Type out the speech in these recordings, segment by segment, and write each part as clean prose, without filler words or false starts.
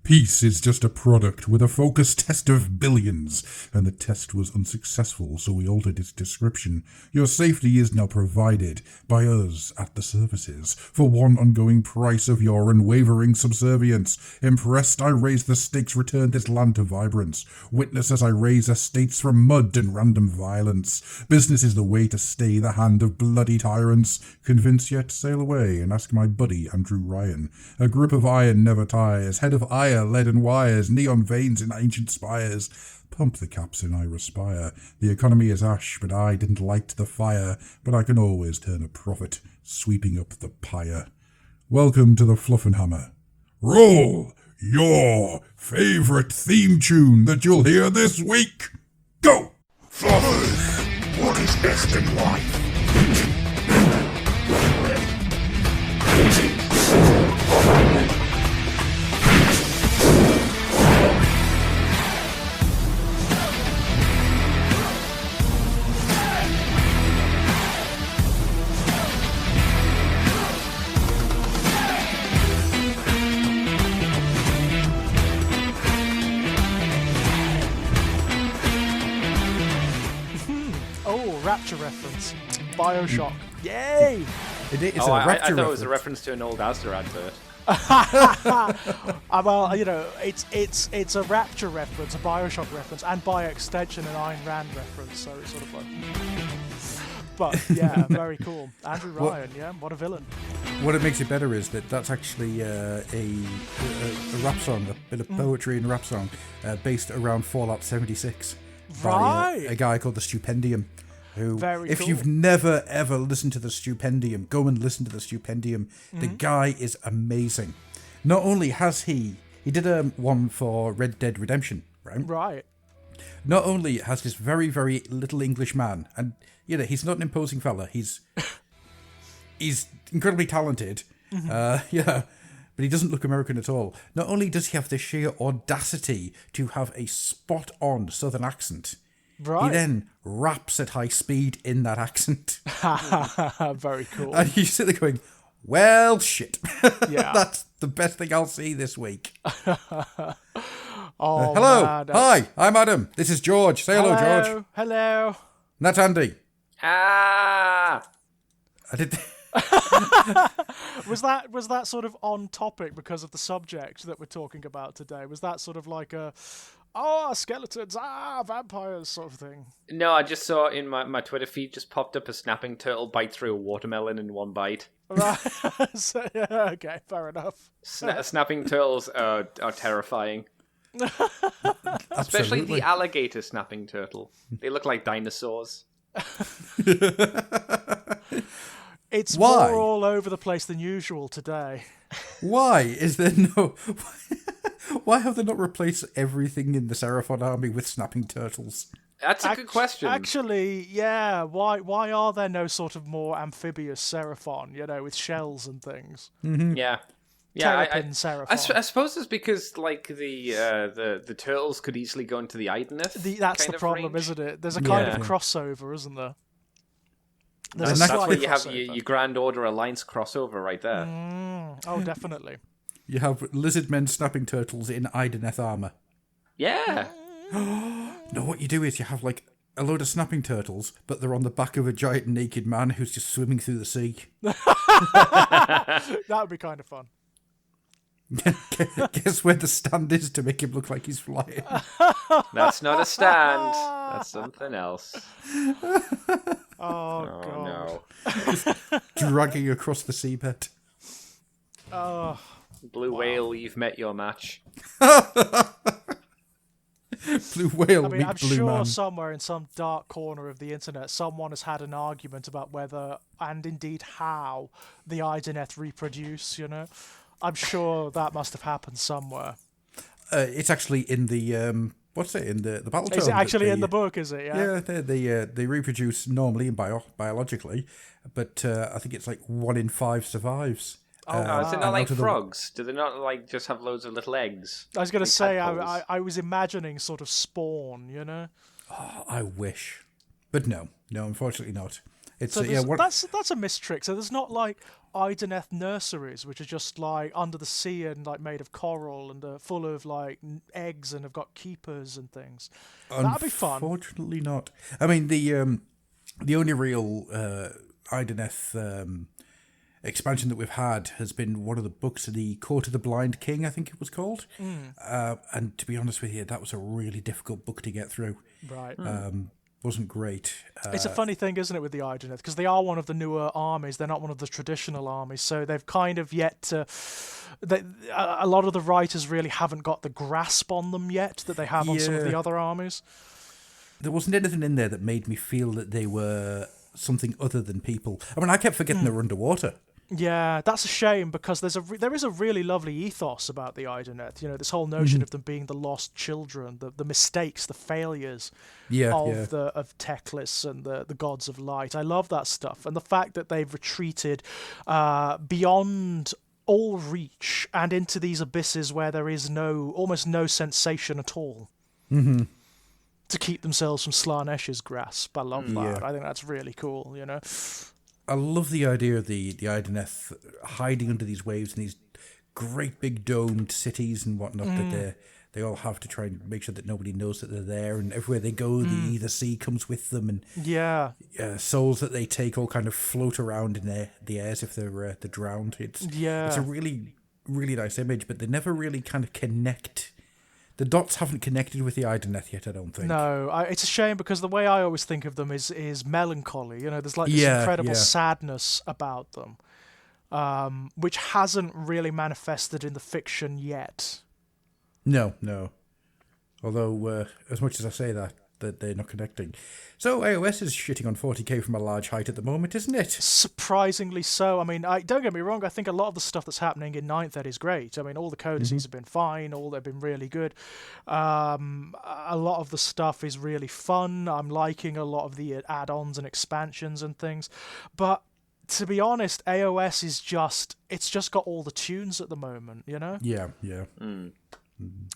Peace is just a product with a focus test of billions, and the test was unsuccessful, so we altered its description. Your safety is now provided by us at the services, for one ongoing price of your unwavering subservience. Impressed, I raise the stakes, return this land to vibrance. Witness as I raise estates from mud and random violence. Business is the way to stay the hand of bloody tyrants. Convinced yet, sail away and ask my buddy Andrew Ryan. A grip of iron never tires, head of ire, lead and wires, neon veins in ancient spires. Pump the caps and I respire. The economy is ash, but I didn't light the fire. But I can always turn a profit, sweeping up the pyre. Welcome to the Fluffenhammer. Roll your favourite theme tune that you'll hear this week. Go! Fluffers, what is best in life? Rapture reference. Bioshock. Yay! It's I Rapture thought it was reference. a reference to an old Asda advert. Well, you know, it's a Rapture reference, a Bioshock reference, and by extension an Ayn Rand reference, so it's sort of like... But, yeah, very cool. Andrew Ryan, yeah, what a villain. What it makes it better is that that's actually a rap song, a bit of poetry and rap song, based around Fallout 76 by a guy called the Stupendium. Who, if you've never ever listened to the Stupendium, go and listen to the Stupendium. The guy is amazing. Not only has he did one for Red Dead Redemption, right? Right. Not only has this very, very little English man, and you know he's not an imposing fella. He's incredibly talented. Yeah, but he doesn't look American at all. Not only does he have the sheer audacity to have a spot-on Southern accent. Right. He then raps at high speed in that accent. Very cool. And you sit there going, well, shit. Yeah. That's the best thing I'll see this week. Hello. Man. Hi, I'm Adam. This is George. Say hello, George. Hello. And that's Andy. Ah! I did... Was that sort of on topic because of the subject that we're talking about today? Was that sort of like a... skeletons, vampires sort of thing. No, I just saw in my Twitter feed just popped up a snapping turtle bite through a watermelon in one bite. Right. So, yeah, okay, fair enough. Snapping turtles are terrifying. Especially the alligator snapping turtle. They look like dinosaurs. It's more all over the place than usual today. Why is there no... Why have they not replaced everything in the Seraphon army with snapping turtles? That's a good question. Actually, yeah. Why are there no sort of more amphibious Seraphon, you know, with shells and things? Mm-hmm. Yeah. Terrapin Seraphon. I suppose it's because, like, the turtles could easily go into the Ideneth. That's the problem, range. Isn't it? There's a kind of crossover, isn't there? That's where you have your Grand Order Alliance crossover right there. Oh, definitely. You have lizard men snapping turtles in Ideneth armour. Yeah. No, what you do is you have like a load of snapping turtles, but they're on the back of a giant naked man who's just swimming through the sea. That would be kind of fun. Guess where the stand is to make him look like he's flying? That's not a stand. That's something else. Oh God. No. Just dragging across the seabed. Oh. Blue whale, you've met your match. Blue whale, I mean, I'm blue sure man. somewhere in some dark corner of the internet, someone has had an argument about whether, and indeed how, the Ideneth reproduce, you know? I'm sure that must have happened somewhere. It's actually in the, what's it, in the battle tome. Is it actually in the book, is it? Yeah, they reproduce normally and biologically, but I think it's like 1 in 5 survives. Is it not like frogs? Do they not like just have loads of little eggs? I was going to say, I was imagining sort of spawn, you know? Oh, I wish. But no, unfortunately not. It's So yeah. that's a mistrick. So there's not like Ideneth nurseries, which are just like under the sea and like made of coral and full of like eggs and have got keepers and things. That'd be fun. Unfortunately, not. I mean, the only real Ideneth expansion that we've had has been one of the books, the Court of the Blind King, I think it was called. And to be honest with you, that was a really difficult book to get through. Right. Wasn't great. It's a funny thing, isn't it, with the Ideneth? Because they are one of the newer armies. They're not one of the traditional armies. So they've kind of yet to... a lot of the writers really haven't got the grasp on them yet that they have on some of the other armies. There wasn't anything in there that made me feel that they were something other than people. I mean, I kept forgetting they were underwater. Yeah, that's a shame because there is a really lovely ethos about the Ideneth. You know, this whole notion of them being the lost children, the mistakes, the failures of Teclis and the gods of light. I love that stuff, and the fact that they've retreated beyond all reach and into these abysses where there is almost no sensation at all. To keep themselves from Slanesh's grasp. I love that. I think that's really cool. You know. I love the idea of the Ideneth hiding under these waves and these great big domed cities and whatnot that they all have to try and make sure that nobody knows that they're there, and everywhere they go the sea comes with them, and souls that they take all kind of float around in the airs if they're drowned. It's a really, really nice image, but they never really kind of connect. The dots haven't connected with the Ideneth yet, I don't think. No, it's a shame because the way I always think of them is melancholy. You know, there's like this incredible sadness about them, which hasn't really manifested in the fiction yet. No. Although, as much as I say that they're not connecting. So AOS is shitting on 40k from a large height at the moment, isn't it? Surprisingly so. I mean, don't get me wrong, I think a lot of the stuff that's happening in 9th Ed is great. I mean, all the codices have been fine, they've been really good. A lot of the stuff is really fun. I'm liking a lot of the add-ons and expansions and things. But to be honest, AOS is it's just got all the tunes at the moment, you know? Yeah.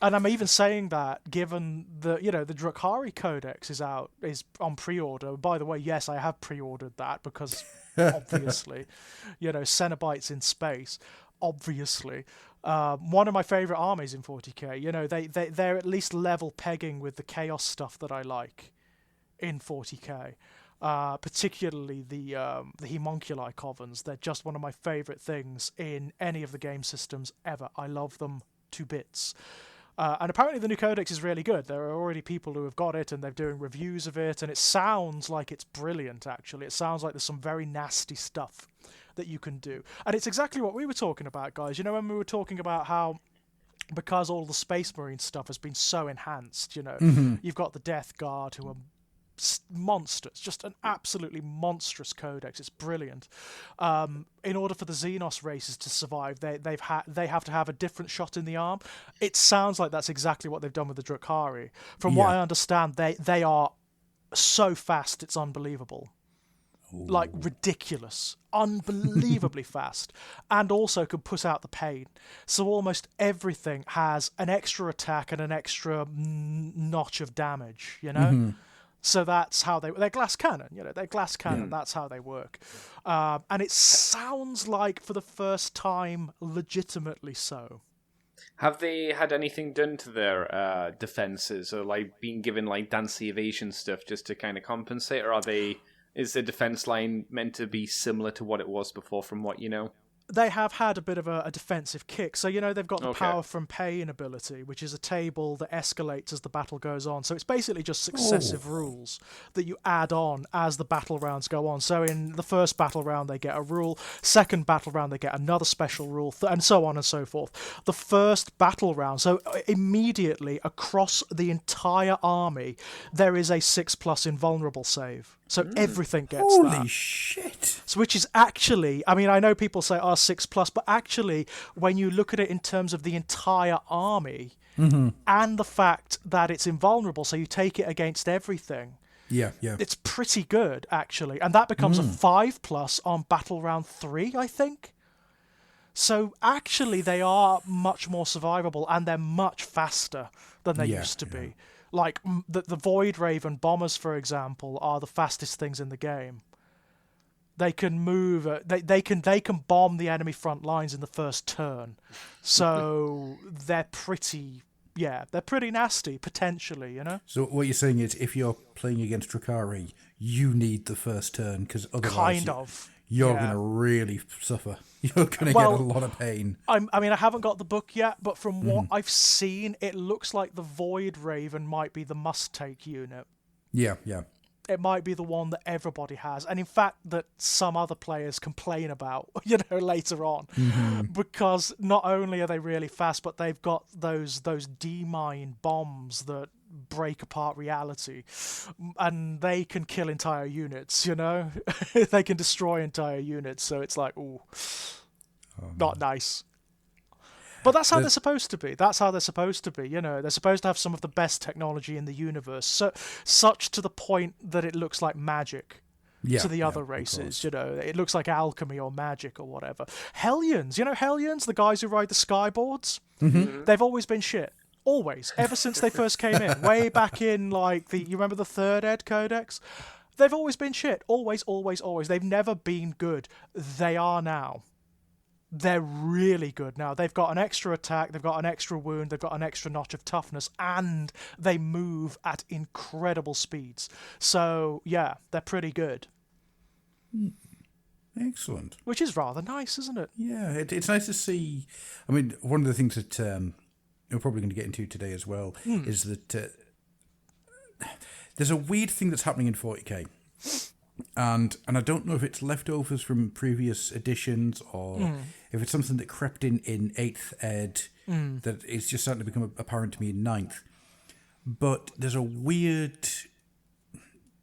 And I'm even saying that given the Drukhari Codex is on pre-order. By the way, yes, I have pre-ordered that because obviously, Cenobites in space, obviously. One of my favorite armies in 40k. You know, they're at least level pegging with the chaos stuff that I like in 40k. Particularly the Homunculi Covens. They're just one of my favorite things in any of the game systems ever. I love them to bits. And apparently the new codex is really good. There are already people who have got it and they're doing reviews of it, and it sounds like it's brilliant, actually. It sounds like there's some very nasty stuff that you can do. And it's exactly what we were talking about, guys. You know, when we were talking about how because all the Space Marine stuff has been so enhanced, you've got the Death Guard who are monsters, just an absolutely monstrous codex. It's brilliant. In order for the Xenos races to survive, they have to have a different shot in the arm. It sounds like that's exactly what they've done with the Drukhari. From what I understand, they are so fast it's unbelievable. Ooh. Like ridiculous, unbelievably fast, and also can put out the pain. So almost everything has an extra attack and an extra notch of damage, So that's how they're glass cannon, they're glass cannon. That's how they work. And it sounds like for the first time, legitimately so. Have they had anything done to their defenses, or like being given like dance evasion stuff just to kind of compensate, or is the defense line meant to be similar to what it was before from what you know? They have had a bit of a defensive kick. So, they've got the Power from Pain ability, which is a table that escalates as the battle goes on. So it's basically just successive rules that you add on as the battle rounds go on. So in the first battle round, they get a rule. Second battle round, they get another special rule, and so on and so forth. The first battle round, so immediately across the entire army, there is a 6+ invulnerable save. So everything gets that. Holy shit. So which is actually, I mean, I know people say, 6+, but actually, when you look at it in terms of the entire army, and the fact that it's invulnerable, so you take it against everything, it's pretty good, actually. And that becomes a 5+ on battle round 3, I think. So actually, they are much more survivable, and they're much faster than they used to be. Like, the Void Raven bombers, for example, are the fastest things in the game. They can move. They can bomb the enemy front lines in the first turn. So they're pretty nasty potentially. You know. So what you're saying is, if you're playing against Drakari, you need the first turn because otherwise you're going to really suffer. You're going to get a lot of pain. I mean, I haven't got the book yet, but from what I've seen, it looks like the Void Raven might be the must-take unit. Yeah. It might be the one that everybody has, and in fact that some other players complain about, later on, because not only are they really fast, but they've got those D-mine bombs that break apart reality, and they can kill entire units. They can destroy entire units. So it's like, not nice. But that's how they're supposed to be. That's how they're supposed to be. They're supposed to have some of the best technology in the universe, such to the point that it looks like magic to the other races. It looks like alchemy or magic or whatever. Hellions, Hellions, the guys who ride the skyboards, they've always been shit. Always, ever since they first came in, way back in you remember the Third Ed Codex? They've always been shit. Always, always, always. They've never been good. They are now. They're really good now. They've got an extra attack, they've got an extra wound, they've got an extra notch of toughness, and they move at incredible speeds. So, yeah, they're pretty good. Excellent. Which is rather nice, isn't it? Yeah, it's nice to see. I mean, one of the things that we're probably going to get into today as well is that there's a weird thing that's happening in 40k. And I don't know if it's leftovers from previous editions or if it's something that crept in 8th ed that is just starting to become apparent to me in 9th. But there's a weird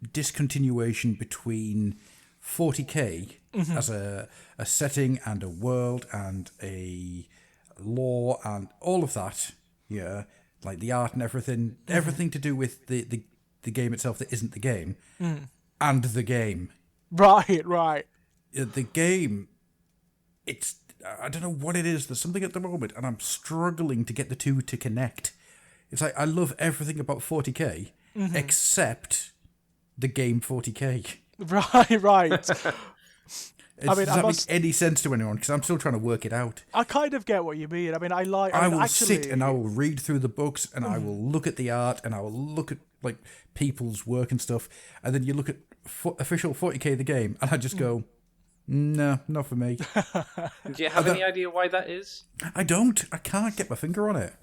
discontinuation between 40k as a setting and a world and a lore and all of that, like the art and everything to do with the game itself that isn't the game. And the game. Right. The game, I don't know what it is. There's something at the moment, and I'm struggling to get the two to connect. It's like, I love everything about 40k, except the game 40k. Right. Does that make any sense to anyone? Because I'm still trying to work it out. I kind of get what you mean. I mean, I will sit and I will read through the books and I will look at the art and I will look at like people's work and stuff. And then you look at official 40k the game and I just go, no, not for me. Do you have any idea why that is? I don't. I can't get my finger on it.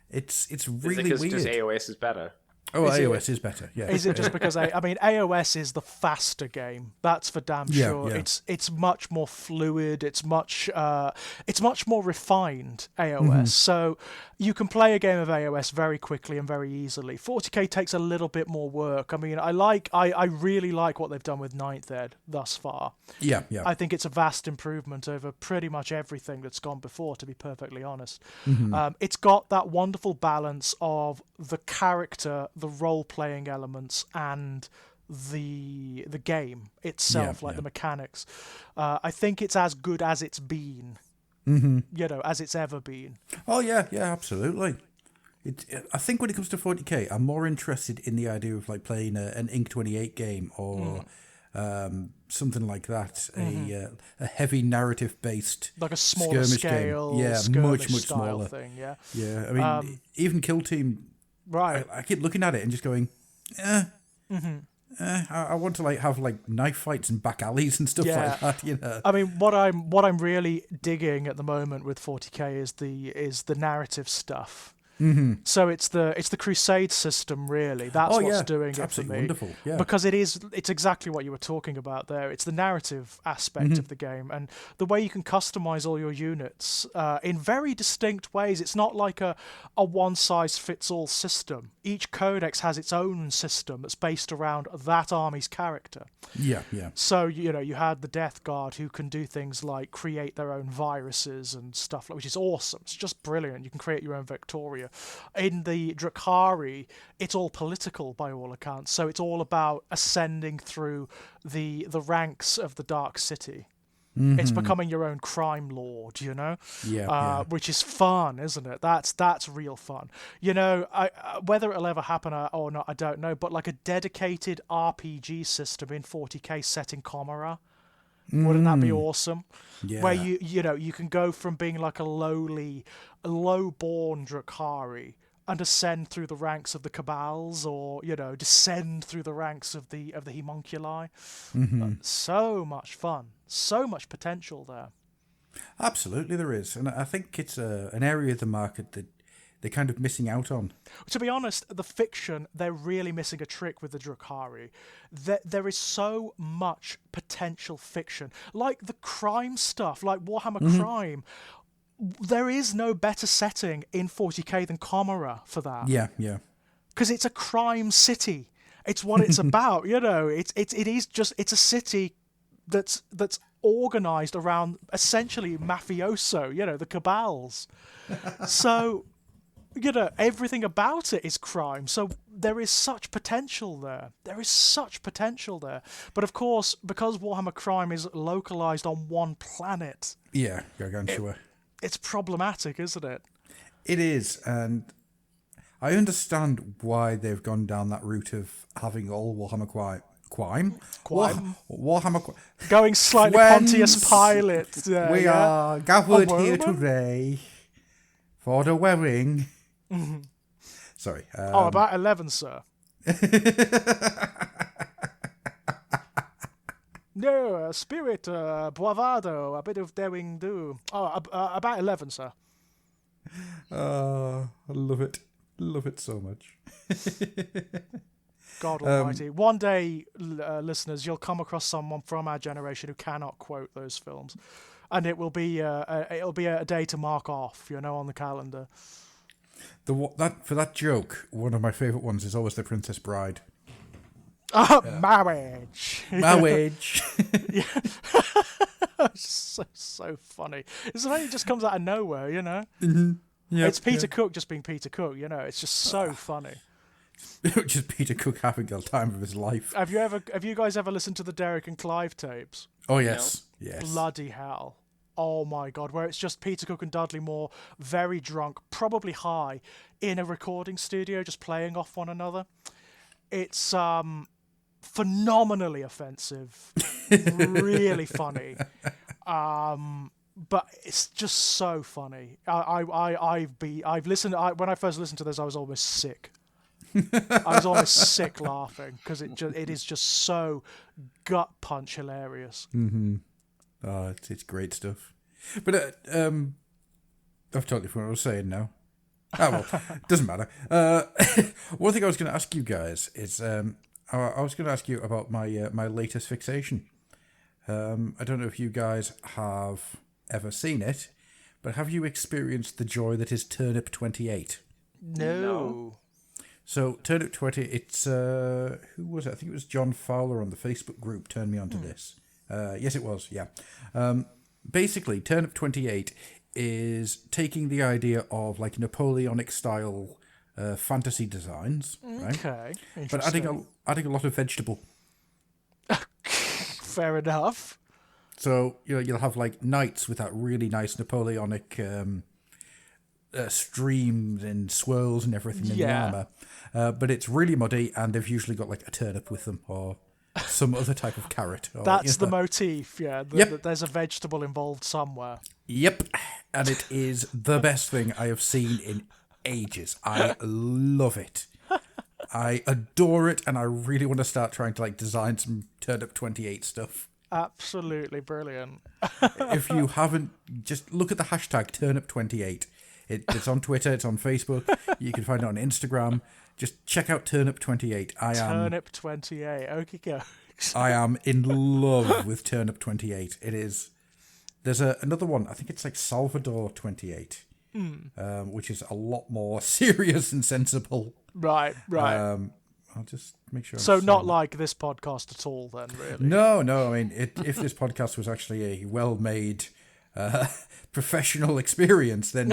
It's really weird. Just AOS is better. Oh, AOS is better. Yeah. Is it just because AOS is the faster game? That's for damn sure. Yeah. It's much more fluid. It's much more refined AOS. So you can play a game of AOS very quickly and very easily. 40k takes a little bit more work. I mean, I really like what they've done with 9th Ed thus far. Yeah. I think it's a vast improvement over pretty much everything that's gone before, to be perfectly honest. It's got that wonderful balance of the character, the role-playing elements, and the game itself, the mechanics. I think it's as good as it's been, as it's ever been. Oh, yeah, absolutely. I think when it comes to 40k, I'm more interested in the idea of like playing an Inc. 28 game or something like that, a heavy narrative-based, like a smaller scale, game. Yeah, much smaller thing. Yeah. I mean, even Kill Team. Right. I keep looking at it and just going, I want to like have like knife fights and back alleys and stuff like that. I mean, what I'm really digging at the moment with 40k is the narrative stuff. So it's the Crusade system, really. That's what's doing it for me. Wonderful. Yeah. Because it's exactly what you were talking about there. It's the narrative aspect of the game and the way you can customize all your units in very distinct ways. It's not like a one-size-fits-all system. Each codex has its own system that's based around that army's character. Yeah. So, you had the Death Guard who can do things like create their own viruses and stuff, which is awesome. It's just brilliant. You can create your own Victoria. In the Drakari, it's all political by all accounts. So it's all about ascending through the ranks of the Dark City. It's becoming your own crime lord, which is fun, isn't it? That's real fun. Whether it'll ever happen or not, I don't know. But like a dedicated RPG system in 40k set in Comora, Wouldn't that be awesome? Yeah. Where you can go from being like a low-born Drukhari and ascend through the ranks of the Cabals, or descend through the ranks of the homunculi. So much fun, so much potential there. Absolutely, there is, and I think it's an area of the market that they're kind of missing out on. To be honest, the fiction, they're really missing a trick with the Drukhari. There is so much potential fiction, like the crime stuff, like Warhammer Crime. There is no better setting in 40k than Comora for that. Yeah. Because it's a crime city. It's what it's about. It's a city that's organized around essentially mafioso. The cabals. So, everything about it is crime. So there is such potential there. But of course, because Warhammer Crime is localized on one planet. Yeah, Gargantua. It's problematic, isn't it? It is, and I understand why they've gone down that route of having all Warhammer Warhammer going slightly Pontius Pilate. We are gathered here today for the wearing. Sorry. About 11, sir. No, spirit, bravado, a bit of daring do. About 11, sir. I love it. Love it so much. God almighty. One day, listeners, you'll come across someone from our generation who cannot quote those films. And it will be a day to mark off, on the calendar. For that joke, one of my favourite ones is always The Princess Bride. Marriage. Marriage. so funny. It's something that just comes out of nowhere, Mm-hmm. Yep, it's Peter Cook just being Peter Cook, It's just so funny. Just Peter Cook having the time of his life. Have you guys ever listened to the Derek and Clive tapes? Oh yes, no. Yes. Bloody hell. Oh my God, where it's just Peter Cook and Dudley Moore, very drunk, probably high, in a recording studio, just playing off one another. It's phenomenally offensive, really funny, but it's just so funny. I've listened. When I first listened to this, I was almost sick. I was almost sick laughing because it is just so gut punch hilarious. Mm-hmm. Oh, it's great stuff. But I've totally forgotten what I was saying now. Oh well, doesn't matter. One thing I was going to ask you guys is I was going to ask you about my latest fixation. I don't know if you guys have ever seen it, but have you experienced the joy that is Turnip 28? No. So Turnip 20, it's who was it? I think it was John Fowler on the Facebook group turned me onto this. Yes, it was. Yeah. Basically, Turnip 28 is taking the idea of like Napoleonic style fantasy designs, right? Okay. But adding a lot of vegetable. Fair enough. So you'll have like knights with that really nice Napoleonic streams and swirls and everything in the armor. But it's really muddy, and they've usually got like a turnip with them or some other type of carrot. Or, that's the motif, yeah. Yep. There's a vegetable involved somewhere. Yep. And it is the best thing I have seen in ages. I love it. I adore it, and I really want to start trying to like design some Turnip 28 stuff. Absolutely brilliant. If you haven't, just look at the hashtag Turnip 28. It's on Twitter, it's on Facebook. You can find it on Instagram. Just check out Turnip 28. Turnip 28. Okie go. I am in love with Turnip 28. It is. There's another one. I think it's like Salvador 28, which is a lot more serious and sensible. Right. I'll just make sure. So not like this podcast at all, then, really. No. I mean, if this podcast was actually a well-made, professional experience, then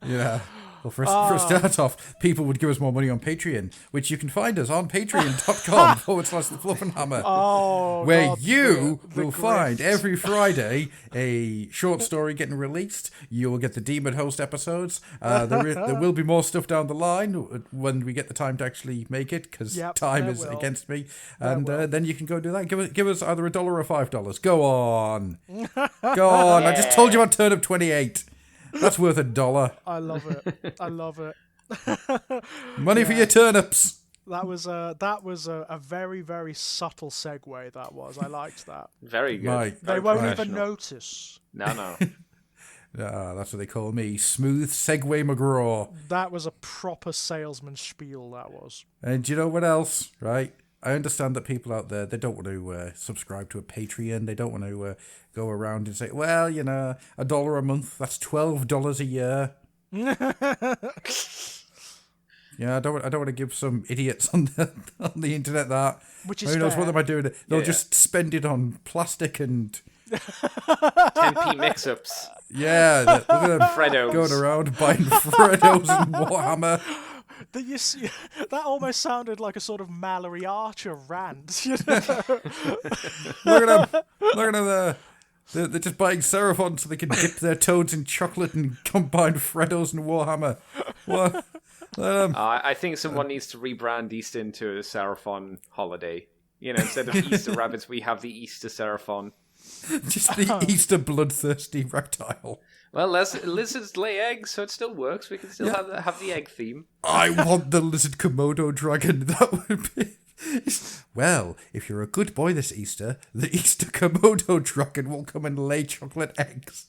yeah. Well, for a start off, people would give us more money on Patreon, which you can find us on patreon.com/the Fluffenhammer. Where God, you the will find grift. every Friday a short story getting released. You will get the Demon Host episodes. There will be more stuff down the line when we get the time to actually make it, because time is against me. And then you can go do that. Give us either $1 or $5. Go on. Go on. I just told you I'd turn up 28. That's worth $1. I love it. I love it. Money for your turnips. That was a very, very subtle segue. That was. I liked that. Very good. They won't even notice. No. That's what they call me, Smooth Segway McGraw. That was a proper salesman spiel. That was. And do you know what else? Right. I understand that people out there, they don't want to subscribe to a Patreon. They don't want to go around and say, well, $1 a month, that's $12 a year. Yeah, I don't want to give some idiots on the internet that. Which is who knows fair. what they might do. They'll just spend it on plastic and 10p mix-ups. yeah. Look at them Freddos. going around buying Freddos and Warhammer. That almost sounded like a sort of Mallory Archer rant. Look at them. Look at them there. They're just buying Seraphon so they can dip their toads in chocolate and combine Freddos and Warhammer. What? I think someone needs to rebrand Easter into a Seraphon holiday. Instead of Easter rabbits, we have the Easter Seraphon. Just the Easter bloodthirsty reptile. Well, lizards lay eggs, so it still works. We can still have the egg theme. I want the lizard Komodo dragon. That would be... Well, if you're a good boy this Easter, the Easter Komodo dragon will come and lay chocolate eggs.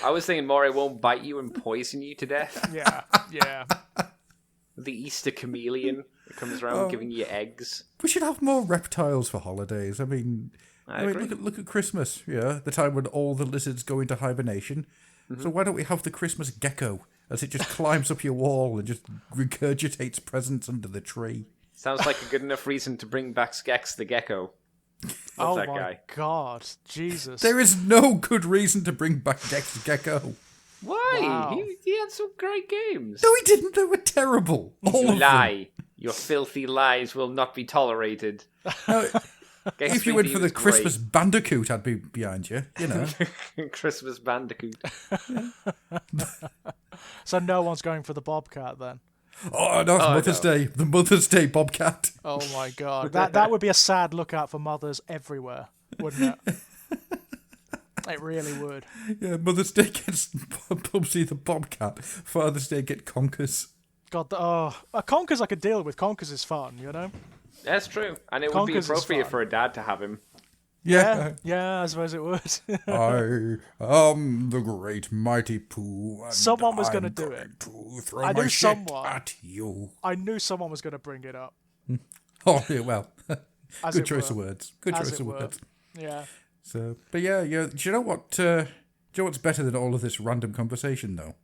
I was thinking more it won't bite you and poison you to death. Yeah. The Easter chameleon that comes around giving you eggs. We should have more reptiles for holidays. I mean, agree. look at Christmas, the time when all the lizards go into hibernation. Mm-hmm. So why don't we have the Christmas gecko as it just climbs up your wall and just regurgitates presents under the tree? Sounds like a good enough reason to bring back Skex the gecko. Love that guy. God, Jesus. There is no good reason to bring back Gex the Gecko. Why? Wow. He had some great games. No, he didn't. They were terrible. You lie. Your filthy lies will not be tolerated. No, if you went for the Christmas Bandicoot, I'd be behind you, Christmas Bandicoot. So no one's going for the Bobcat then? Oh, no, Mother's Day. The Mother's Day Bobcat. Oh my God. That would be a sad lookout for mothers everywhere, wouldn't it? It really would. Yeah, Mother's Day gets Bubsy the Bobcat. Father's Day get Conkers. God, Conkers I could deal with. Conkers is fun, That's true. And it would be Conkers is appropriate fun. for a dad to have him. Yeah, I suppose it would. I am the great mighty Pooh. And Someone was going to do it. Throw I my knew shit someone. at you. I knew someone was going to bring it up. Oh, yeah, well. As Good it choice were. of words. Good As choice it of were. words. Yeah. So, but yeah. Do you know what? Do you know what's better than all of this random conversation, though?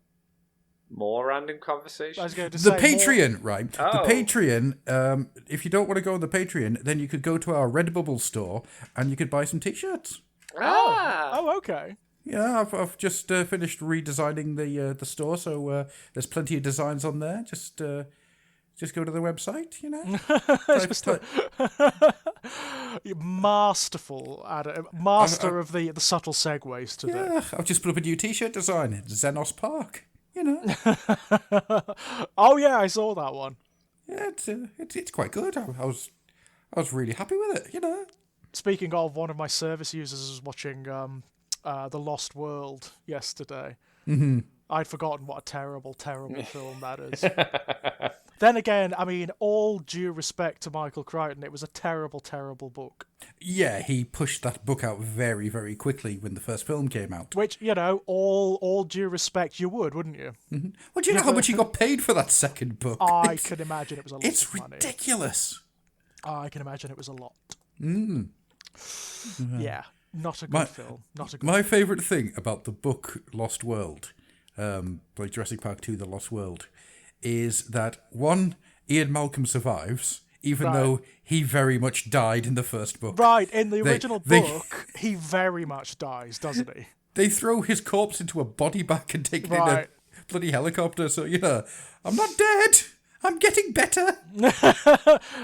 More random conversation? I was going to The say Patreon, right? Oh. The Patreon. If you don't want to go on the Patreon, then you could go to our Redbubble store and you could buy some T-shirts. Oh, okay. Yeah, I've just finished redesigning the store, so there's plenty of designs on there. Just go to the website, Masterful, Adam. Master of the subtle segues today. Yeah, I've just put up a new T-shirt design. Xenos Park. Oh yeah, I saw that one. Yeah, it's quite good. I was really happy with it. Speaking of, one of my service users was watching The Lost World yesterday. Mm-hmm. I'd forgotten what a terrible, terrible film that is. Then again, I mean, all due respect to Michael Crichton, it was a terrible, terrible book. Yeah, he pushed that book out very, very quickly when the first film came out. Which, all due respect, you would, wouldn't you? Mm-hmm. Well, do you know how much he got paid for that second book? I can imagine it was a lot It's of money. ridiculous. I can imagine it was a lot. Mm-hmm. Yeah, not a good film. Not a good. My favourite thing about the book Lost World, like Jurassic Park 2, The Lost World, is that, one, Ian Malcolm survives, even though he very much died in the first book. Right, in the original book, he very much dies, doesn't he? They throw his corpse into a body bag and take it Right. bloody helicopter. So, I'm not dead. I'm getting better.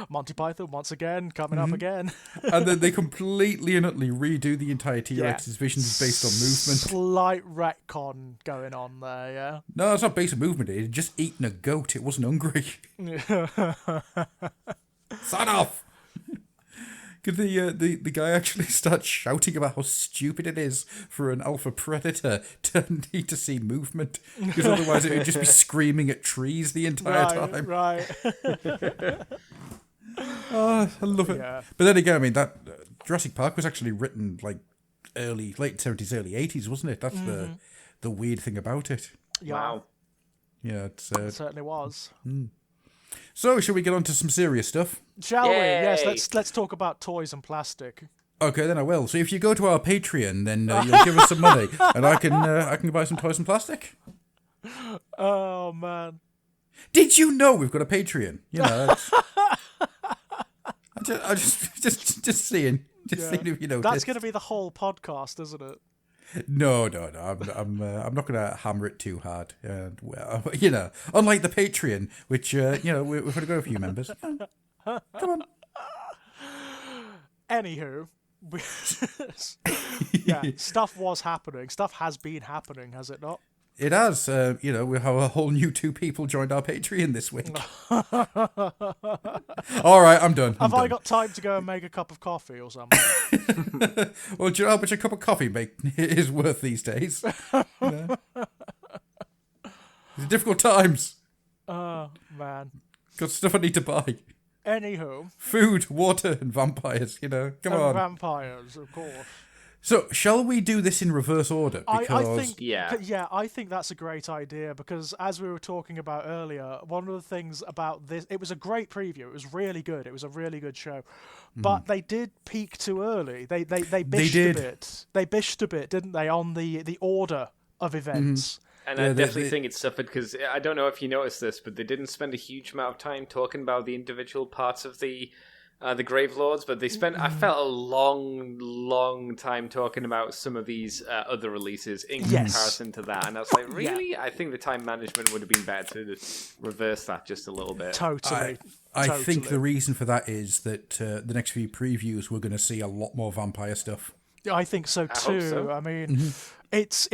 Monty Python, once again, coming up again. And then they completely and utterly redo the entire T-Rex's visions based on movement. Slight retcon going on there, yeah? No, it's not based on movement. It had just eaten a goat. It wasn't hungry. Son off! Could the guy actually start shouting about how stupid it is for an alpha predator to need to see movement? Because otherwise it would just be screaming at trees the entire time. Right. Oh, I love it. Yeah. But then again, I mean, that Jurassic Park was actually written like late 70s, early 80s, wasn't it? That's the weird thing about it. Yeah. Wow. Yeah, it's... It certainly was. So, shall we get on to some serious stuff? Shall we? Yay. Yes, let's talk about toys and plastic. Okay, then I will. So if you go to our Patreon, then you'll give us some money, and I can buy some toys and plastic. Oh, man. Did you know we've got a Patreon? I just seeing if you know. That's going to be the whole podcast, isn't it? No. I'm not going to hammer it too hard. And well, unlike the Patreon, which we've only got a few members. Come on. Anywho, yeah, stuff was happening. Stuff has been happening, has it not? It has. We have a whole new 2 people joined our Patreon this week. All right, I'm done. Have I got time to go and make a cup of coffee or something? Well, do you know how much a cup of coffee is worth these days? It's difficult times. Oh, man. Got stuff I need to buy. Anywho. Food, water, and vampires, Come on. Vampires, of course. So, shall we do this in reverse order? Because I think that's a great idea because as we were talking about earlier, one of the things about this, it was a great preview. It was really good. It was a really good show, but they did peak too early. They bished a bit. They bished a bit, didn't they, on the order of events? And I definitely think it suffered because I don't know if you noticed this, but they didn't spend a huge amount of time talking about the individual parts of the Grave Lords, but they spent, I felt, a long time talking about some of these other releases in comparison to that. And I was like, really? Yeah. I think the time management would have been better to reverse that just a little bit. Totally. I think the reason for that is that the next few previews we're going to see a lot more vampire stuff. I think so too. I hope so. I mean, it's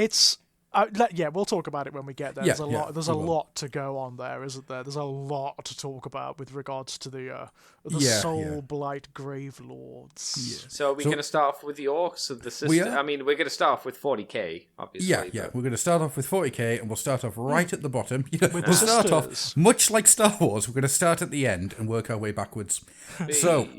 we'll talk about it when we get there. There's a lot to go on there, isn't there? There's a lot to talk about with regards to the Soul Blight Grave Lords. Yeah. So are we going to start off with the orcs of the system? I mean, we're going to start off with 40k, obviously. Yeah. We're going to start off with 40k, and we'll start off right at the bottom. We'll start off much like Star Wars. We're going to start at the end and work our way backwards. So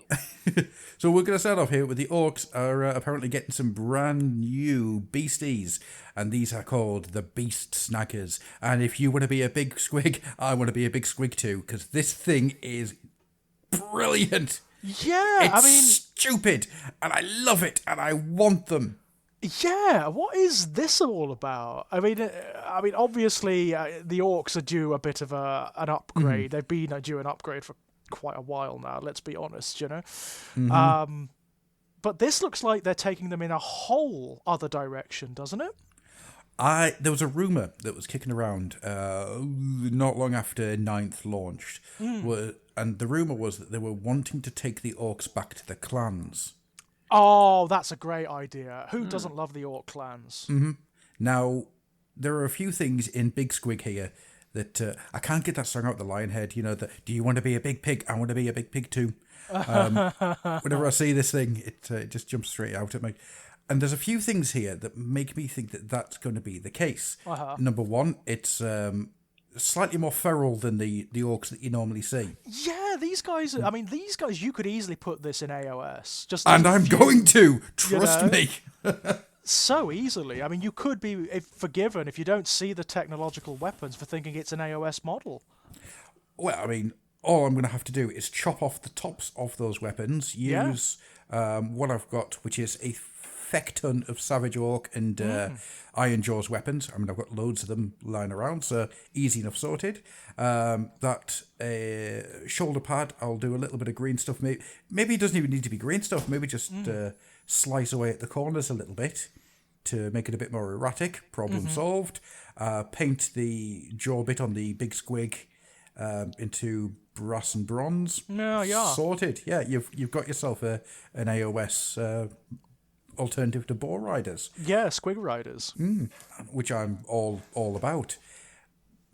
we're going to start off here with the orcs are apparently getting some brand new beasties. And these are called the Beast Snaggers. And if you want to be a big squig, I want to be a big squig too, because this thing is brilliant. Yeah, it's stupid, and I love it, and I want them. Yeah, what is this all about? I mean, obviously the orcs are due a bit of an upgrade. They've been due an upgrade for quite a while now. Let's be honest, But this looks like they're taking them in a whole other direction, doesn't it? There was a rumour that was kicking around not long after 9th launched, and the rumour was that they were wanting to take the orcs back to the clans. Oh, that's a great idea. Who doesn't love the orc clans? Now, there are a few things in Big Squig here that I can't get that song out the Lionhead, do you want to be a big pig? I want to be a big pig too. Whenever I see this thing, it just jumps straight out at me. And there's a few things here that make me think that that's going to be the case. Number one, it's slightly more feral than the orcs that you normally see. Yeah, these guys, you could easily put this in AOS. Going to, trust me. So easily. I mean, you could be forgiven if you don't see the technological weapons for thinking it's an AOS model. Well, I mean, all I'm going to have to do is chop off the tops of those weapons, use what I've got, which is a feck-ton of Savage Orc and Iron Jaws weapons. I mean, I've got loads of them lying around, so easy enough sorted. That shoulder pad, I'll do a little bit of green stuff. Maybe it doesn't even need to be green stuff. Maybe just slice away at the corners a little bit. to make it a bit more erratic. Problem solved. Paint the jaw bit on the big squig into brass and bronze. Yeah. Sorted. Yeah, you've got yourself an AOS alternative to Boar Riders. Yeah, Squig Riders. Which I'm all about.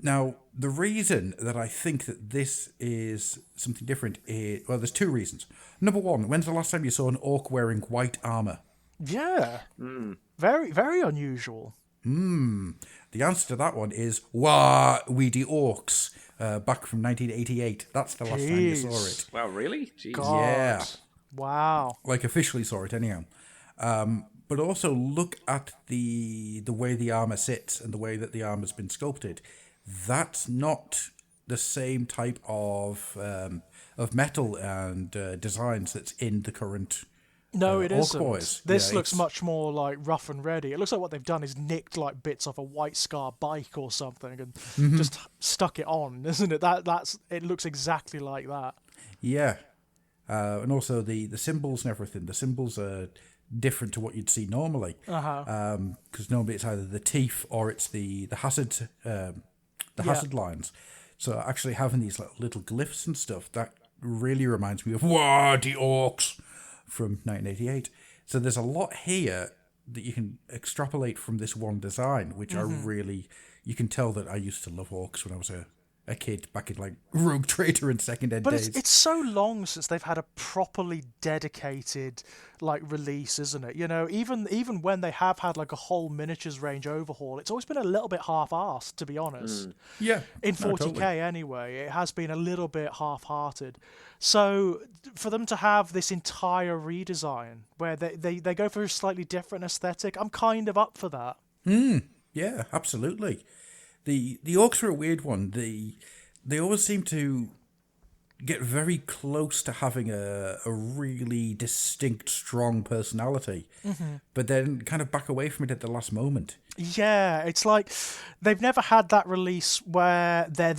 Now, the reason that I think that this is something different is, well, there's two reasons. Number one, when's the last time you saw an orc wearing white armour? Yeah. Very, very unusual. The answer to that one is, wah, weedy orcs, back from 1988. That's the last time you saw it. Wow, really? Jeez. God. Yeah. Wow. Like, officially saw it, anyhow. But also look at the way the armour sits and the way that the armour's been sculpted. That's not the same type of metal and designs that's in the current No, it Orc isn't. Boys. This Yeah, looks it's- much more like rough and ready. It looks like what they've done is nicked like bits off a White Scar bike or something and just stuck it on, isn't it? That's it looks exactly like that. Yeah. And also the symbols and everything. The symbols are different to what you'd see normally. Because normally it's either the teeth or it's the hazard hazard lines. So actually having these little glyphs and stuff, that really reminds me of "Wah, the orcs" from 1988. So there's a lot here that you can extrapolate from this one design, which I really, you can tell that I used to love orcs when I was a kid back in like Rogue Trader and Second Ed But days. it's so long since they've had a properly dedicated like release, isn't it? You know, even when they have had like a whole miniatures range overhaul, it's always been a little bit half-assed, to be honest. Yeah. In No, 40k totally. anyway, it has been a little bit half-hearted. So for them to have this entire redesign where they go for a slightly different aesthetic, I'm kind of up for that. Yeah, absolutely. The orcs are a weird one. They always seem to get very close to having a really distinct, strong personality, but then kind of back away from it at the last moment. Yeah, it's like they've never had that release where they're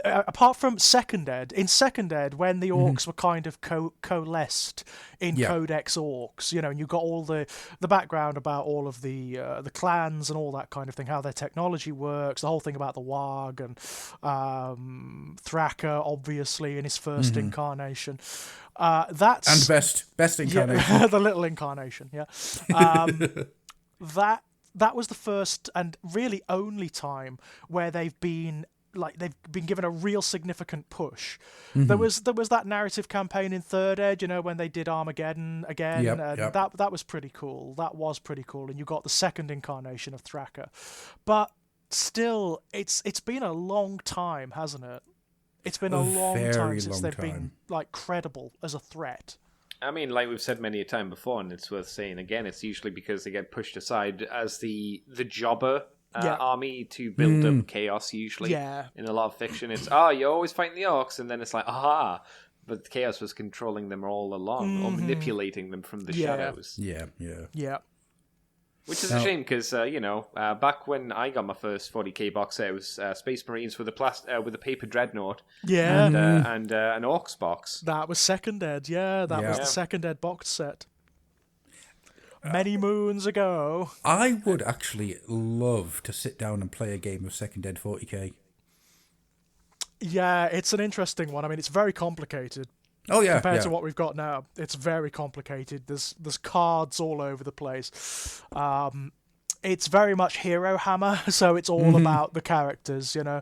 apart from Second Ed. In Second Ed, when the orcs were kind of coalesced in Yeah. Codex Orcs, you know, and you got all the background about all of the clans and all that kind of thing, how their technology works, the whole thing about the Warg and Thraka, obviously, in his first incarnation. That's And best incarnation. yeah, the little incarnation, yeah. That was the first and really only time where they've been given a real significant push. There was that narrative campaign in Third Ed, you know, when they did Armageddon again, and that was pretty cool. That was pretty cool, and you got the second incarnation of Thraka. But still, it's been a long time, hasn't it? It's been a long very time since long they've time. been like credible as a threat. I mean, like we've said many a time before, and it's worth saying again, it's usually because they get pushed aside as the jobber army to build up chaos, usually. Yeah. In a lot of fiction, it's, you're always fighting the orcs, and then it's like, aha! But chaos was controlling them all along, or manipulating them from the shadows. Yeah. Yeah. Which is a shame, because, back when I got my first 40k box set, it was Space Marines with a paper dreadnought Yeah. and an orcs box. That was Second Ed, yeah. That was Yeah. the Second Ed box set. Many moons ago. I would actually love to sit down and play a game of Second Ed 40k. Yeah, it's an interesting one. I mean, it's very complicated Oh yeah, compared yeah. to what we've got now. It's very complicated. There's cards all over the place. It's very much Hero Hammer, so it's all about the characters, you know.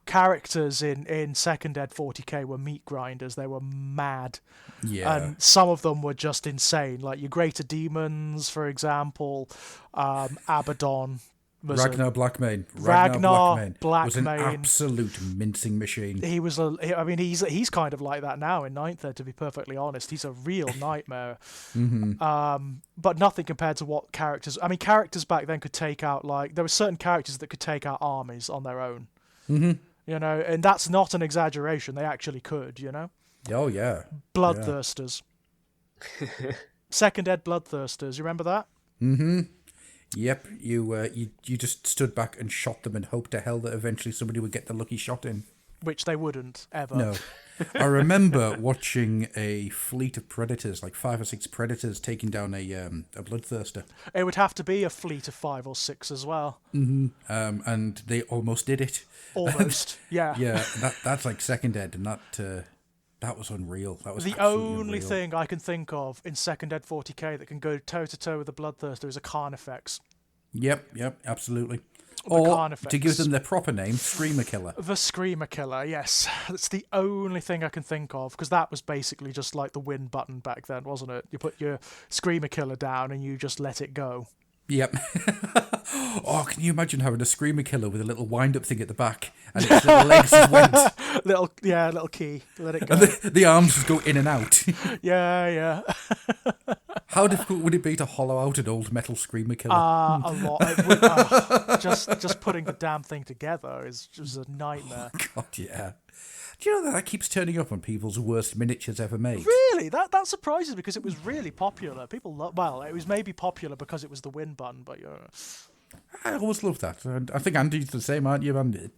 Characters in Second Ed 40k were meat grinders. They were mad. Yeah. And some of them were just insane, like your Greater Demons, for example. Abaddon was Ragnar Blackmane. Ragnar was an Blackmane. absolute mincing machine. he was I mean, he's kind of like that now in Ninth Ed, to be perfectly honest. He's a real nightmare. But nothing compared to what characters. I mean, characters back then could take out, like, there were certain characters that could take out armies on their own. You know, and that's not an exaggeration. They actually could, you know. Oh yeah. Bloodthirsters. Second Ed Bloodthirsters. You remember that? Yep. You just stood back and shot them and hoped to hell that eventually somebody would get the lucky shot in. which they wouldn't ever. No. I remember watching a fleet of predators, like 5 or 6 predators, taking down a bloodthirster. It would have to be a fleet of 5 or 6 as well. And they almost did it. Almost, yeah. Yeah, that's like second ed, and that was unreal. That was the absolutely only unreal. thing I can think of in second ed 40k that can go toe to toe with the bloodthirster is a Carnifex. Yep, absolutely. The Or, Carnifex. to give them their proper name, Screamer Killer. The Screamer Killer, yes. That's the only thing I can think of, because that was basically just like the win button back then, wasn't it? You put your Screamer Killer down and you just let it go. Yep. Oh, can you imagine having a Screamer Killer with a little wind-up thing at the back, and its little legs just went, little key, let it go. and the arms just go in and out. Yeah. How difficult would it be to hollow out an old metal Screamer Killer? A lot. It would, just putting the damn thing together is just a nightmare. God, yeah. Do you know that keeps turning up on people's worst miniatures ever made? Really? That surprises me, because it was really popular. People well, it was maybe popular because it was the win button, but I always loved that. And I think Andy's the same, aren't you, man?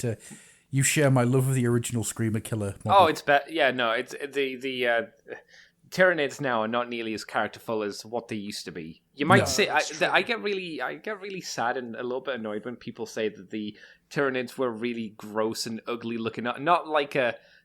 You share my love of the original Screamer Killer model. Oh, it's better. Yeah, no, it's the Tyranids now are not nearly as characterful as what they used to be. You might say I get really sad and a little bit annoyed when people say that the Tyranids were really gross and ugly looking.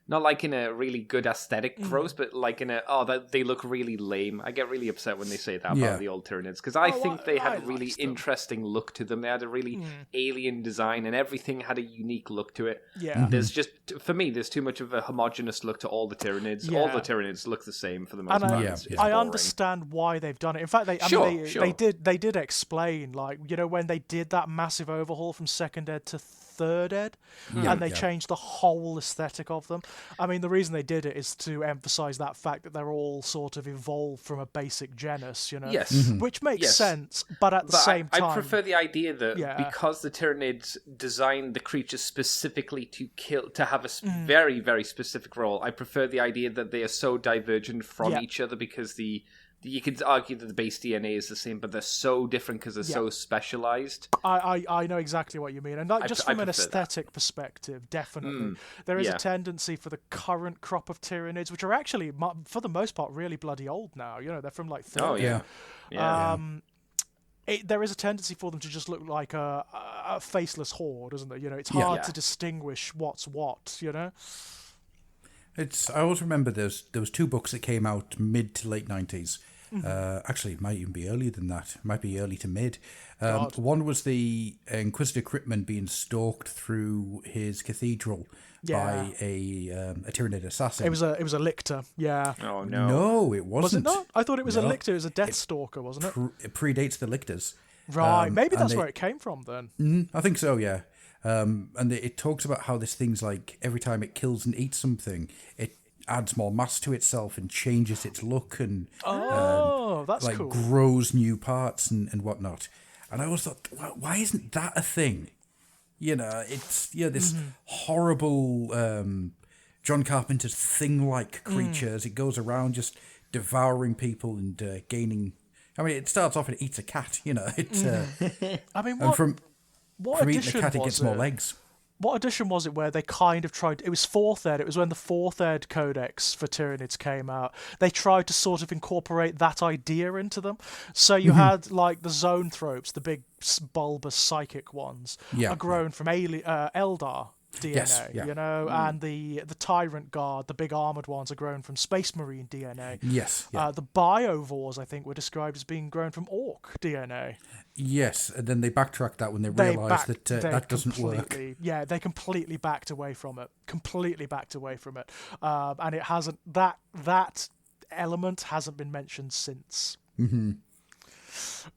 Not like in a really good aesthetic gross, but like in that they look really lame. I get really upset when they say that about the old Tyranids, because I think they had a really interesting look to them. They had a really alien design, and everything had a unique look to it. Yeah. There's just, for me, there's too much of a homogenous look to all the Tyranids. Yeah. All the Tyranids look the same for the most part. It's I boring. understand why they've done it. In fact, they did explain, like, when they did that massive overhaul from second ed to third ed, and they changed the whole aesthetic of them. I mean, the reason they did it is to emphasize that fact that they're all sort of evolved from a basic genus, Yes. which makes sense, but at the same time, I prefer the idea that because the Tyranids designed the creature specifically to have a very, very specific role, I prefer the idea that they are so divergent from each other, because you could argue that the base DNA is the same, but they're so different because they're so specialized. I know exactly what you mean, and just from an aesthetic perspective, definitely there is a tendency for the current crop of Tyranids, which are actually, for the most part, really bloody old now. They're from like 30. There is a tendency for them to just look like a faceless horde, isn't there? It's hard to distinguish what's what. I always remember there was 2 books that came out mid to late 90s. Actually, it might even be earlier than that. It might be early to mid. One was the Inquisitor Cryptman being stalked through his cathedral by a Tyranid assassin. It was a lictor, yeah. Oh, no. No, it wasn't. Was it not? I thought it was a lictor. It was a Death Stalker, wasn't it? It predates the lictors. Right, maybe that's where it came from then. I think so, yeah. And it talks about how this thing's like, every time it kills and eats something, it adds more mass to itself and changes its look and that's like cool. grows new parts and whatnot. And I always thought, well, why isn't that a thing? It's this horrible John Carpenter's thing-like creature as it goes around just devouring people and gaining. I mean, it starts off and it eats a cat. It's. I mean, what from eating edition a cat, it was gets more legs. What edition was it where they kind of tried... It was 4th ed. It was when the 4th ed codex for Tyranids came out. They tried to sort of incorporate that idea into them. So you had, like, the Zoanthropes, the big bulbous psychic ones, are grown from Eldar DNA, and the Tyrant Guard, the big armoured ones, are grown from Space Marine DNA. Yes. Yeah. The Biovores, I think, were described as being grown from Orc DNA. Yes, and then they backtracked that when they realised that that doesn't work. Yeah, they completely backed away from it. And it hasn't... That element hasn't been mentioned since. Mm-hmm.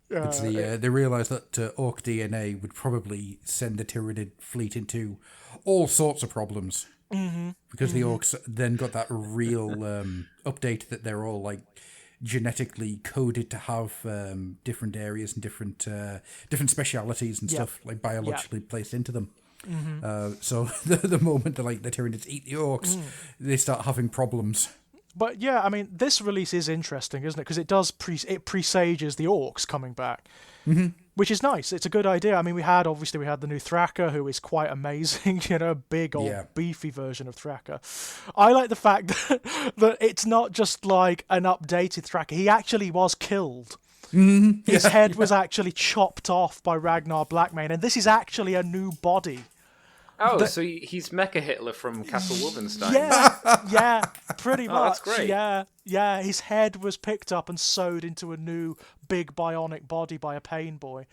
They realised that Orc DNA would probably send the Tyranid fleet into all sorts of problems. Because the Orcs then got that real update that they're all like genetically coded to have different areas and different specialities and stuff like biologically placed into them. So the moment the Tyranids eat the Orcs, they start having problems. But yeah, I mean, this release is interesting, isn't it? Because it does it presages the Orcs coming back. Which is nice. It's a good idea. I mean, we had the new Thraka, who is quite amazing. Big old beefy version of Thraka. I like the fact that it's not just like an updated Thraka. He actually was killed. His head was actually chopped off by Ragnar Blackmane, and this is actually a new body. Oh, so he's Mecha Hitler from Castle Wolfenstein. Yeah, pretty much. That's great. Yeah, his head was picked up and sewed into a new big bionic body by a pain boy.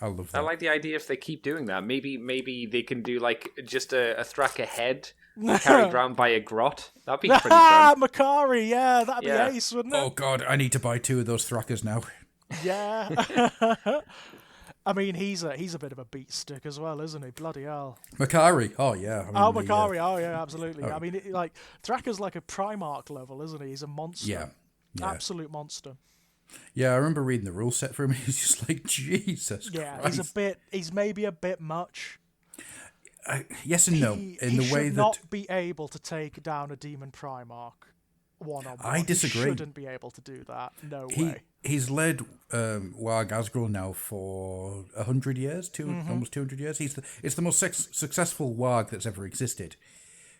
I love that. I like the idea if they keep doing that. Maybe they can do like just a Thraka head carried around by a grot. That'd be pretty fun. Makari, yeah, that'd be ace, wouldn't it? Oh god, I need to buy 2 of those Thrakas now. Yeah. I mean, he's a bit of a beat stick as well, isn't he? Bloody hell. Makari, oh yeah. Makari, oh yeah, absolutely. I mean, Thraka's like a Primarch level, isn't he? He's a monster. Yeah. Absolute monster. Yeah, I remember reading the rule set for him. He's just like, Jesus Christ. He's maybe a bit much. Yes and no. He the way should that not be able to take down a demon Primarch one-on-one. I disagree. He shouldn't be able to do that. No way. He's led Warg Asgrul now for 100 years, almost 200 years. It's the most successful Warg that's ever existed,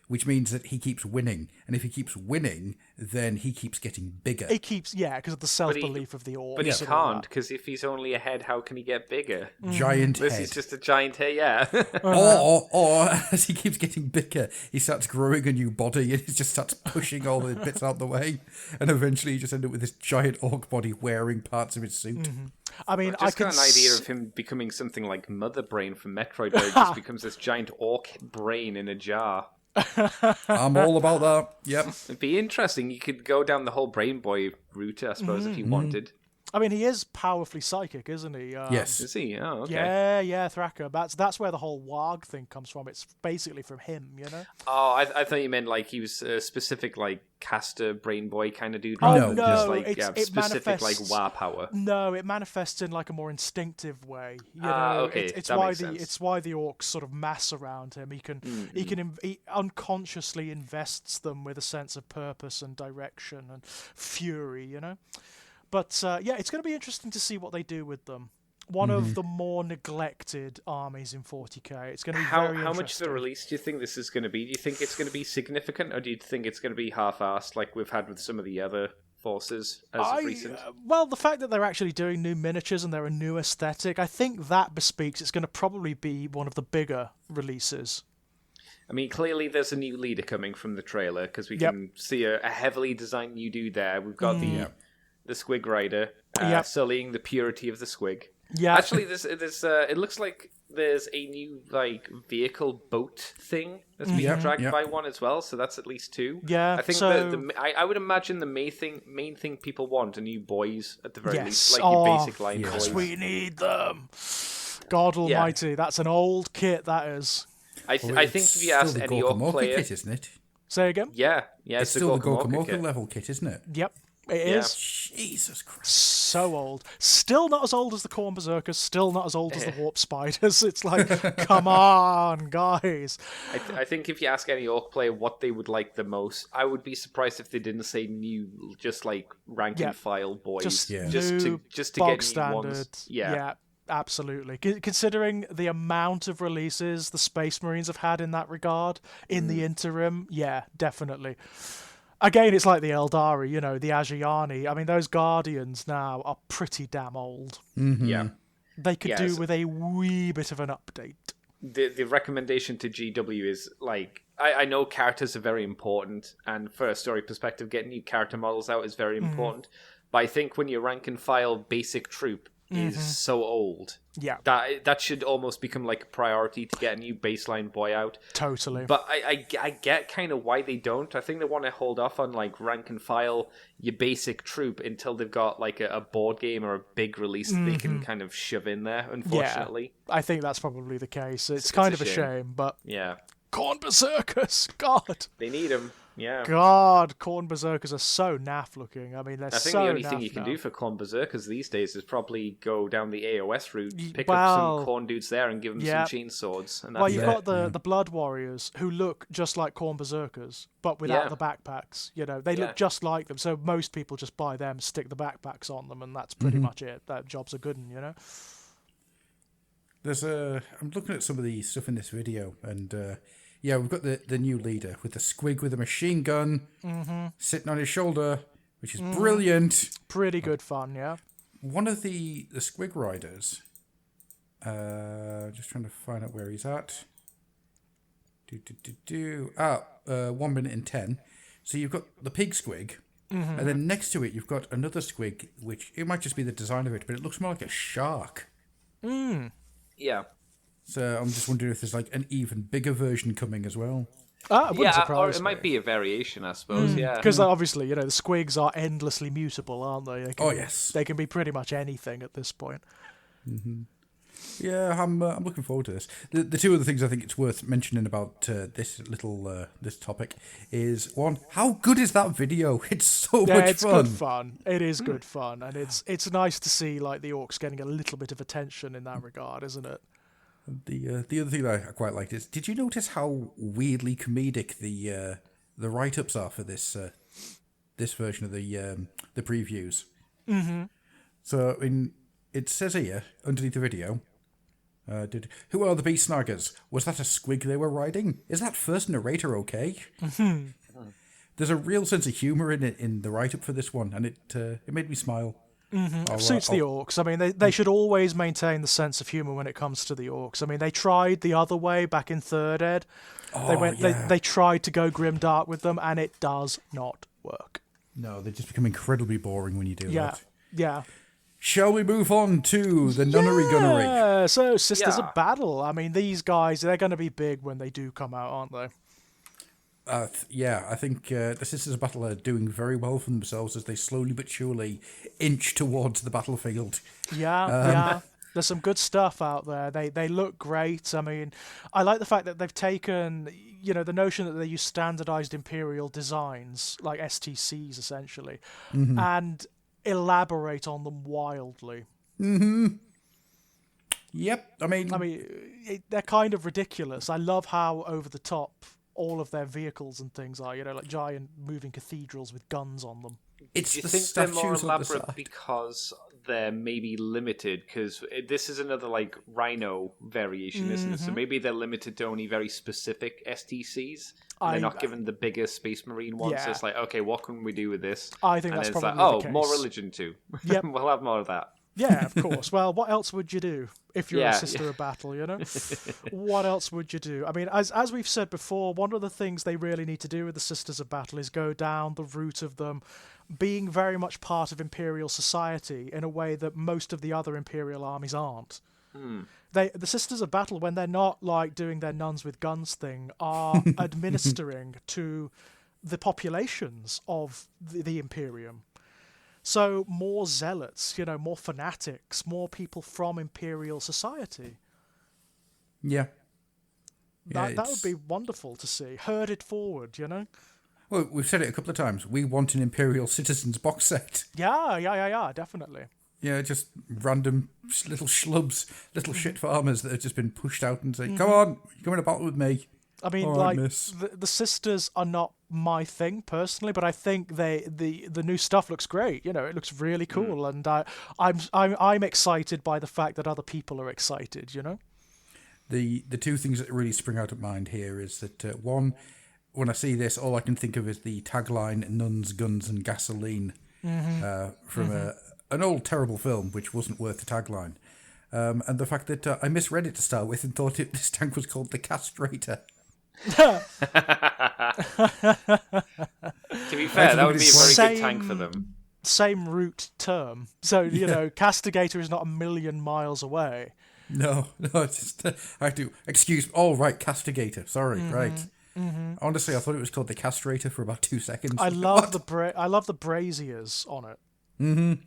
which means that he keeps winning. And if he keeps winning, then he keeps getting bigger. He keeps, because of the self-belief of the orcs. But he can't, because if he's only a head, how can he get bigger? Giant head. This is just a giant head, yeah. or as he keeps getting bigger, he starts growing a new body and he just starts pushing all the bits out the way. And eventually you just end up with this giant orc body wearing parts of his suit. I mean, I got an idea of him becoming something like Mother Brain from Metroid, where he just becomes this giant orc brain in a jar. I'm all about that. Yep. It'd be interesting. You could go down the whole Brain Boy route, I suppose, if you wanted. I mean, he is powerfully psychic, isn't he? Yes. Is he? Oh, okay. Yeah, Thraka. That's where the whole Warg thing comes from. It's basically from him, Oh, I thought you meant like he was a specific like caster Brain Boy kind of dude. Oh, no. Just like it specific like manifests, war power. No, it manifests in like a more instinctive way. Okay, it's that why makes sense. it's why the orcs sort of mass around him. He unconsciously invests them with a sense of purpose and direction and fury, But it's going to be interesting to see what they do with them. One of the more neglected armies in 40k. It's going to be very interesting. How much of a release do you think this is going to be? Do you think it's going to be significant, or do you think it's going to be half-assed like we've had with some of the other forces as of recent? Well, the fact that they're actually doing new miniatures and they're a new aesthetic, I think that bespeaks it's going to probably be one of the bigger releases. I mean, clearly there's a new leader coming from the trailer, because we can see a heavily designed new dude there. We've got the Squig Rider, sullying the purity of the Squig. Yeah. Actually, there's it looks like there's a new like vehicle boat thing that's being dragged by one as well. So that's at least 2. Yeah. I think I would imagine the main thing people want are new boys at the very least, like your basic line boys. We need them. God Almighty, that's an old kit. That is. I think if you ask any orc player, kit, isn't it? Say again. Yeah, it's still the Gorkamorka level kit, isn't it? Yep. It is. Jesus Christ. So old. Still not as old as the Khorne Berserkers, still not as old as the Warp Spiders. It's like, come on, guys. I think if you ask any Orc player what they would like the most, I would be surprised if they didn't say new, just like rank and file boys. Just to get standard. New ones. Yeah. Absolutely. Considering the amount of releases the Space Marines have had in that regard in the interim, definitely. Again, it's like the Eldari, the Ajiani. I mean, those Guardians now are pretty damn old. Mm-hmm. Yeah. They could do with a wee bit of an update. The recommendation to GW is, like, I know characters are very important, and for a story perspective, getting new character models out is very important. But I think when your rank and file basic troop is so old, that should almost become like a priority to get a new baseline boy out. Totally. But I get kind of why they don't. I think they want to hold off on like rank and file your basic troop until they've got like a board game or a big release that they can kind of shove in there, unfortunately. I think that's probably the case. It's kind of a shame, but Corn berserkers, God. They need them. Yeah. God, corn berserkers are so naff looking. I mean, they're so I think the only naff thing you can now. do for corn berserkers these days is probably go down the AOS route, pick up well, some corn dudes there and give them yeah. some chainswords. And Well, that's you've it. got the blood warriors who look just like corn berserkers, but without Yeah. the backpacks. You know, they Yeah. look just like them. So most people just buy them, stick the backpacks on them, and that's pretty much it. That job's a good one, you know. I'm looking at some of the stuff in this video, and yeah, we've got the new leader with the squig with a machine gun sitting on his shoulder, which is brilliant. Pretty good fun, yeah. One of the squig riders, just trying to find out where he's at. 1 minute and 10. So you've got the pig squig, and then next to it you've got another squig, which it might just be the design of it, but it looks more like a shark. Yeah. So I'm just wondering if there's like an even bigger version coming as well. It wouldn't Yeah, or surprise it me. might be a variation, I suppose. Yeah. Because obviously, you know, the squigs are endlessly mutable, aren't they? Oh, yes. They can be pretty much anything at this point. Yeah, I'm looking forward to this. The two other things I think it's worth mentioning about this little this topic is, one, how good is that video? It's so Yeah, much it's fun. good fun. It is good fun, and it's nice to see like the orcs getting a little bit of attention in that regard, isn't it? The other thing that I quite liked is, did you notice how weirdly comedic the write-ups are for this this version of the previews? So it says here underneath the video, who are the beast snaggers? Was that a squig they were riding? Is that first narrator okay? There's a real sense of humour in it in the write-up for this one, and it made me smile. It suits the orcs. I mean, they should always maintain the sense of humour when it comes to the orcs. I mean, they tried the other way back in Third Ed. They tried to go grim dark with them, and it does not work. No, they just become incredibly boring when you do that. Yeah. Shall we move on to the nunnery gunnery? Yeah, so Sisters Yeah. of Battle. I mean, these guys, they're going to be big when they do come out, aren't they? Yeah, I think the Sisters of Battle are doing very well for themselves as they slowly but surely inch towards the battlefield. Yeah. There's some good stuff out there. They look great. I mean, I like the fact that they've taken, you know, the notion that they use standardized Imperial designs, like STCs essentially, and elaborate on them wildly. Yep, I mean, They're kind of ridiculous. I love how over the top all of their vehicles and things are, you know, like giant moving cathedrals with guns on them. it's Do you the think they're more statues on the elaborate side. because they're maybe limited? Because this is another like Rhino variation, isn't it? So maybe they're limited to only very specific STCs. And they're not given the bigger Space Marine ones. Yeah. So it's like, okay, what can we do with this? I think and that's it's like, probably the oh, more case. religion too. Yep. We'll have more of that. Yeah, of course. Well, what else would you do if you're Yeah, a Sister of Battle, you know? What else would you do? I mean, as we've said before, one of the things they really need to do with the Sisters of Battle is go down the route of them being very much part of Imperial society in a way that most of the other Imperial armies aren't. The Sisters of Battle, when they're not like doing their nuns with guns thing, are administering to the populations of the Imperium. So more zealots, you know, more fanatics, more people from Imperial society. Yeah. That would be wonderful to see. Herded forward, you know? Well, we've said it a couple of times. We want an Imperial Citizens box set. Yeah, definitely. Yeah, just random little schlubs, little shit farmers that have just been pushed out and say, come on, you come in a battle with me. I mean, All right, like, miss. the sisters are not my thing personally, but I think the new stuff looks great. You know, it looks really cool, and I'm excited by the fact that other people are excited. You know, The two things that really spring out of mind here is that one, when I see this, all I can think of is the tagline "Nuns, Guns, and Gasoline" from an old terrible film, which wasn't worth the tagline. And the fact that I misread it to start with and thought this tank was called the Castrator. To be fair, that would be a very good tank for them. Same root term. So, you know, Castigator is not a million miles away. No, it's just, I have to excuse. Oh, right, Castigator. Sorry, right. Honestly, I thought it was called the Castrator for about 2 seconds. I love the braziers on it.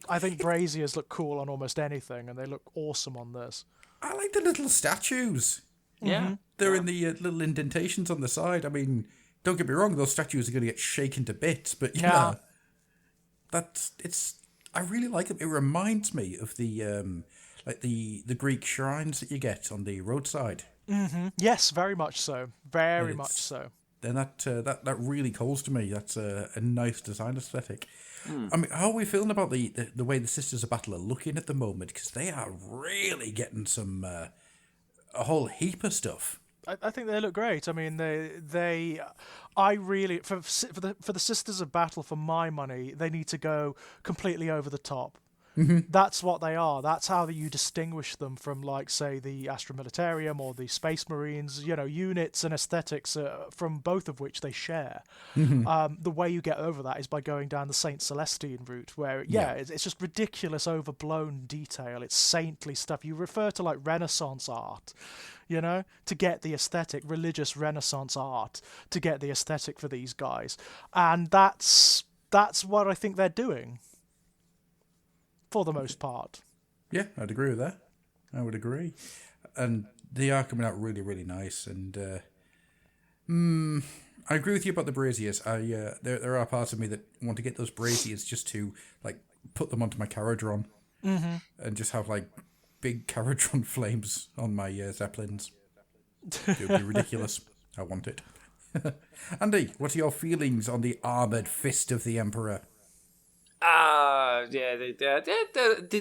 I think braziers look cool on almost anything, and they look awesome on this. I like the little statues. Yeah. They're in the little indentations on the side. I mean, don't get me wrong; those statues are going to get shaken to bits, but yeah, I really like it. It reminds me of the the Greek shrines that you get on the roadside. Yes, very much so. Very much so. Then that really calls to me. That's a nice design aesthetic. I mean, how are we feeling about the way the Sisters of Battle are looking at the moment? Because they are really getting some a whole heap of stuff. I think they look great. I mean, I really for the Sisters of Battle, for my money, they need to go completely over the top. That's what they are. That's how you distinguish them from, like, say, the Astra Militarum or the Space Marines. You know, units and aesthetics from both of which they share. The way you get over that is by going down the Saint Celestine route, where it's just ridiculous, overblown detail. It's saintly stuff. You refer to like Renaissance art, you know, to get the aesthetic, religious Renaissance art, to get the aesthetic for these guys, and that's what I think they're doing. For the most part. Yeah, I'd agree with that. I would agree. And they are coming out really, really nice. And I agree with you about the braziers. There are parts of me that want to get those braziers just to, like, put them onto my Caradron. And just have, like, big Caradron flames on my Zeppelins. It would be ridiculous. I want it. Andy, what are your feelings on the armoured fist of the Emperor? They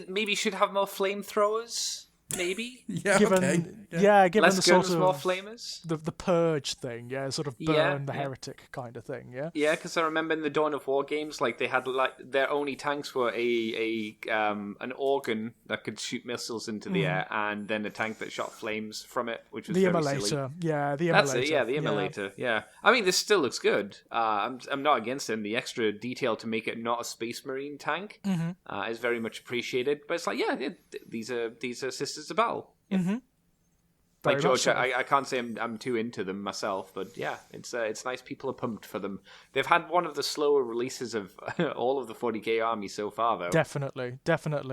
maybe should have more flamethrowers. Maybe. Given Less the guns, sort of more flamers. the purge thing, sort of burn the heretic kind of thing, Yeah, because I remember in the Dawn of War games, like, they had, like, their only tanks were an organ that could shoot missiles into the air, and then a tank that shot flames from it, which was the very immolator. silly. Yeah, the immolator. That's it. Yeah, the immolator. Yeah. I mean, this still looks good. I'm not against it. And the extra detail to make it not a Space Marine tank is very much appreciated. But it's like, these are Sisters of Battle. Yeah. Like George, I can't say I'm too into them myself, but yeah, it's nice. People are pumped for them. They've had one of the slower releases of all of the 40k army so far, though. Definitely,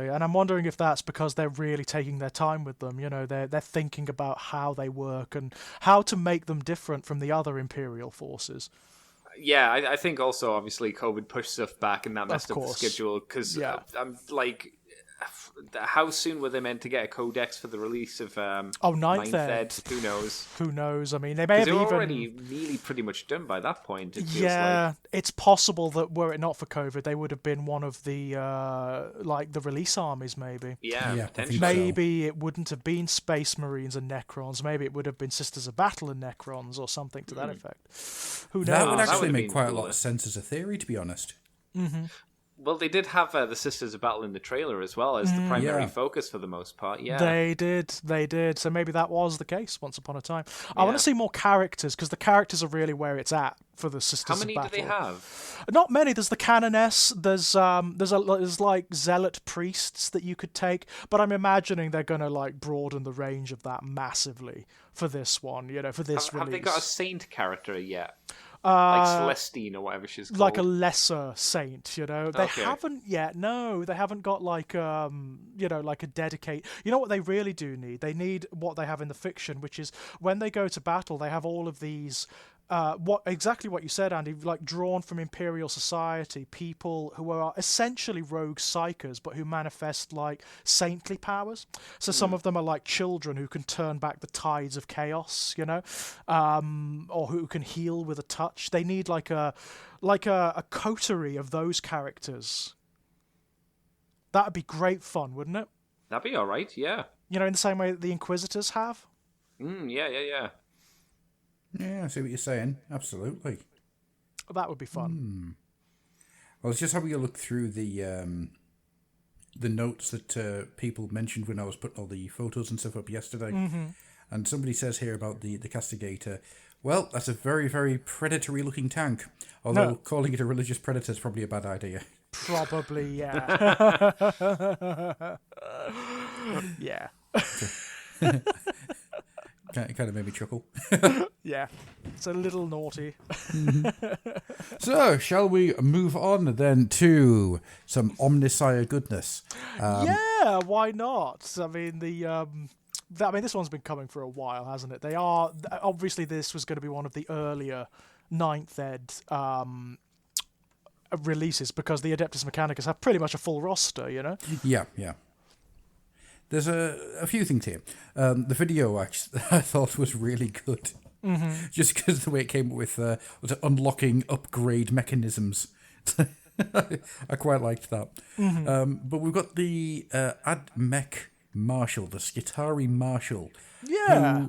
and I'm wondering if that's because they're really taking their time with them. You know, they're thinking about how they work and how to make them different from the other Imperial forces. Yeah, I think also obviously COVID pushed stuff back and that messed up the schedule because I'm like. How soon were they meant to get a codex for the release of 9th Ed? Who knows? I mean, they may have even already nearly pretty much done by that point. It feels like. It's possible that were it not for COVID, they would have been one of the the release armies, maybe. Yeah, potentially. Maybe it wouldn't have been Space Marines and Necrons. Maybe it would have been Sisters of Battle and Necrons or something to that effect. Who knows? That would actually make quite a lot of sense as a theory, to be honest. Well, they did have the Sisters of Battle in the trailer as well as the primary focus for the most part. Yeah, they did. So maybe that was the case once upon a time. I want to see more characters because the characters are really where it's at for the Sisters of Battle. How many do they have? Not many. There's the Canoness. There's like zealot priests that you could take, but I'm imagining they're gonna like broaden the range of that massively for this one. You know, for this release. Have they got a saint character yet? Like Celestine or whatever she's called. Like a lesser saint, you know. They haven't yet. No, they haven't got like like a dedicate. You know what they really do need? They need what they have in the fiction, which is when they go to battle, they have all of these exactly what you said, Andy, like drawn from Imperial society, people who are essentially rogue psychers, but who manifest like saintly powers. So some of them are like children who can turn back the tides of chaos, you know, or who can heal with a touch. They need like a coterie of those characters. That'd be great fun, wouldn't it? That'd be all right, yeah. You know, in the same way that the Inquisitors have. Yeah. Yeah, I see what you're saying. Absolutely. That would be fun. I was just having a look through the notes that people mentioned when I was putting all the photos and stuff up yesterday. And somebody says here about the Castigator. Well, that's a very, very predatory-looking tank. Although calling it a religious predator is probably a bad idea. Probably, yeah. Yeah. Kind of made me chuckle. Yeah, it's a little naughty. So, shall we move on then to some Omnissiah goodness? Yeah, why not? I mean, this one's been coming for a while, hasn't it? They are obviously this was going to be one of the earlier Ninth Ed releases because the Adeptus Mechanicus have pretty much a full roster, you know. Yeah. There's a few things here. The video actually I thought was really good, just because the way it came up with was it unlocking upgrade mechanisms. I quite liked that. But we've got the AdMech Marshal, the Skitari Marshal. Yeah.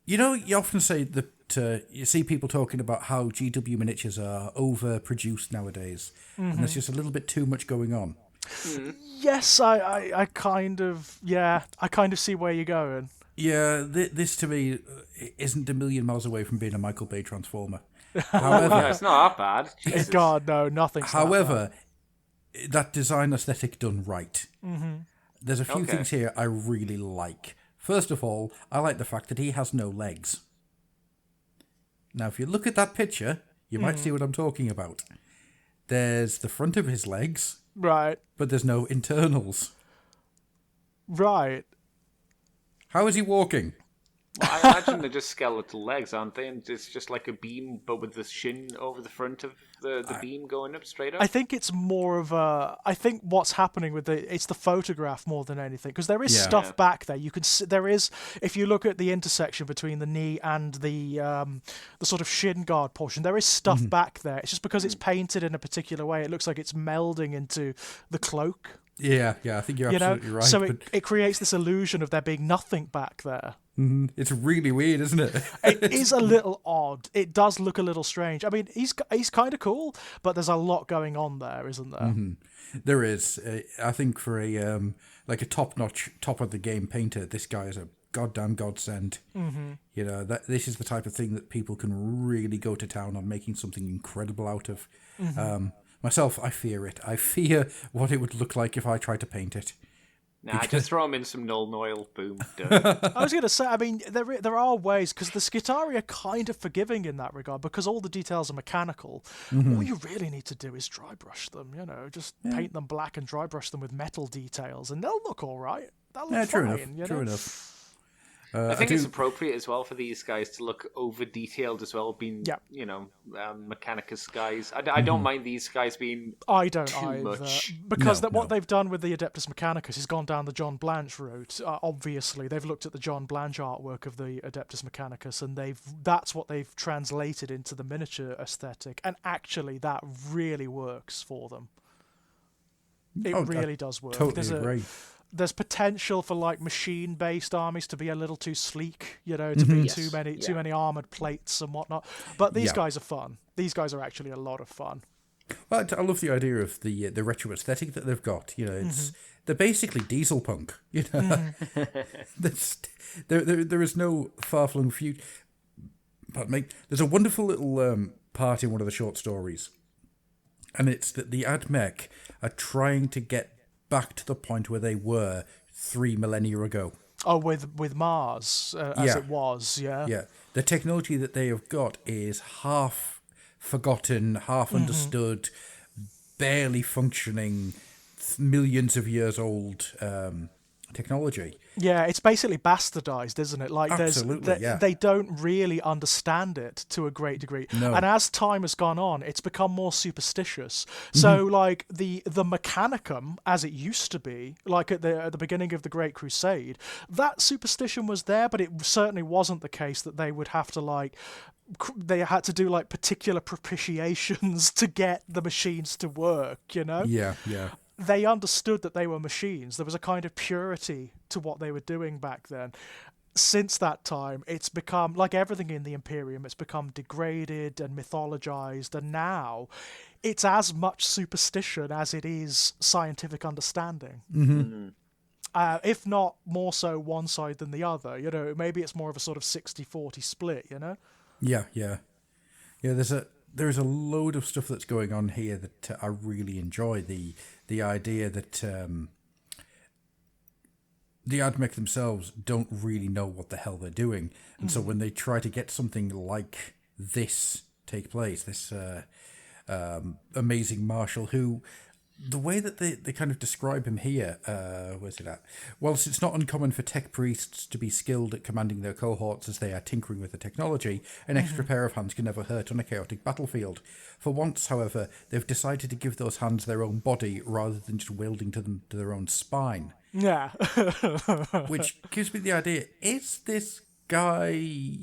Who, you often say that you see people talking about how GW miniatures are overproduced nowadays, and there's just a little bit too much going on. Yes, I kind of see where you're going. Yeah, this to me isn't a million miles away from being a Michael Bay Transformer. However, it's not that bad. Jesus. God, no, nothing's however, that design aesthetic done right. There's a few things here I really like. First of all, I like the fact that he has no legs. Now, if you look at that picture, you might see what I'm talking about. There's the front of his legs, right, but there's no internals. Right. How is he walking? Well, I imagine they're just skeletal legs, aren't they? And it's just like a beam, but with the shin over the front of the beam going up straight up. I think it's more of a. I think what's happening with it's the photograph more than anything, because there is stuff back there. You can see there is, if you look at the intersection between the knee and the sort of shin guard portion, there is stuff back there. It's just because it's painted in a particular way, it looks like it's melding into the cloak. Yeah, I think you're absolutely right. So it creates this illusion of there being nothing back there. It's really weird, isn't it? It is a little odd. It does look a little strange. I mean, he's kind of cool, but there's a lot going on there, isn't there? There is. I think for a like a top-notch, top-of-the-game painter, this guy is a goddamn godsend. This is the type of thing that people can really go to town on, making something incredible out of. Myself, I fear it. I fear what it would look like if I tried to paint it. Nah, just throw him in some Null Noil, boom, done. I was going to say, I mean, there are ways, because the Skitari are kind of forgiving in that regard, because all the details are mechanical. All you really need to do is dry brush them, just paint them black and dry brush them with metal details, and they'll look all right. They'll look fine, True enough. I think it's appropriate as well for these guys to look over detailed as well, being Mechanicus guys. I don't mind these guys being I don't too either, much. because what they've done with the Adeptus Mechanicus is gone down the John Blanche route. Obviously, they've looked at the John Blanche artwork of the Adeptus Mechanicus, and that's what they've translated into the miniature aesthetic, and actually that really works for them. It really does work. Totally agree. There's potential for like machine-based armies to be a little too sleek, to be too many armored plates and whatnot. But these guys are fun. These guys are actually a lot of fun. Well, I love the idea of the retro aesthetic that they've got. It's they're basically diesel punk. There is no far-flung future. Pardon me. There's a wonderful little part in one of the short stories, and it's that the AdMech are trying to get back to the point where they were 3 millennia ago. Oh, with Mars, as it was, yeah. Yeah. The technology that they have got is half forgotten, half understood, barely functioning, millions of years old technology. Yeah, it's basically bastardized, isn't it? Like, absolutely, they don't really understand it to a great degree. No. And as time has gone on, it's become more superstitious. So, like, the Mechanicum, as it used to be, like at the beginning of the Great Crusade, that superstition was there, but it certainly wasn't the case that they would have to, they had to do, particular propitiations to get the machines to work, Yeah. They understood that they were machines. There was a kind of purity to what they were doing back then. Since that time, it's become, like everything in the Imperium, it's become degraded and mythologized, and now it's as much superstition as it is scientific understanding. If not more so one side than the other. Maybe it's more of a sort of 60-40 split, Yeah. There's a load of stuff that's going on here that I really enjoy. The idea that the AdMech themselves don't really know what the hell they're doing. And so when they try to get something like this take place, this amazing marshal who the way that they kind of describe him here, where's it at? Whilst it's not uncommon for tech priests to be skilled at commanding their cohorts as they are tinkering with the technology, an extra pair of hands can never hurt on a chaotic battlefield. For once, however, they've decided to give those hands their own body rather than just wielding to their own spine. Yeah. Which gives me the idea, is this guy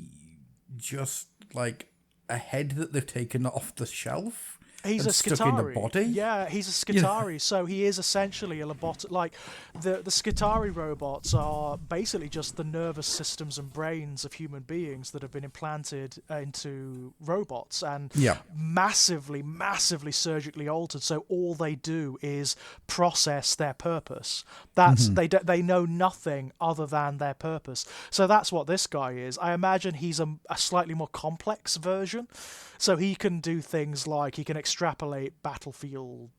just like a head that they've taken off the shelf? He's a stuck Skitari. in a body? Yeah, he's a Skitari, so he is essentially a lobotomy. Like, the Skitari robots are basically just the nervous systems and brains of human beings that have been implanted into robots and massively, massively surgically altered, so all they do is process their purpose. That's they know nothing other than their purpose. So that's what this guy is. I imagine he's a slightly more complex version. So he can do things like he can extrapolate battlefield,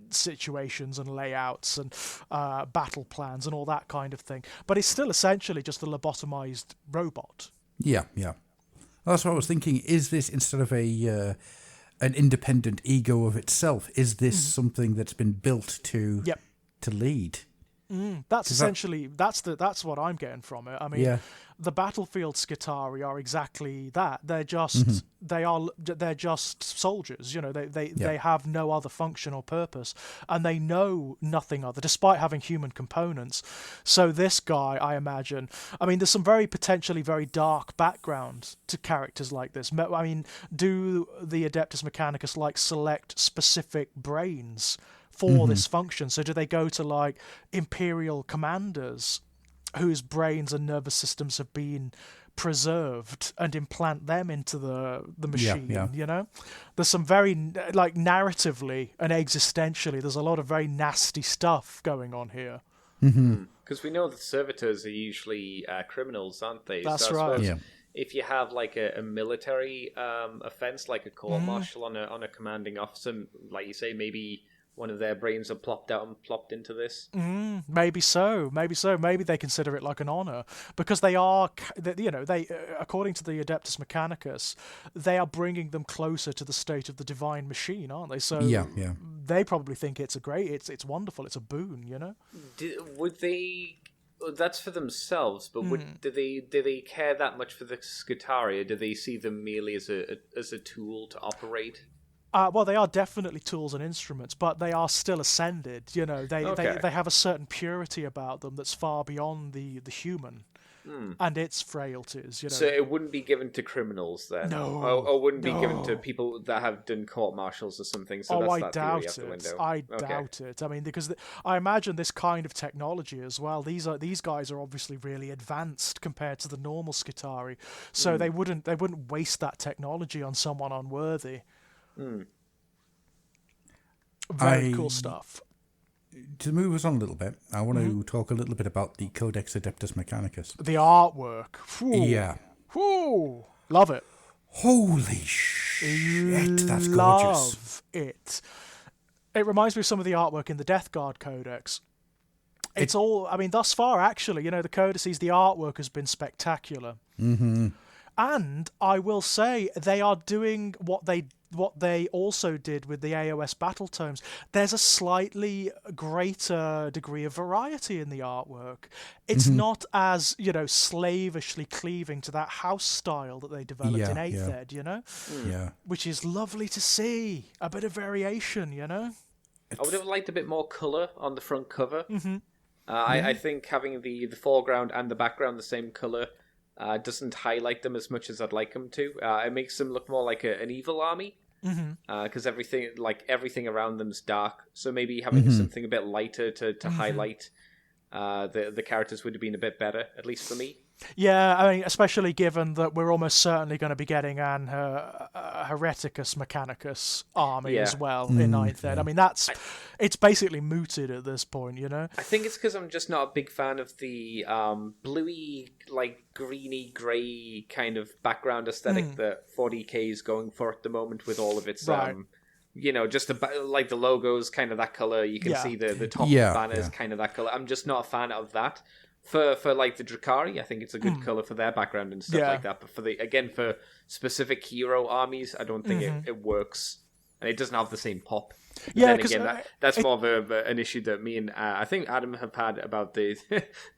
situations and layouts and battle plans and all that kind of thing. But it's still essentially just a lobotomized robot. Yeah. That's what I was thinking. Is this, instead of an independent ego of itself, is this something that's been built to lead? That's essentially that's what I'm getting from it. I mean, the battlefield Skitari are exactly that. They're just they're just soldiers. They have no other function or purpose, and they know nothing other, despite having human components. So this guy, I imagine, there's some potentially very dark background to characters like this. I mean, do the Adeptus Mechanicus select specific brains for this function? So do they go to Imperial commanders whose brains and nervous systems have been preserved and implant them into the machine? There's some very narratively and existentially, there's a lot of very nasty stuff going on here. Because we know that servitors are usually criminals, aren't they? That's so right. If you have a military offense, like a court-martial on a commanding officer, like you say, maybe one of their brains are plopped out and plopped into this. Maybe so. Maybe they consider it like an honor, because they are, they according to the Adeptus Mechanicus, they are bringing them closer to the state of the divine machine, aren't they? So they probably think it's it's wonderful, it's a boon, Would they? That's for themselves, but do they care that much for the Skitari, or do they see them merely as a tool to operate? Well, they are definitely tools and instruments, but they are still ascended. They have a certain purity about them that's far beyond the human and its frailties. So it wouldn't be given to criminals then? No. Or wouldn't be given to people that have done court-martials or something? So I doubt it. I doubt it. Because I imagine this kind of technology as well. These guys are obviously really advanced compared to the normal Skitari, so they wouldn't waste that technology on someone unworthy. Very cool stuff. To move us on a little bit, I want to talk a little bit about the Codex Adeptus Mechanicus. The artwork. Whew. Yeah. Whew. Love it. Holy shit, that's gorgeous. Love it. It reminds me of some of the artwork in the Death Guard Codex. It's all, thus far, actually, the codices, the artwork has been spectacular. And I will say, they are doing what they also did with the AOS battle tomes. There's a slightly greater degree of variety in the artwork. It's not as, slavishly cleaving to that house style that they developed in 8th Ed, which is lovely to see. A bit of variation, I would have liked a bit more colour on the front cover. I think having the foreground and the background the same colour doesn't highlight them as much as I'd like them to. It makes them look more like an evil army. Because everything around them's dark, so maybe having something a bit lighter to highlight the characters would have been a bit better, at least for me. Yeah, especially given that we're almost certainly going to be getting an Hereticus Mechanicus army as well in 9th Ed. It's basically mooted at this point, I think it's because I'm just not a big fan of the bluey, greeny grey kind of background aesthetic that 40k is going for at the moment, with all of its just the logos kind of that color. You can see the top banners kind of that color. I'm just not a fan of that. For the Drakari, I think it's a good color for their background and stuff like that. But for specific hero armies, I don't think it works and it doesn't have the same pop. Yeah, then 'cause, again, that's more of an issue that me and I think Adam have had about the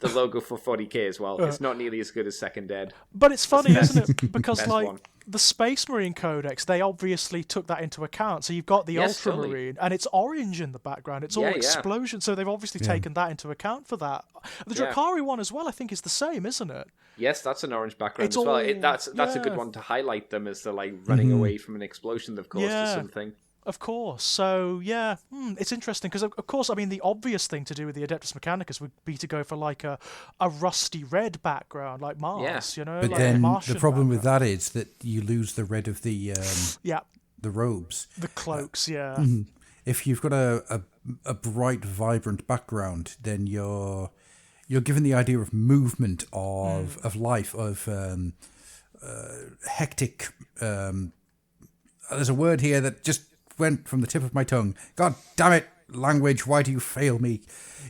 the logo for 40k as well. It's not nearly as good as Second Dead. But it's funny, isn't it? Because best like one. the Space Marine Codex, they obviously took that into account. So you've got the Yes, Ultramarine, and it's orange in the background. It's all Yeah, yeah. explosion. So they've obviously taken that into account for that. The Drakari one as well, I think, is the same, isn't it? Yes, that's an orange background It's as well. all- That's a good yeah. one to highlight them as they're like running away from an explosion they've caused or Yeah. something. Of course. So, yeah, it's interesting because, of course, I mean, the obvious thing to do with the Adeptus Mechanicus would be to go for, like, a rusty red background, like Mars, Yeah. you know? But like a then the Martian problem with background. that is that you lose the red of the Yeah, robes. the cloaks, yeah. If you've got a bright, vibrant background, then you're given the idea of movement, of life, of hectic. There's a word here that just went from the tip of my tongue. God damn it, language! Why do you fail me?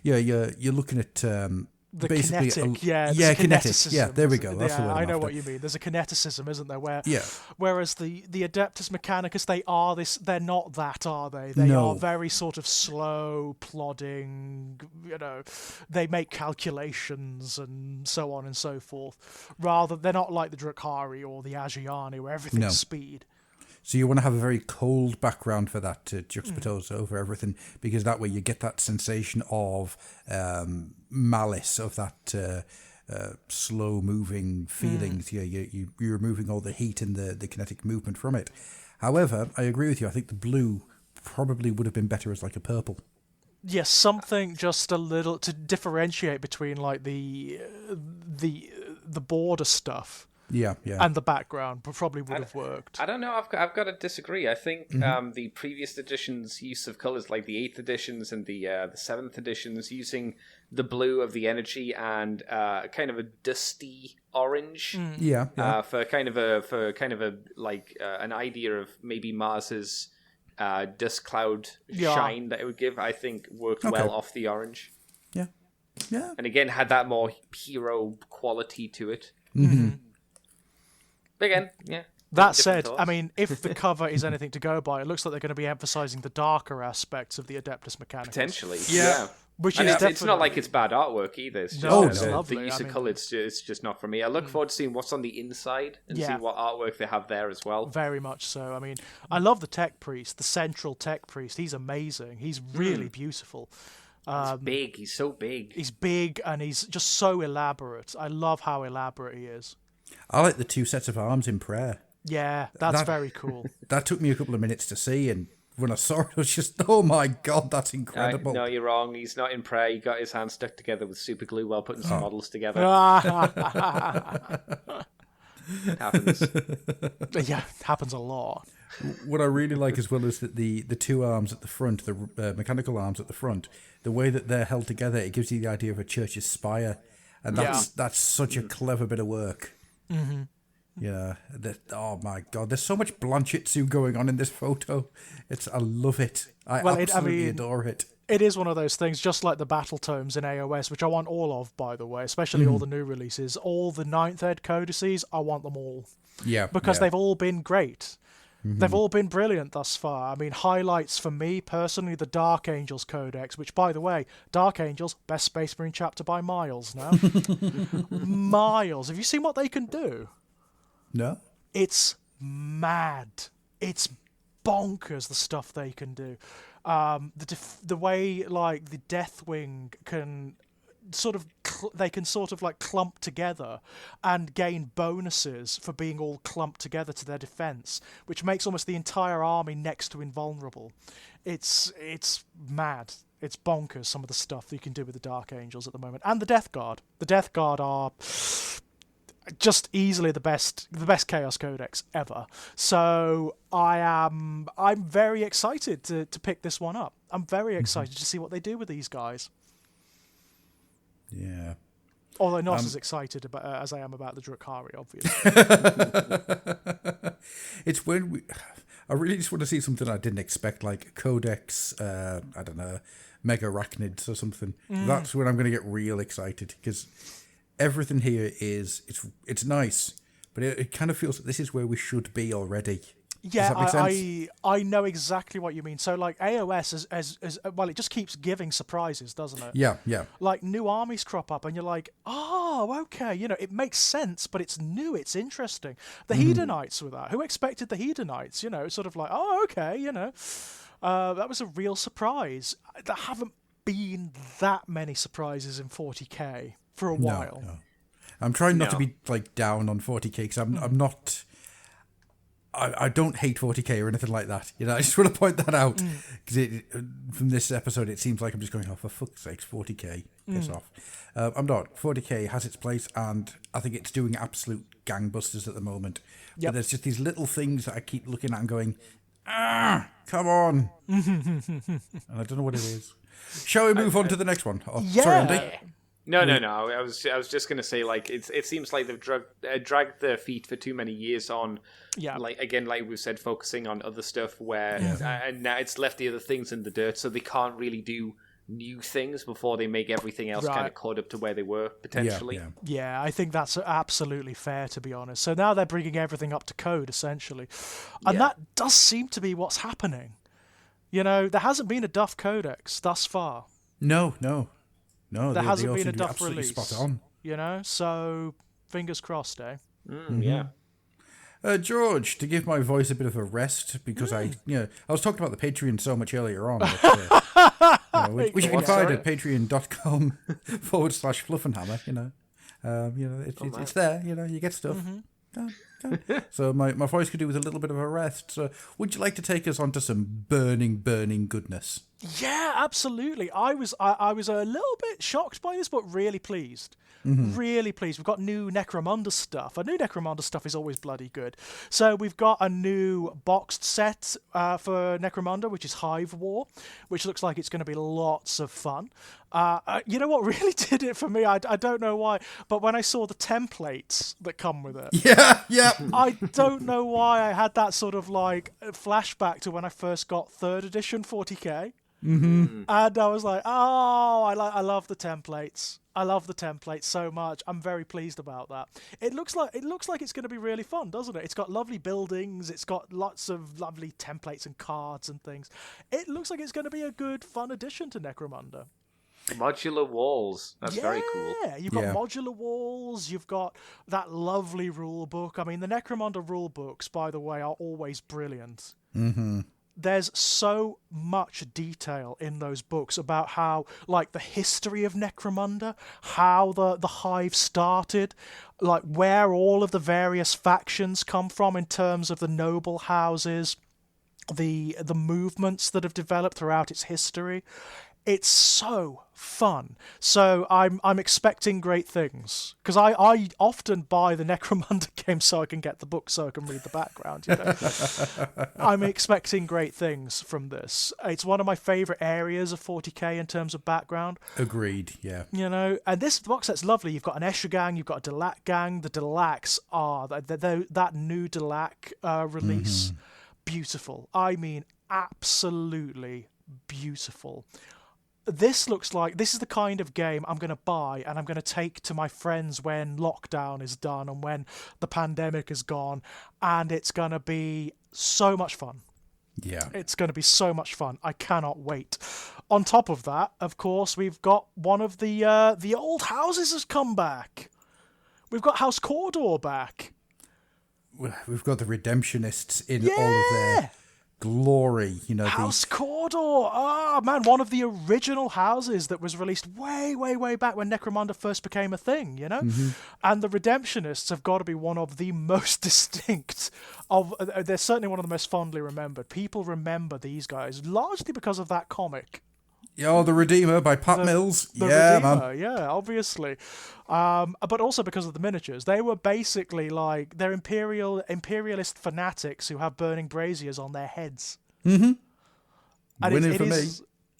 You're looking at The basically kinetic, yeah, there's a kinetic. kineticism, Yeah, there we go. isn't it? That's the Yeah, word I'm I know after. what you mean. There's a kineticism, isn't there? Yeah. Whereas the Adeptus Mechanicus, they're not that, are they? They No. are very sort of slow, plodding, they make calculations and so on and so forth. They're not like the Drakari or the Agiani where everything's No. speed. So you want to have a very cold background for that to juxtapose over everything, because that way you get that sensation of malice, of that slow-moving feelings. Yeah, you're removing all the heat and the kinetic movement from it. However, I agree with you. I think the blue probably would have been better as like a purple. Yes, something just a little to differentiate between like the border stuff Yeah. and the background probably would have worked. I don't know. I've got to disagree. I think the previous editions' use of colors, like the 8th editions and the 7th editions, using the blue of the energy and kind of a dusty orange, Yeah. for kind of a like an idea of maybe Mars's dust cloud shine that it would give. I think worked well off the orange. Yeah. And again, had that more hero quality to it. But again, yeah. That different said, thoughts. I mean, if the cover is anything to go by, it looks like they're going to be emphasizing the darker aspects of the Adeptus Mechanicus. Potentially, Yeah. Which And is it's not definitely- like it's bad artwork either. It's just No, it's lovely. the use I of mean- colour. It's just not for me. I look forward to seeing what's on the inside and Yeah. see what artwork they have there as well. Very much so. I mean, I love the Tech Priest, the central Tech Priest. He's amazing. He's really beautiful. He's big. He's so big. He's big and he's just so elaborate. I love how elaborate he is. I like the 2 sets of arms in prayer. Yeah, that's That- very cool. That took me a couple of minutes to see, and when I saw it, I was just, oh my god, that's incredible. No, you're wrong. He's not in prayer. He got his hands stuck together with super glue while putting some models together. It happens. Yeah, it happens a lot. What I really like as well is that the 2 arms at the front, the mechanical arms at the front, the way that they're held together, it gives you the idea of a church's spire, and that's such a clever bit of work. Mm-hmm. Yeah, oh my god, there's so much Blanchitsu going on in this photo. I love it. I absolutely adore it. It is one of those things, just like the battle tomes in AOS, which I want all of, by the way, especially all the new releases. All the 9th Ed codices, I want them all. Yeah, Because they've all been great. They've all been brilliant thus far. I mean, highlights for me, personally, the Dark Angels Codex, which, by the way, Dark Angels, best Space Marine chapter by miles now. Miles. Have you seen what they can do? No? It's mad. It's bonkers, the stuff they can do. The way, like, the Deathwing can sort of they can sort of like clump together and gain bonuses for being all clumped together to their defense, which makes almost the entire army next to invulnerable. It's mad. It's bonkers, some of the stuff that you can do with the Dark Angels at the moment. And the Death Guard. The Death Guard are just easily the best Chaos Codex ever. So I'm very excited to pick this one up. I'm very excited to see what they do with these guys. Yeah. Although not as excited as I am about the Drakari, obviously. It's when I really just want to see something I didn't expect, like Codex, I don't know, Mega Arachnids or something. That's when I'm going to get real excited, because everything here it's nice, but it kind of feels that this is where we should be already. Yeah, Does that make sense? I know exactly what you mean. So like AOS as well, it just keeps giving surprises, doesn't it? Yeah, yeah. Like new armies crop up, and you're like, oh, okay, it makes sense, but it's new, it's interesting. The Hedonites were that. Who expected the Hedonites? It's sort of like, oh, okay, that was a real surprise. There haven't been that many surprises in 40k for a while. No. I'm trying not to be like down on 40k because I'm not. I don't hate 40k or anything like that. I just want to point that out because from this episode it seems like I'm just going, oh, for fuck's sakes, 40k, piss off. I'm not. 40k has its place, and I think it's doing absolute gangbusters at the moment. But there's just these little things that I keep looking at and going, come on. And I don't know what it is. Shall we move on to the next one? Oh, Yeah. Sorry, Andy. No. I was just gonna say, like, it seems like they've dragged their feet for too many years on. Yeah. Like we've said, focusing on other stuff where and now it's left the other things in the dirt, so they can't really do new things before they make everything else kind of caught up to where they were potentially. Yeah, I think that's absolutely fair, to be honest. So now they're bringing everything up to code, essentially. And that does seem to be what's happening. There hasn't been a Duff Codex thus far. No. There hasn't been a Duff Duff release. Spot on. So fingers crossed, eh? Yeah. George, to give my voice a bit of a rest, because I was talking about the Patreon so much earlier on, but, which you can find at patreon.com/Fluffenhammer. It's there. You get stuff. So my voice could do with a little bit of a rest. So would you like to take us on to some burning goodness? Yeah, absolutely. I was a little bit shocked by this, but really pleased. Really pleased. We've got new Necromunda stuff. New Necromunda stuff is always bloody good. So we've got a new boxed set for Necromunda, which is Hive War, which looks like it's going to be lots of fun. You know what really did it for me? I don't know why, but when I saw the templates that come with it, yeah, I don't know why I had that sort of like flashback to when I first got 3rd edition 40k. And I was like, oh, I love the templates. I love the templates so much. I'm very pleased about that. It looks like it's going to be really fun, doesn't it? It's got lovely buildings. It's got lots of lovely templates and cards and things. It looks like it's going to be a good, fun addition to Necromunda. Modular walls. That's very cool. Yeah, you've got modular walls. You've got that lovely rule book. I mean, the Necromunda rule books, by the way, are always brilliant. There's so much detail in those books about how, like, the history of Necromunda, how the Hive started, like, where all of the various factions come from in terms of the noble houses, the movements that have developed throughout its history. It's so fun. So I'm expecting great things, because I often buy the Necromunda game so I can get the book, so I can read the background. I'm expecting great things from this. It's one of my favourite areas of 40k in terms of background. Agreed. Yeah. And this box set's lovely. You've got an Escher gang, you've got a Delac gang. The Delacs are that new Delac release. Beautiful. I mean, absolutely beautiful. This looks like this is the kind of game I'm going to buy and I'm going to take to my friends when lockdown is done and when the pandemic is gone, and it's going to be so much fun. Yeah. It's going to be so much fun. I cannot wait. On top of that, of course, we've got one of the old houses has come back. We've got House Cawdor back. We've got the Redemptionists in all of their glory, House Cawdor. Oh man, one of the original houses that was released way back when Necromunda first became a thing, And the Redemptionists have got to be one of the most distinct of. They're certainly one of the most fondly remembered. People remember these guys largely because of that comic. Yeah, The Redeemer by Pat Mills. The yeah, Redeemer, man. Yeah, obviously. But also because of the miniatures. They were basically like, they're imperialist fanatics who have burning braziers on their heads. And Winning for me.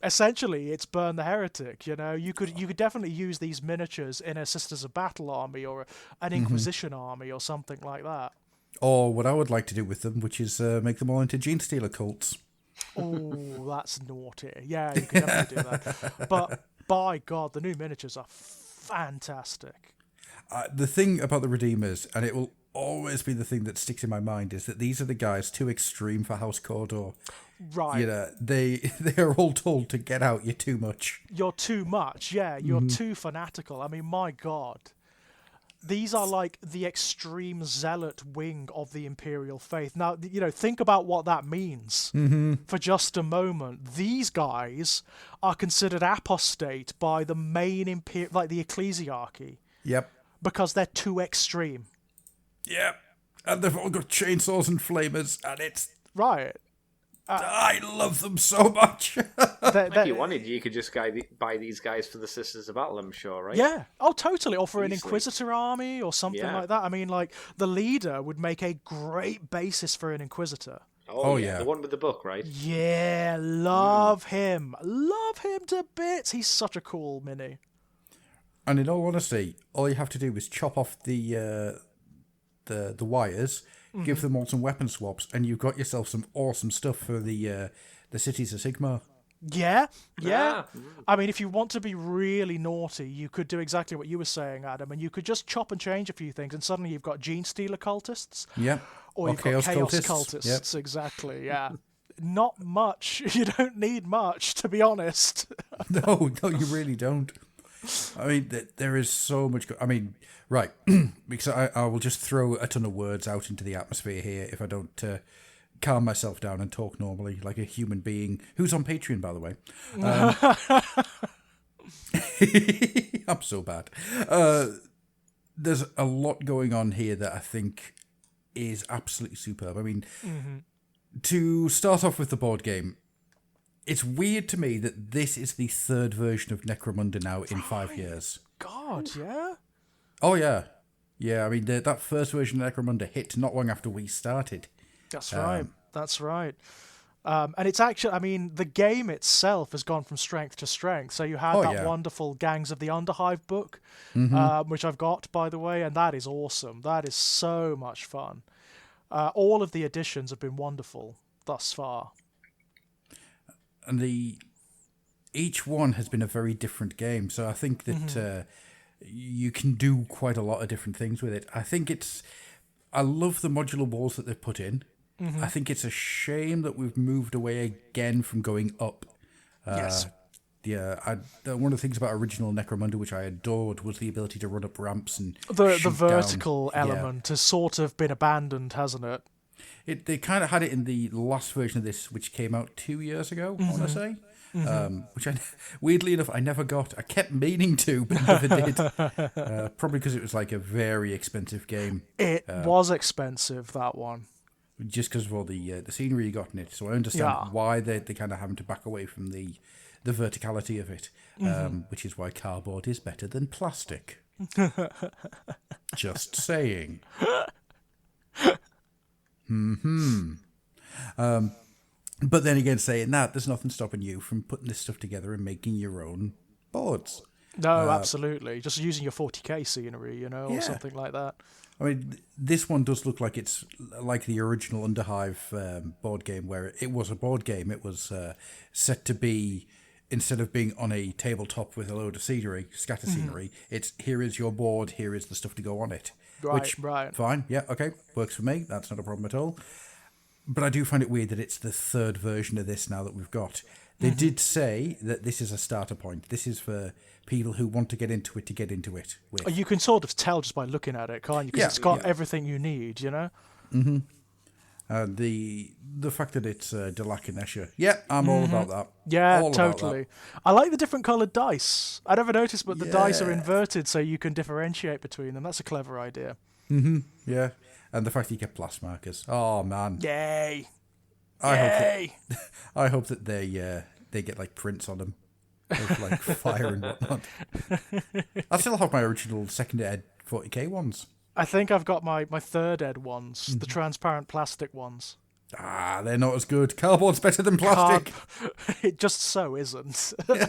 Essentially, it's Burn the Heretic. You could definitely use these miniatures in a Sisters of Battle army or an Inquisition army or something like that. Or what I would like to do with them, which is make them all into Gene Stealer cults. Oh, that's naughty. Yeah, you can definitely do that. But by God, the new miniatures are fantastic. The thing about the Redeemers, and it will always been the thing that sticks in my mind is that these are the guys too extreme for House Cawdor. Right. You know, they are all told to get out. You're too much. You're too much. Yeah, you're too fanatical. I mean, my God. These are like the extreme zealot wing of the Imperial faith. Now, you know, think about what that means for just a moment. These guys are considered apostate by the main like the ecclesiarchy. Yep. Because they're too extreme. Yep. And they've all got chainsaws and flamers, and it's... Right. I love them so much. If you wanted, you could just buy these guys for the Sisters of Battle, I'm sure, right? Yeah. Oh, totally. Or for an Easily. Inquisitor army or something like that. I mean, like, the leader would make a great basis for an Inquisitor. Oh, yeah. The one with the book, right? Yeah, love him. Love him to bits. He's such a cool mini. And in all honesty, all you have to do is chop off the wires, give them all some weapon swaps, and you've got yourself some awesome stuff for the Cities of Sigmar. Yeah. I mean, if you want to be really naughty, you could do exactly what you were saying, Adam, and you could just chop and change a few things, and suddenly you've got Gene Stealer cultists. Yeah. Or you've got Chaos cultists. Yep. Exactly, yeah. Not much. You don't need much, to be honest. No, you really don't. I mean, there is so much... I mean, right, because I will just throw a ton of words out into the atmosphere here if I don't calm myself down and talk normally like a human being, who's on Patreon, by the way. I'm so bad. There's a lot going on here that I think is absolutely superb. I mean, to start off with the board game, it's weird to me that this is the third version of Necromunda now in 5 years. God, yeah? Oh, yeah. Yeah, I mean, that first version of Necromunda hit not long after we started. That's right. That's right. And it's actually, I mean, the game itself has gone from strength to strength. So you had wonderful Gangs of the Underhive book, which I've got, by the way, and that is awesome. That is so much fun. All of the additions have been wonderful thus far. And each one has been a very different game. So I think that you can do quite a lot of different things with it. I love the modular walls that they've put in. I think it's a shame that we've moved away again from going up. Yes. Yeah, one of the things about original Necromunda, which I adored, was the ability to run up ramps and the shoot vertical down. element has sort of been abandoned, hasn't it? They kind of had it in the last version of this, which came out 2 years ago, I want to say. Which weirdly enough, I never got. I kept meaning to, but never did. Probably because it was like a very expensive game. It was expensive, that one. Just because of all the scenery you got in it. So I understand why they're kind of having to back away from the verticality of it, which is why cardboard is better than plastic. Just saying. But then again, saying that, there's nothing stopping you from putting this stuff together and making your own boards. No, absolutely. Just using your 40k scenery, or something like that. I mean, this one does look like it's like the original Underhive board game, where it was a board game. It was set to be, instead of being on a tabletop with a load of scenery, scatter scenery, it's here is your board, here is the stuff to go on it. Right. Fine, yeah, okay, works for me. That's not a problem at all. But I do find it weird that it's the third version of this now that we've got. They did say that this is a starter point. This is for people who want to get into it with. You can sort of tell just by looking at it, can't you? Because it's got everything you need, Mm-hmm. The fact that it's Delac and Escher. Yeah, I'm all about that. Yeah, all totally. About that. I like the different coloured dice. I never noticed, but the dice are inverted so you can differentiate between them. That's a clever idea. Yeah, and the fact that you get plus markers. Oh, man. Yay. I hope that they get like prints on them of like fire and whatnot. I still have my original second ed 40k ones. I think I've got my third ed ones, the transparent plastic ones. They're not as good. Cardboard's better than plastic. It just so isn't. But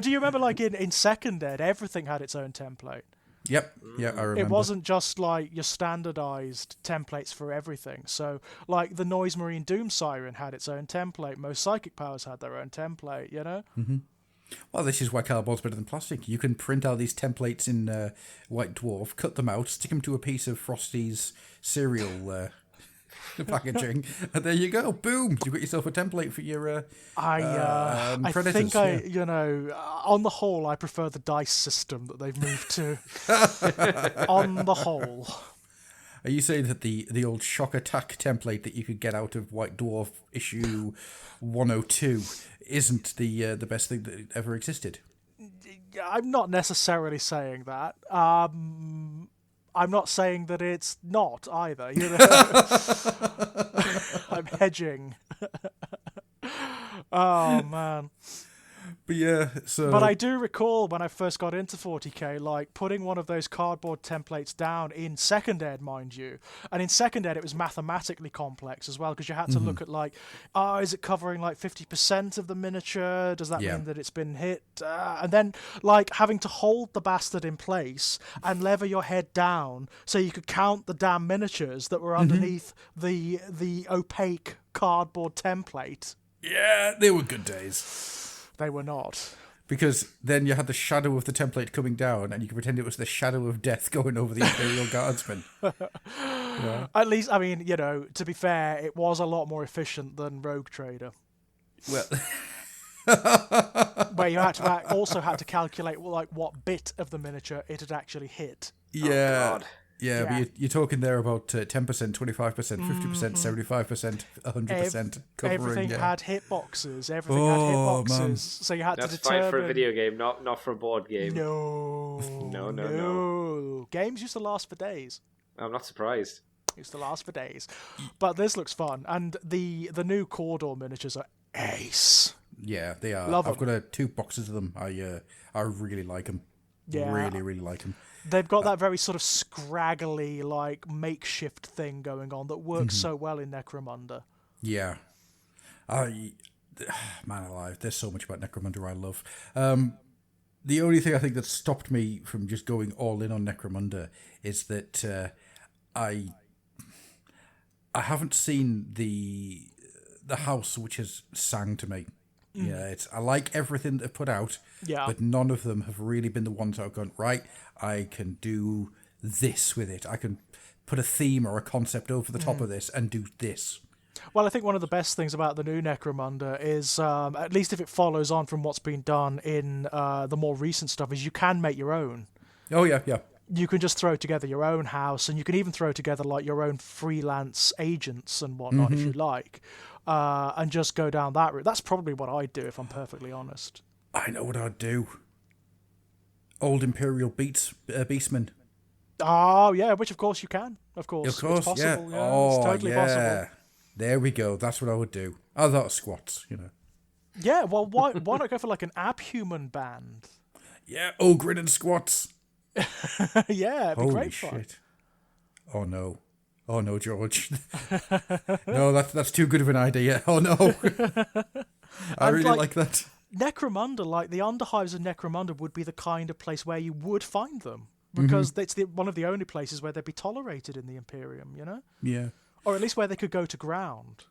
do you remember, like in second ed, everything had its own template? Yep. Yeah, I remember. It wasn't just like your standardized templates for everything. So, like the Noise Marine Doom Siren had its own template. Most psychic powers had their own template. Well, this is why cardboard's better than plastic. You can print out these templates in White Dwarf, cut them out, stick them to a piece of Frosty's cereal packaging, and there you go. Boom! You've got yourself a template for your I predators. think on the whole, I prefer the dice system that they've moved to. On the whole. Are you saying that the old shock attack template that you could get out of White Dwarf issue 102 isn't the best thing that ever existed? I'm not necessarily saying that. I'm not saying that it's not either. I'm hedging. Oh man. But yeah, so... But I do recall when I first got into 40k, like, putting one of those cardboard templates down in second ed, mind you. And in second ed, it was mathematically complex as well, because you had to look at, like, is it covering, like, 50% of the miniature? Does that mean that it's been hit? And then, like, having to hold the bastard in place and lever your head down so you could count the damn miniatures that were underneath the opaque cardboard template. Yeah, they were good days. They were not. Because then you had the shadow of the template coming down, and you could pretend it was the shadow of death going over the Imperial Guardsmen. Yeah. At least, I mean, to be fair, it was a lot more efficient than Rogue Trader. Well, where you had to also had to calculate what bit of the miniature it had actually hit. Yeah. Oh, God. Yeah, but you're talking there about 10%, 25%, 50%, 75%, 100% covering. Everything had hitboxes. Everything had hitboxes. Man. So you had That's to determine... fine for a video game, not for a board game. No. Games used to last for days. I'm not surprised. Used to last for days. But this looks fun. And the new Cawdor miniatures are ace. Yeah, they are. Love I've 'em. got 2 boxes of them. I really like them. Yeah. Really, really like them. They've got that very sort of scraggly, like, makeshift thing going on that works so well in Necromunda. Yeah. Man alive, there's so much about Necromunda I love. The only thing I think that stopped me from just going all in on Necromunda is that I haven't seen the house which has sang to me. Yeah, I like everything they've put out, but none of them have really been the ones that I've gone, right, I can do this with it. I can put a theme or a concept over the top of this and do this. Well, I think one of the best things about the new Necromunda is, at least if it follows on from what's been done in the more recent stuff, is you can make your own. Oh, yeah. You can just throw together your own house, and you can even throw together like your own freelance agents and whatnot if you like, and just go down that route. That's probably what I'd do if I'm perfectly honest. I know what I'd do. Old Imperial Beastmen. Oh, yeah, which of course you can. Of course. Of course, it's possible. yeah. It's totally possible. There we go. That's what I would do. I thought squats, Yeah, well, why not go for like an abhuman band? Yeah, ogre and squats. Yeah, it'd be Holy great fun. shit. Oh no, George. No, that's too good of an idea. Oh no. I really like that. Necromunda, like the underhives of Necromunda, would be the kind of place where you would find them. Because it's one of the only places where they'd be tolerated in the Imperium, Yeah. Or at least where they could go to ground.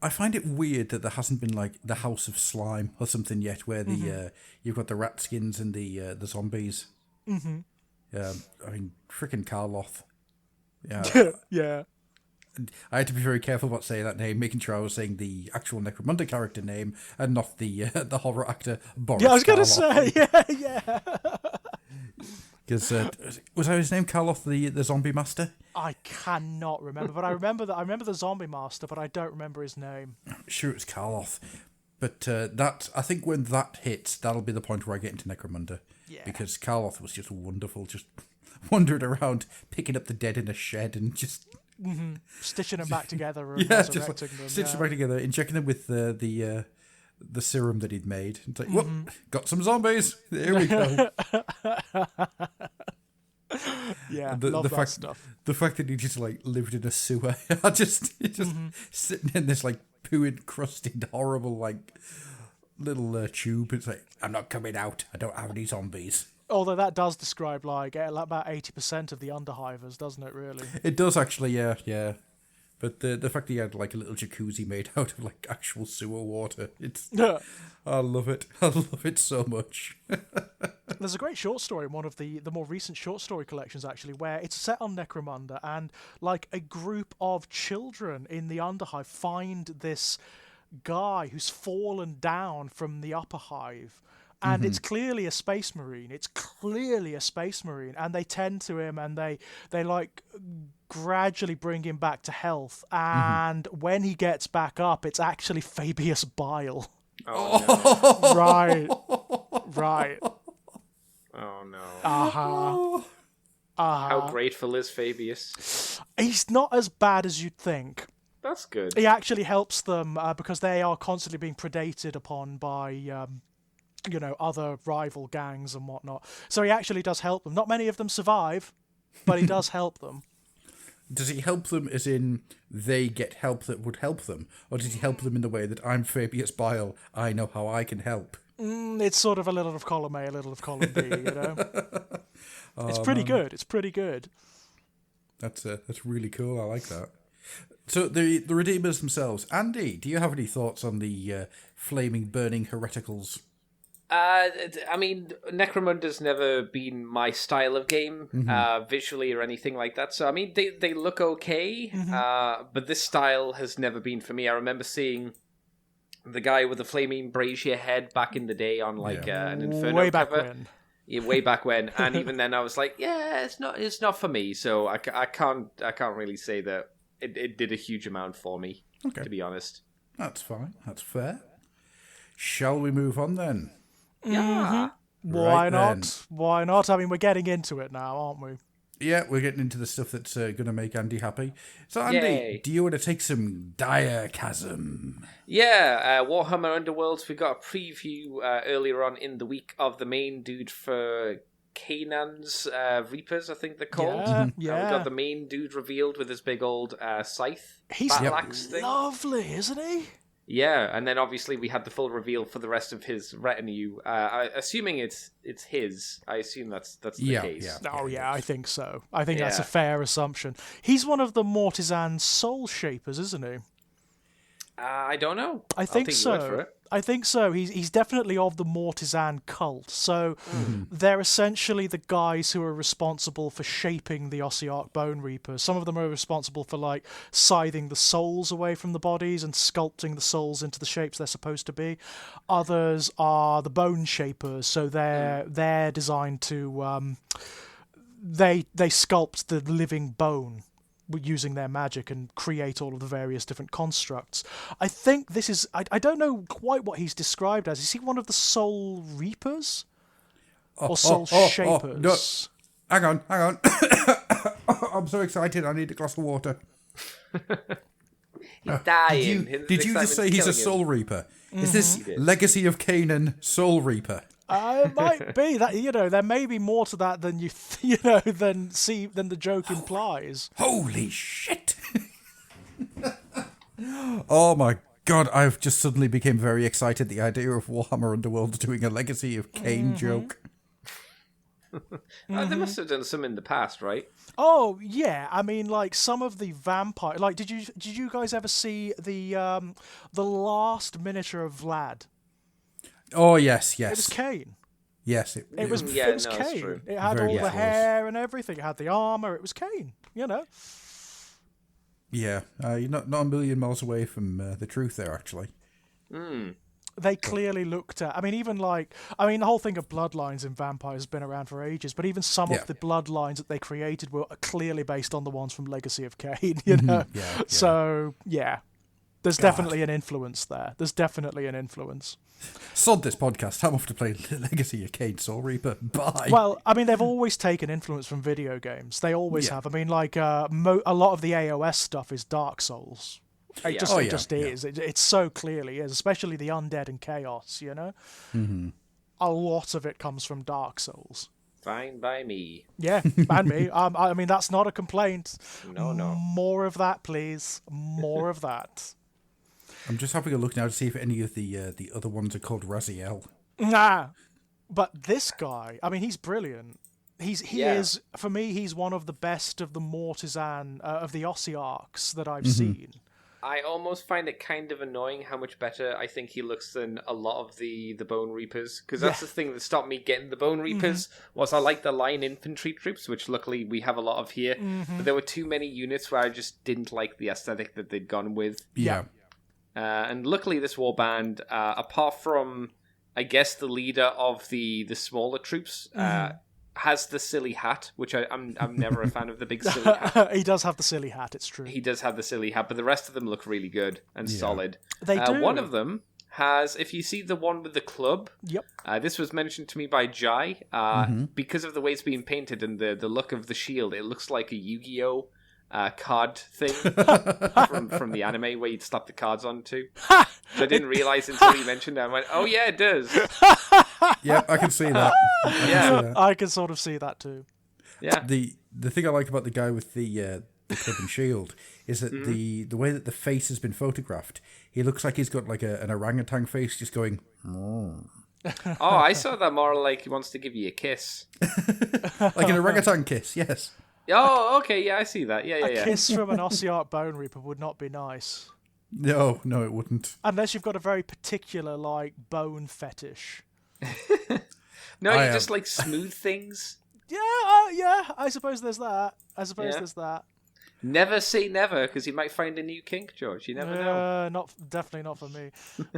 I find it weird that there hasn't been like the House of Slime or something yet, where the you've got the rat skins and the zombies. Yeah, I mean, freaking Karloth. Yeah. Yeah. I had to be very careful about saying that name, making sure I was saying the actual Necromunda character name and not the horror actor Boris. Yeah, I was going to Karloff. say, yeah. Because was that his name, Karloff, the zombie master? I cannot remember, but I remember the zombie master, but I don't remember his name. I'm sure it was Karloff. But I think when that hits, that'll be the point where I get into Necromunda. Yeah. Because Karloff was just wonderful, just wandering around, picking up the dead in a shed and just... Stitching them back together and just resurrecting them. stitching them back together, injecting them with the serum that he'd made. It's like, whoop, got some zombies. There we go. Yeah, the that fact, stuff. The fact that he just like lived in a sewer, just sitting in this like poo-encrusted, horrible like little tube. It's like, I'm not coming out. I don't have any zombies. Although that does describe like about 80% of the underhivers, doesn't it? Really, it does actually. Yeah. But the fact that he had like a little jacuzzi made out of like actual sewer water, I love it. I love it so much. There's a great short story in one of the more recent short story collections, actually, where it's set on Necromunda, and like a group of children in the Underhive find this guy who's fallen down from the Upper Hive. And it's clearly a space marine. And they tend to him, and they like gradually bring him back to health. And when he gets back up, it's actually Fabius Bile. Oh, no. Right. Oh, no. How grateful is Fabius? He's not as bad as you'd think. That's good. He actually helps them because they are constantly being predated upon by... other rival gangs and whatnot. So he actually does help them. Not many of them survive, but he does help them. Does he help them as in they get help that would help them? Or does he help them in the way that I'm Fabius Bile, I know how I can help? It's sort of a little of column A, a little of column B, It's pretty good. It's pretty good. That's really cool. I like that. So the Redeemers themselves. Andy, do you have any thoughts on the flaming, burning hereticals? I mean, Necromunda's never been my style of game, visually or anything like that. So, I mean, they look okay, but this style has never been for me. I remember seeing the guy with the flaming brazier head back in the day on an Inferno way back cover. when. Yeah, way back when, and even then I was like, yeah, it's not for me. So I can't really say that it did a huge amount for me. Okay. To be honest. That's fine. That's fair. Shall we move on then? Yeah. Why not? Then. Why not? I mean, we're getting into it now, aren't we? Yeah, we're getting into the stuff that's going to make Andy happy. So, Andy, Yay. do you want to take some diachasm? Yeah, Warhammer Underworlds, we got a preview earlier on in the week of the main dude for Canaan's Reapers, I think they're called. Yeah. We got the main dude revealed with his big old scythe. He's battle axe thing. lovely, isn't he? Yeah, and then obviously we had the full reveal for the rest of his retinue. Assuming it's his, I assume that's the case. Yeah, I think so. I think that's a fair assumption. He's one of the Mortisan soul shapers, isn't he? I don't know. I think I'll take so. your word for it. I think so. He's definitely of the Mortisan cult. So they're essentially the guys who are responsible for shaping the Ossiarch Bone Reapers. Some of them are responsible for like scything the souls away from the bodies and sculpting the souls into the shapes they're supposed to be. Others are the Bone Shapers. So they're designed to they sculpt the living bone using their magic and create all of the various different constructs. I think this is... I don't know quite what he's described as. Is he one of the Soul Reapers? Or Soul Shapers? No. Hang on. I'm so excited. I need a glass of water. He's dying. Did you just say he's a Soul Reaper? Is this Legacy of Canaan Soul Reaper? It might be that there may be more to that than than the joke implies. Holy shit! Oh my god! I've just suddenly became very excited at the idea of Warhammer Underworld doing a Legacy of Cain joke. They must have done some in the past, right? Oh yeah, I mean, like some of the vampire. Like, did you guys ever see the last miniature of Vlad? Oh yes. It was Cain. Yes, it was Cain. True. It had all the hair and everything. It had the armor. It was Cain. Yeah, you're not a million miles away from the truth there, actually. They clearly looked at... the whole thing of bloodlines in vampires has been around for ages, but even some of the bloodlines that they created were clearly based on the ones from Legacy of Cain, So, yeah. There's definitely an influence there. Sod this podcast. I'm off to play Legacy of Cain Soul Reaper. Bye. Well, I mean, they've always taken influence from video games. They always have. I mean, like, a lot of the AOS stuff is Dark Souls. It just is. It so clearly is, especially the undead and chaos, A lot of it comes from Dark Souls. Fine by me. Yeah, and me. I mean, that's not a complaint. No. More of that, please. More of that. I'm just having a look now to see if any of the other ones are called Raziel. Nah. But this guy, I mean, he's brilliant. He is, for me, he's one of the best of the Mortisan, of the Ossiarchs that I've seen. I almost find it kind of annoying how much better I think he looks than a lot of the Bone Reapers, because that's the thing that stopped me getting the Bone Reapers, was I like the line infantry troops, which luckily we have a lot of here, but there were too many units where I just didn't like the aesthetic that they'd gone with. Yeah. And luckily this warband, apart from, I guess, the leader of the smaller troops, has the silly hat, which I'm never a fan of the big silly hat. He does have the silly hat, it's true. He does have the silly hat, but the rest of them look really good and solid. They do. One of them has, if you see the one with the club, this was mentioned to me by Jai, because of the way it's being painted and the look of the shield, it looks like a Yu-Gi-Oh! Card thing from the anime where you'd slap the cards onto. So I didn't realise until he mentioned it. I went, oh yeah, it does. Yeah, I can see that. I can sort of see that too. Yeah. The thing I like about the guy with the club and shield is that the way that the face has been photographed, he looks like he's got like an orangutan face just going... Oh, I saw that more like he wants to give you a kiss. Like an orangutan kiss, yes. Oh, okay, yeah, I see that. Yeah. A kiss from an Ossiarch Bone Reaper would not be nice. No, it wouldn't. Unless you've got a very particular, like, bone fetish. No, you just like smooth things. Yeah, I suppose there's that. There's that. Never say never, because you might find a new kink, George. You never know. Definitely not for me.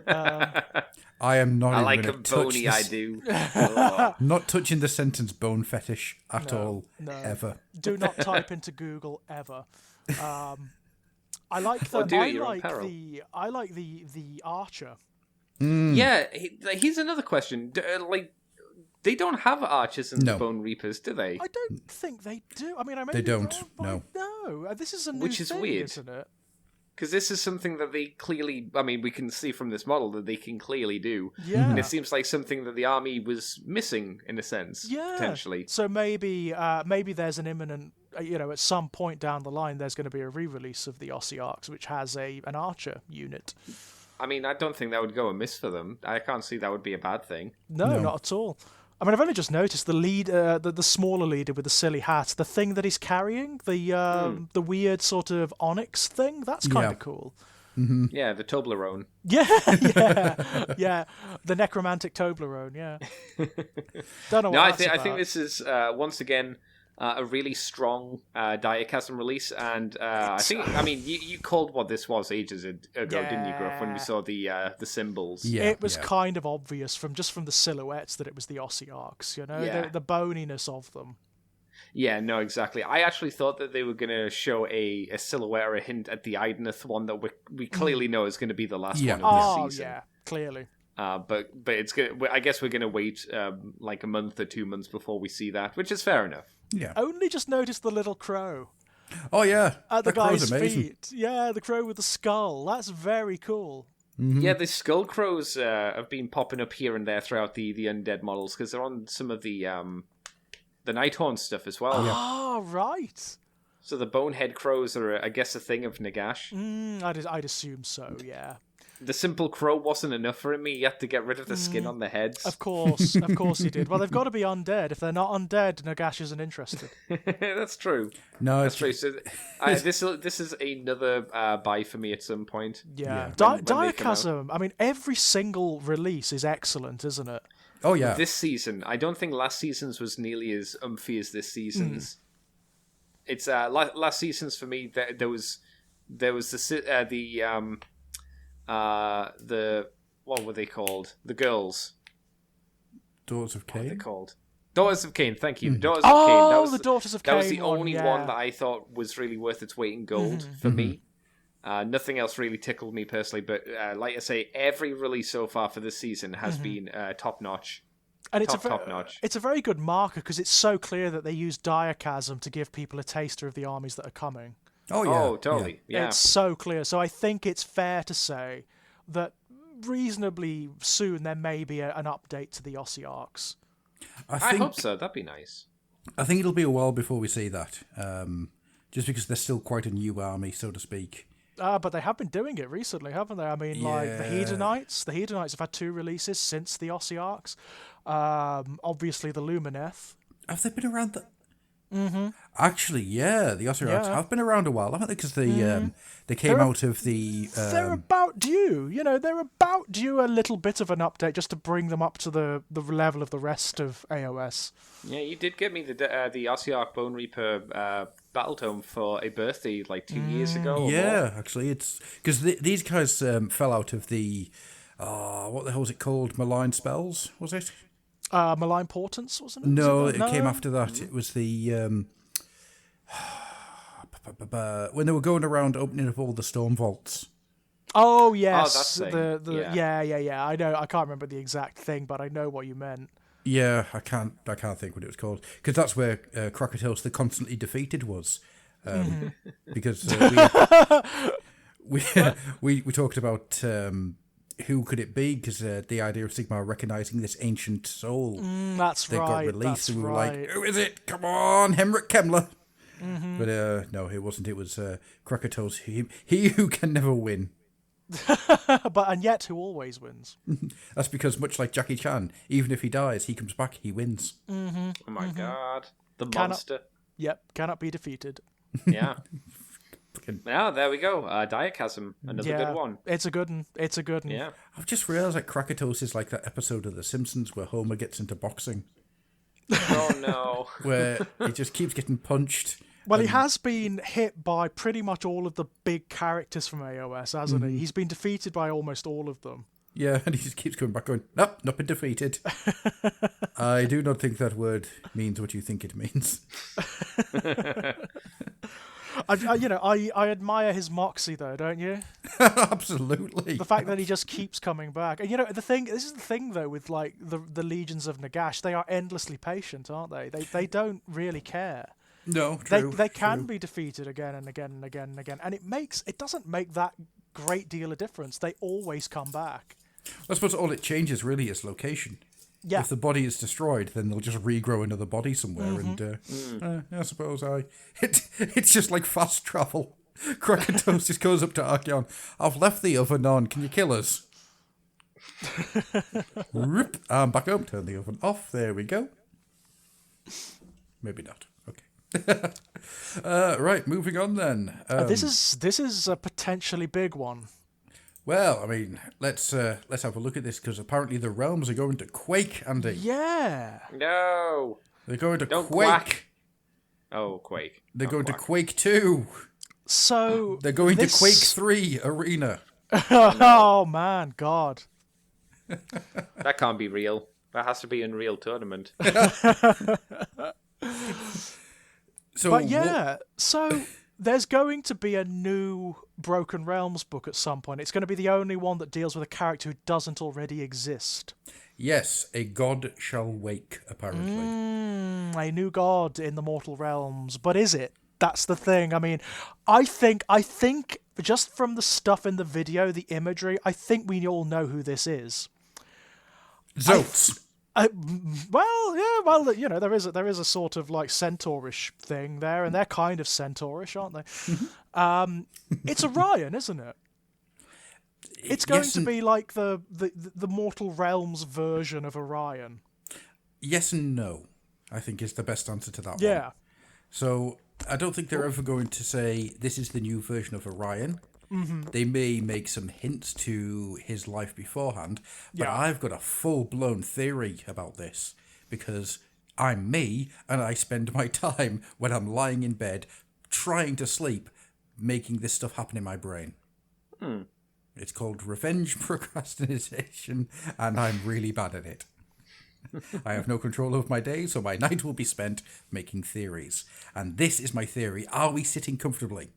I am not. I even like gonna a touch bony. this. I do. Oh. Not touching the sentence "bone fetish" at all, ever. Do not type into Google ever. I like the. Or do it at your own peril. I like the archer. Yeah, here's another question. They don't have archers in the Bone Reapers, do they? I don't think they do. I mean, I may They be don't, wrong, but no. No, this is a new Which is thing, weird. isn't it? Because this is something that they clearly... I mean, we can see from this model that they can clearly do. Yeah. And it seems like something that the army was missing, in a sense, potentially. So maybe there's an imminent... at some point down the line, there's going to be a re-release of the Ossiarchs, which has an archer unit. I mean, I don't think that would go amiss for them. I can't see that would be a bad thing. No, not at all. I mean, I've only just noticed the leader, the smaller leader with the silly hat, the thing that he's carrying, the weird sort of onyx thing. That's kind of cool. Mm-hmm. Yeah, the Toblerone. Yeah, the necromantic Toblerone. Yeah. Don't know. I think this is once again a really strong Diachasm release, and I mean, you called what this was ages ago, didn't you, Gruff? When we saw the symbols, it was kind of obvious from the silhouettes that it was the Ossiarchs. The boniness of them. Yeah, no, exactly. I actually thought that they were going to show a silhouette or a hint at the Idoneth one that we clearly know is going to be the last one of this season. Yeah, clearly. But it's gonna. I guess we're going to wait like a month or 2 months before we see that, which is fair enough. Yeah. Only just noticed the little crow. Oh yeah, at the guy's amazing. feet. Yeah, the crow with the skull. That's very cool. Mm-hmm. Yeah, the skull crows have been popping up here and there throughout the undead models because they're on some of the Nighthorn stuff as well. Oh, right. So the bonehead crows are, I guess, a thing of Nagash. I'd assume so. Yeah. The simple crow wasn't enough for him. He had to get rid of the skin on the heads. Of course he did. Well, they've got to be undead. If they're not undead, Nagash isn't interested. That's true. No, that's true. So this is another buy for me at some point. Yeah. Diachasm. I mean, every single release is excellent, isn't it? Oh yeah. This season, I don't think last season's was nearly as umphy as this season's. It's last season's for me. There was the what were they called? The girls. Daughters of Cain. What are they called? Daughters of Cain. Thank you. Daughters of Cain. The Daughters of Cain. That was the only one that I thought was really worth its weight in gold for me. Nothing else really tickled me personally, but like I say, every release so far for this season has been top notch. And top notch. It's a very good marker because it's so clear that they use Diachasm to give people a taster of the armies that are coming. Oh yeah. Oh, totally. Yeah. It's so clear. So I think it's fair to say that reasonably soon there may be an update to the Ossiarchs. I hope so. That'd be nice. I think it'll be a while before we see that. Just because they're still quite a new army, so to speak. But they have been doing it recently, haven't they? I mean, like the Hedonites. The Hedonites have had 2 releases since the Ossiarchs. Obviously, the Lumineth. Have they been around? Actually, yeah, the Ocelots have been around a while, haven't they? Because they came out of the. They're about due. They're about due a little bit of an update just to bring them up to the level of the rest of AOS. Yeah, you did get me the Ossiarch Bone Reaper battle tome for a birthday like 2 years ago. Or more. Actually, it's because these guys fell out of the. What the hell was it called? Malign Spells, was it? Malign Portents, wasn't it? No, it came after that. It was the when they were going around opening up all the storm vaults. Oh yes, that's yeah. I know. I can't remember the exact thing, but I know what you meant. Yeah, I can't think what it was called because that's where Krakatoas the constantly defeated was, because we talked about. Who could it be? Because the idea of Sigmar recognizing this ancient soul That's that right. got released, That's and we were right. like, "Who is it? Come on, Henrik Kemmler!" But no, it wasn't. It was Krakatoas, he who can never win. And yet who always wins. That's because, much like Jackie Chan, even if he dies, he comes back, he wins. Oh my god, the monster. Cannot be defeated. Yeah. Yeah, there we go. Diachasm, another good one. It's a good one. Yeah. I've just realised that Krakatoas is like that episode of The Simpsons where Homer gets into boxing, Oh no. where he just keeps getting punched. Well, he has been hit by pretty much all of the big characters from AOS, hasn't he? He's been defeated by almost all of them. Yeah, and he just keeps coming back going, nope, not been defeated. I do not think that word means what you think it means. I admire his moxie, though, don't you? Absolutely. The fact that he just keeps coming back. And, this is the thing, though, with, like, the legions of Nagash. They are endlessly patient, aren't they? They don't really care. No, true. They can be defeated again and again and again and again. And it doesn't make that great deal of difference. They always come back. I suppose all it changes, really, is location. Yeah. If the body is destroyed, then they'll just regrow another body somewhere. And I suppose it's just like fast travel. Krakatoas just goes up to Archeon. I've left the oven on. Can you kill us? Rip. I'm back home. Turn the oven off. There we go. Maybe not. Okay. Right. Moving on then. This is a potentially big one. Well, I mean, let's have a look at this because apparently the realms are going to quake, Andy. Yeah. No. They're going to Don't quake. quack. Oh, Quake. They're Not going quack. to Quake 2. So They're going to Quake 3 Arena. Oh man, God. That can't be real. That has to be Unreal Tournament. So there's going to be a new Broken Realms book at some point. It's going to be the only one that deals with a character who doesn't already exist. Yes, a god shall wake, apparently. A new god in the mortal realms. But is it? That's the thing. I mean, I think just from the stuff in the video, the imagery, I think we all know who this is. Zotes. There is a sort of like centaurish thing there, and they're kind of centaurish, aren't they? It's Orion, isn't it? It's going to be like the Mortal Realms version of Orion. Yes and no, I think is the best answer to that one. Yeah. So I don't think they're ever going to say this is the new version of Orion. Mm-hmm. They may make some hints to his life beforehand, but I've got a full-blown theory about this because I'm me and I spend my time when I'm lying in bed trying to sleep making this stuff happen in my brain. It's called revenge procrastination and I'm really bad at it. I have no control over my day, so my night will be spent making theories. And this is my theory. Are we sitting comfortably?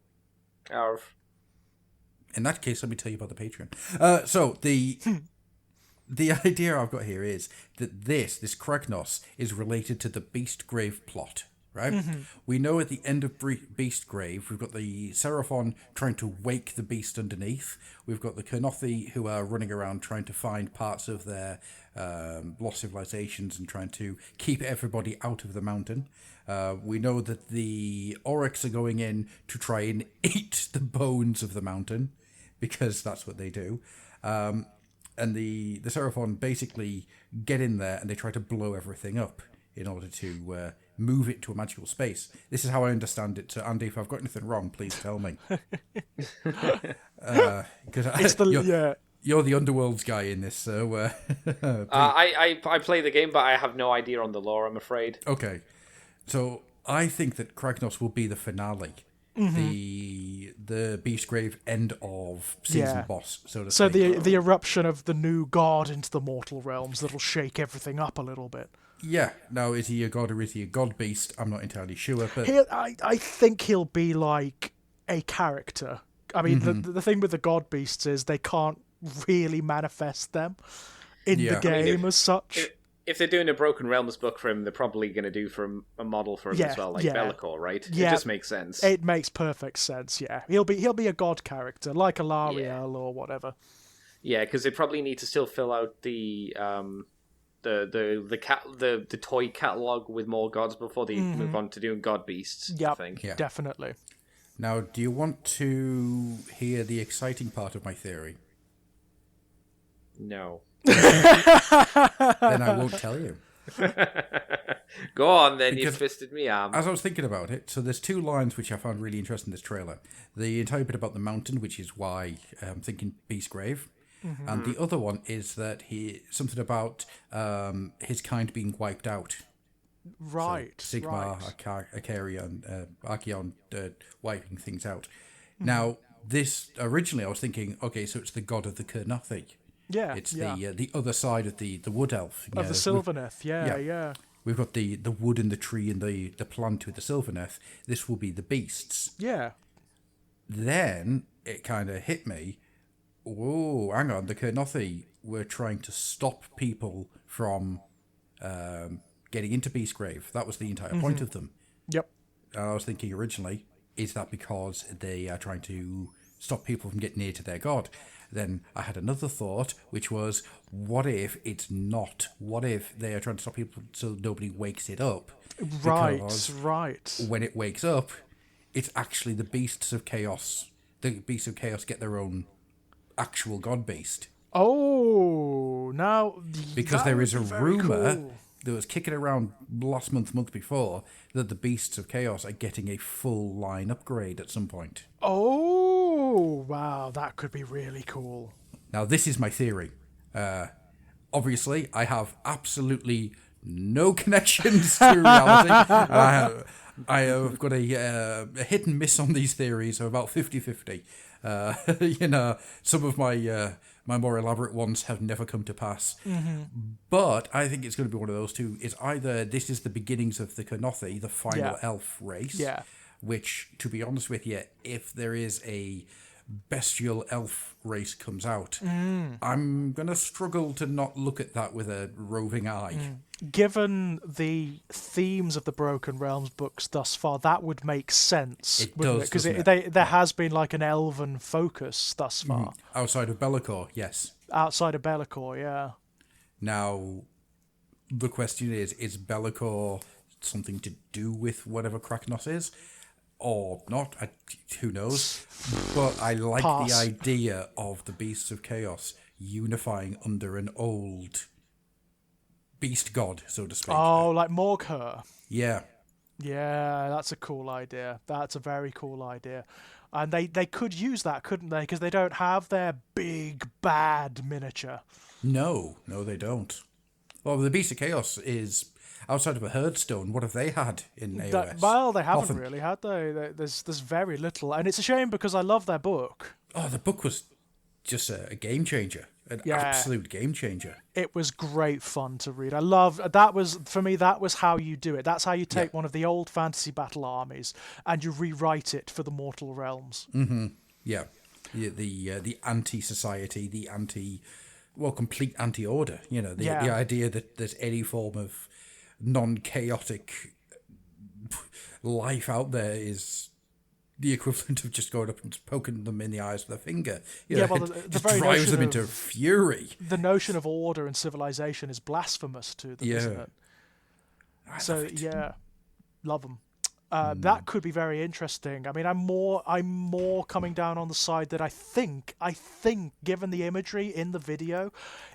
In that case, let me tell you about the Patreon. So the idea I've got here is that this Kragnos is related to the Beastgrave plot, right? Mm-hmm. We know at the end of Beastgrave, we've got the Seraphon trying to wake the beast underneath. We've got the Kernothi who are running around trying to find parts of their lost civilizations and trying to keep everybody out of the mountain. We know that the Oryx are going in to try and eat the bones of the mountain, because that's what they do. And the Seraphon basically get in there and they try to blow everything up in order to move it to a magical space. This is how I understand it. So, Andy, if I've got anything wrong, please tell me. Because you're the Underworlds guy in this, so... I play the game, but I have no idea on the lore, I'm afraid. Okay. So, I think that Kragnos will be the finale. The Beastgrave end of season boss, so to So speak. the eruption of the new god into the mortal realms that'll shake everything up a little bit. Yeah. Now, is he a god or is he a god beast? I'm not entirely sure, but... I think he'll be like a character. I mean, the thing with the god beasts is they can't really manifest them in the game as such. If they're doing a Broken Realms book for him, they're probably going to do for a model for him as well, like Be'lakor, right? Yeah, it just makes sense. It makes perfect sense. Yeah, he'll be a god character like Alariel or whatever. Yeah, because they probably need to still fill out the toy catalog with more gods before they move on to doing god beasts. Yep, I think. Yeah, definitely. Now, do you want to hear the exciting part of my theory? No. Then I won't tell you. Go on, then. You've twisted me arm. As I was thinking about it, so there's two lines which I found really interesting in this trailer. The entire bit about the mountain, which is why I'm thinking Beastgrave. And the other one is that something about his kind being wiped out. Right. So Sigma, Akarion, Archeon wiping things out. Now, this originally I was thinking, okay, so it's the god of the Kurnothi. Yeah, it's the other side of the wood elf. Of the Sylvaneth, yeah. We've got the wood and the tree and the plant with the Sylvaneth. This will be the beasts. Yeah. Then it kind of hit me. Whoa, hang on. The Kurnothi were trying to stop people from getting into Beastgrave. That was the entire point of them. Yep. I was thinking originally, is that because they are trying to stop people from getting near to their god? Then I had another thought, which was, what if it's not? What if they are trying to stop people so nobody wakes it up? Right. When it wakes up, it's actually the beasts of chaos. The beasts of chaos get their own actual god beast. Oh, now... Because there is a rumour that was kicking around last month before, that the beasts of chaos are getting a full line upgrade at some point. Oh, wow, that could be really cool. Now, this is my theory. Obviously, I have absolutely no connections to reality. I have got a hit and miss on these theories, so about 50-50. Some of my more elaborate ones have never come to pass. But I think it's going to be one of those two. It's either this is the beginnings of the Kurnothi, the final elf race, which, to be honest with you, if there is a bestial elf race comes out, I'm going to struggle to not look at that with a roving eye. Given the themes of the Broken Realms books thus far, that would make sense. It does, because there has been like an elven focus thus far. Outside of Be'lakor, yes. Outside of Be'lakor, yeah. Now, the question is Be'lakor something to do with whatever Kragnos is? Or not? Who knows? But I like the idea of the Beasts of Chaos unifying under an old beast god, so to speak. Oh, like Morghur. Yeah. Yeah, that's a cool idea. That's a very cool idea. And they could use that, couldn't they? Because they don't have their big, bad miniature. No, they don't. Well, the Beast of Chaos is... Outside of a Herdstone, what have they had in AOS? Well, they haven't really, had they? There's very little. And it's a shame because I love their book. Oh, the book was just a game changer. An absolute game changer. It was great fun to read. I love... That was, for me, that was how you do it. That's how you take one of the old fantasy battle armies and you rewrite it for the mortal realms. Mm-hmm. Yeah. The anti-society, the complete anti-order. The idea that there's any form of non-chaotic life out there is the equivalent of just going up and poking them in the eyes with a finger. The just very drives them into fury. The notion of order and civilization is blasphemous to them, isn't it? I love it. Love them. That could be very interesting. I mean, I'm more coming down on the side that I think, given the imagery in the video,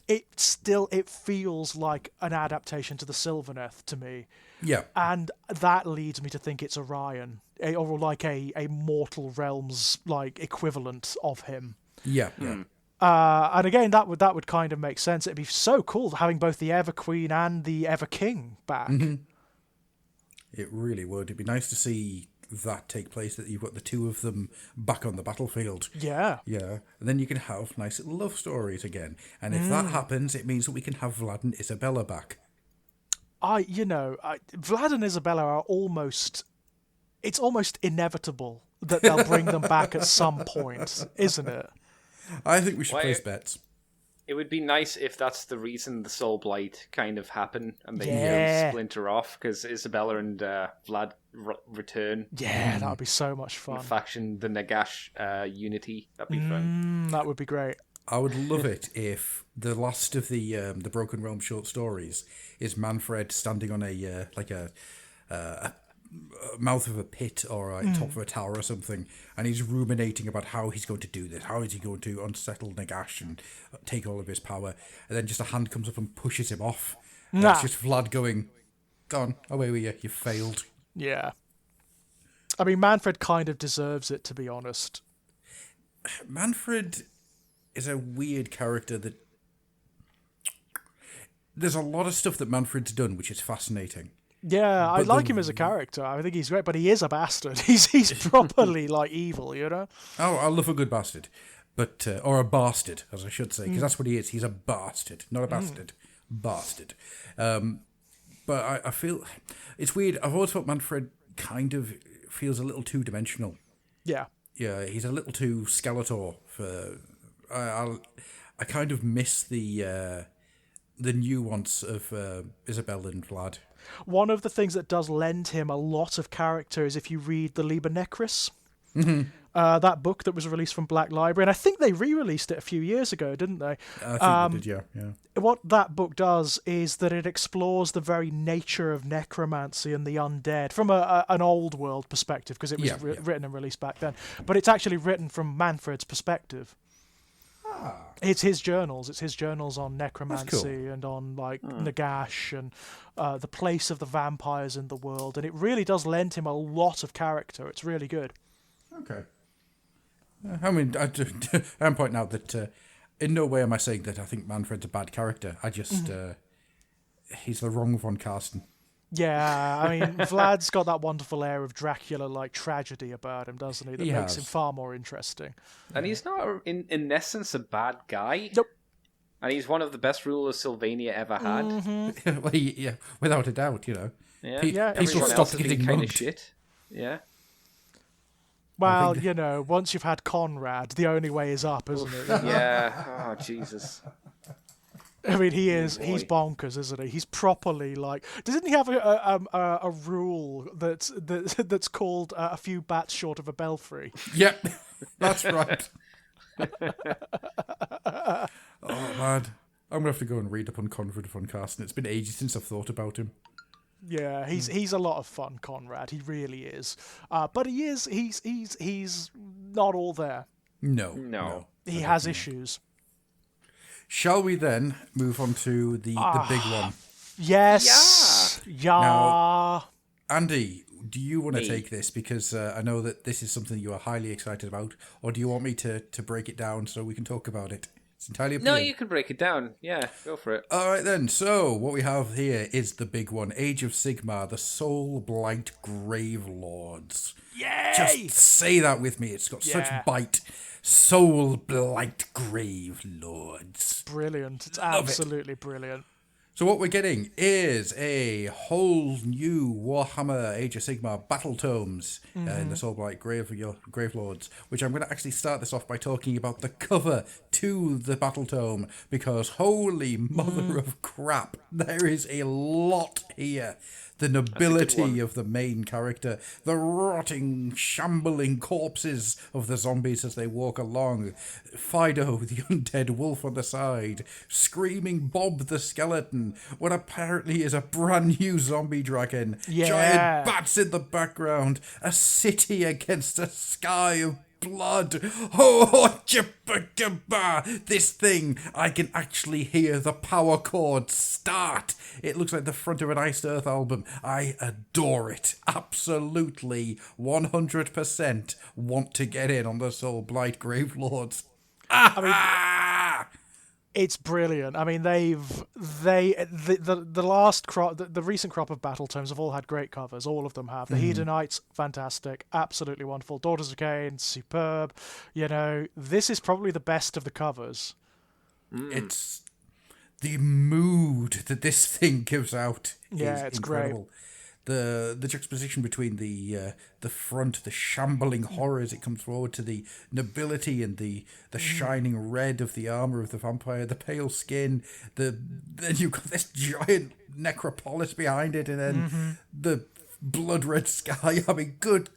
it feels like an adaptation to the Sylvaneth to me. Yeah. And that leads me to think it's Orion, or like a Mortal Realms like equivalent of him. Yeah. And again, that would kind of make sense. It'd be so cool having both the Ever Queen and the Ever King back. It really would. It'd be nice to see that take place, that you've got the two of them back on the battlefield. Yeah. Yeah. And then you can have nice little love stories again. And if that happens, it means that we can have Vlad and Isabella back. Vlad and Isabella are almost inevitable that they'll bring them back at some point, isn't it? I think we should place bets. It would be nice if that's the reason the Soul Blight kind of happen and they splinter off, because Isabella and Vlad return. Yeah, that would be so much fun. The faction, the Nagash unity, that'd be fun. That would be great. I would love it if the last of the Broken Realm short stories is Manfred standing on a mouth of a pit or top of a tower or something, and he's ruminating about how he's going to do this, how is he going to unsettle Nagash and take all of his power, and then just a hand comes up and pushes him off. It's just Vlad going, "Go on, away with you, you failed." Yeah. I mean, Manfred kind of deserves it, to be honest. Manfred is a weird character that... There's a lot of stuff that Manfred's done which is fascinating. Yeah, I like him as a character. I think he's great, but he is a bastard. He's properly like evil, you know? Oh, I love a good bastard. But or a bastard, as I should say, because that's what he is. He's a bastard, not a bastard. Bastard. But I feel... It's weird. I've always thought Manfred kind of feels a little two-dimensional. Yeah. Yeah, he's a little too Skeletor for... I kind of miss the nuance of Isabella and Vlad. One of the things that does lend him a lot of character is if you read the Liber Necris, that book that was released from Black Library, and I think they re-released it a few years ago, didn't they? I think they did, yeah. What that book does is that it explores the very nature of necromancy and the undead from an old world perspective, because it was written and released back then. But it's actually written from Manfred's perspective. It's his journals. It's his journals on necromancy and on Nagash and the place of the vampires in the world, and it really does lend him a lot of character. It's really good. Okay. I mean, I'm pointing out that in no way am I saying that I think Manfred's a bad character. I just he's the wrong Von Karsten. Yeah, I mean, Vlad's got that wonderful air of Dracula-like tragedy about him, doesn't he? That makes him far more interesting. And he's not, in essence, a bad guy. Nope. And he's one of the best rulers Sylvania ever had. Well, yeah, without a doubt, you know. Yeah, people stopped getting kind of mugged. shit. Yeah. Well, you know, once you've had Conrad, the only way is up, isn't it? Yeah. Oh, Jesus. I mean, he's bonkers, isn't he? He's properly like. Doesn't he have a rule that's called a few bats short of a belfry? Yeah, that's right. Oh man, I'm gonna have to go and read up on Conrad von Karsten. It's been ages since I've thought about him. Yeah, he's a lot of fun, Conrad. He really is. But he's not all there. No. He has issues. Shall we then move on to the big one? Yes. Yeah. Now, Andy, do you want to take this? Because I know that this is something you are highly excited about. Or do you want me to break it down so we can talk about it? It's entirely up to you. No, you can break it down. Yeah, go for it. All right then. So what we have here is the big one. Age of Sigmar, the Soul Blight Grave Lords. Yay! Just say that with me. It's got such bite. Soul Blight Grave Lords. Brilliant. It's absolutely brilliant. So what we're getting is a whole new Warhammer Age of Sigmar battle tomes in the Soul Blight Grave Lords, which I'm going to actually start this off by talking about the cover to the battle tome, because holy mother of crap, there is a lot here. the nobility of the main character, the rotting, shambling corpses of the zombies as they walk along, Fido, the undead wolf on the side, screaming Bob the skeleton, what apparently is a brand new zombie dragon, giant bats in the background, a city against a sky of blood. Oh, this thing, I can actually hear the power chords start. It looks like the front of an Iced Earth album. I adore it. Absolutely 100% want to get in on the Soul Blight Gravelords. It's brilliant. I mean, the last crop, the recent crop of battle tomes have all had great covers. All of them have. The Hedonites, fantastic, absolutely wonderful. Daughters of Cain, superb. You know, this is probably the best of the covers. It's the mood that this thing gives out. Yeah, is it's incredible. great. The juxtaposition between the front, the shambling horror as it comes forward, to the nobility and the shining red of the armor of the vampire, the pale skin, then you've got this giant necropolis behind it, and then the blood red sky. I mean, good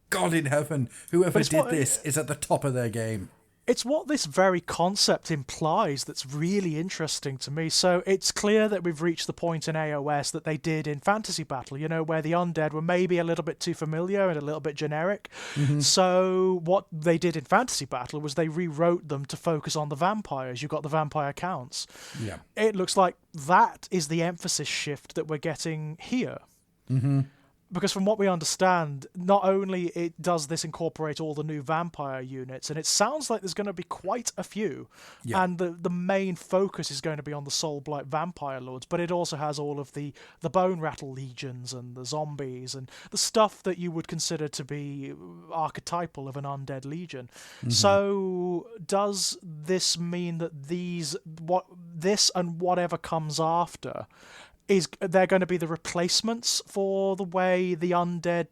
God in heaven, whoever did this is at the top of their game. It's what this very concept implies that's really interesting to me. So it's clear that we've reached the point in AOS that they did in Fantasy Battle, you know, where the undead were maybe a little bit too familiar and a little bit generic. So what they did in Fantasy Battle was they rewrote them to focus on the vampires. You've got the vampire counts. Yeah. It looks like that is the emphasis shift that we're getting here. Because from what we understand, not only does this incorporate all the new vampire units, and it sounds like there's going to be quite a few, and the main focus is going to be on the Soul Blight vampire lords, but it also has all of the Bone Rattle legions and the zombies and the stuff that you would consider to be archetypal of an undead legion. So does this mean that this and whatever comes after, they're going to be the replacements for the way the undead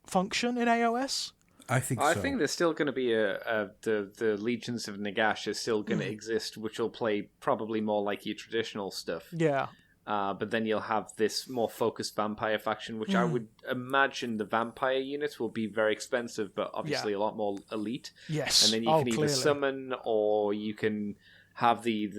function in AOS? I think so. I think there's still going to be the Legions of Nagash is still going to exist, which will play probably more like your traditional stuff. Yeah. But then you'll have this more focused vampire faction, which I would imagine the vampire units will be very expensive, but obviously a lot more elite. Yes. And then you can either summon, or you can have the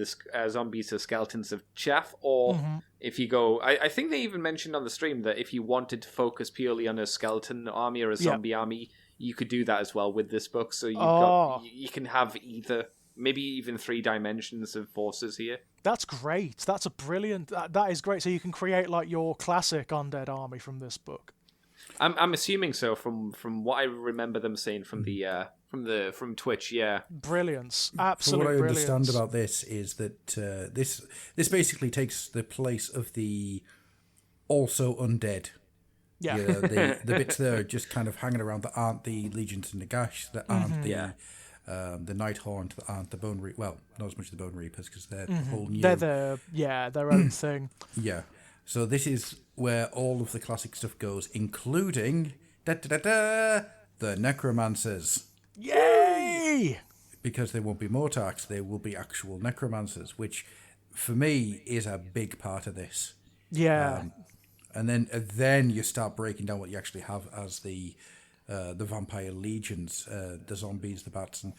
zombies or skeletons of chaff, or if you go... I think they even mentioned on the stream that if you wanted to focus purely on a skeleton army or a zombie army, you could do that as well with this book. So you can have either, maybe even 3 dimensions of forces here. That's great. That's a brilliant... That is great. So you can create like your classic undead army from this book. I'm assuming so from what I remember them saying from from Twitch. Yeah, brilliance, absolute brilliance. What I brilliance. understand about this is that this basically takes the place of the also undead. Yeah, the bits there are just kind of hanging around that aren't the Legions of Nagash, that aren't the Nighthaunt, that aren't the Bone Reapers. Well, not as much the Bone Reapers because they're whole new. They're their own thing. Yeah. So this is where all of the classic stuff goes, including the Necromancers. Yay! Because they won't be Mortarks, they will be actual Necromancers, which for me is a big part of this. Yeah. And then you start breaking down what you actually have as the vampire legions, the zombies, the bats, and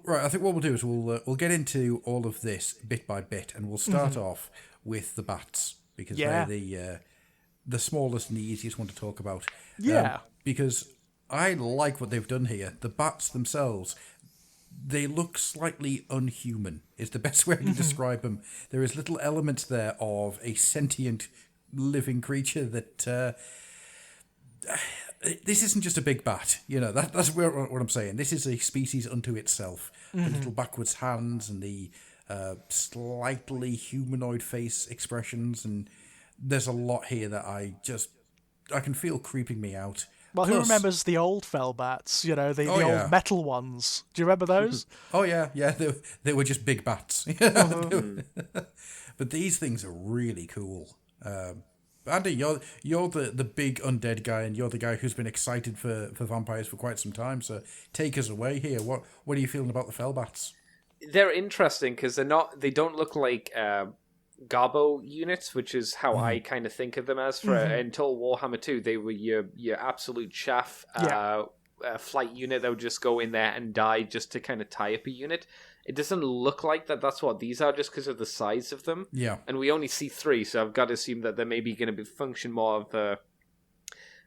I think what we'll do is we'll get into all of this bit by bit, and we'll start off with the bats, because they're the smallest and the easiest one to talk about. Yeah. Because I like what they've done here. The bats themselves, they look slightly unhuman, is the best way I can describe them. There is little elements there of a sentient living creature that... this isn't just a big bat, you know. That's what I'm saying. This is a species unto itself. The little backwards hands and the slightly humanoid face expressions, and there's a lot here that I can feel creeping me out. Well, who remembers the old fell bats? You know, the old metal ones. Do you remember those? Oh yeah, they were just big bats. But these things are really cool. Andy, you're the big undead guy, and you're the guy who's been excited for vampires for quite some time. So take us away here. What are you feeling about the Fellbats? They're interesting because they don't look like Garbo units, which is how I kind of think of them as. For until Warhammer 2, they were your absolute chaff flight unit that would just go in there and die just to kind of tie up a unit. It doesn't look like that's what these are, just because of the size of them. Yeah. And we only see 3, so I've got to assume that they're maybe going to function more of a...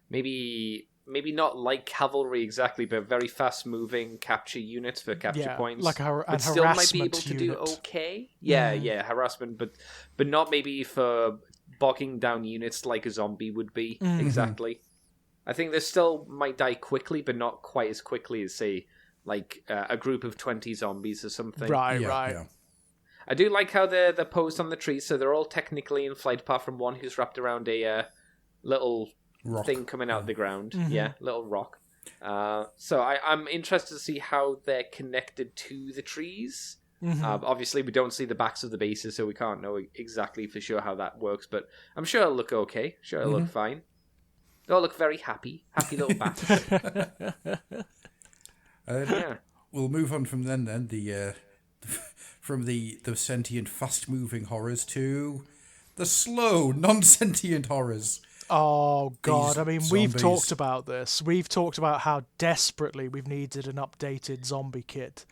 Maybe not like cavalry exactly, but very fast-moving capture units for capture points. Like but still might be able to do okay. Yeah, harassment, but not maybe for bogging down units like a zombie would be, exactly. I think they still might die quickly, but not quite as quickly as, say, like a group of 20 zombies or something. Right. Yeah. I do like how they're posed on the trees, so they're all technically in flight, apart from one who's wrapped around a little... Rock. Thing coming out of the ground. Yeah, little rock. So I'm interested to see how they're connected to the trees. Obviously, we don't see the backs of the bases, so we can't know exactly for sure how that works, but I'm sure it'll look okay. Sure it'll look fine. They'll look very happy. Happy little bats. We'll move on from then from the sentient, fast-moving horrors to the slow, non-sentient horrors. Oh, God. These I mean, zombies. we've talked about this. We've talked about how desperately we've needed an updated zombie kit.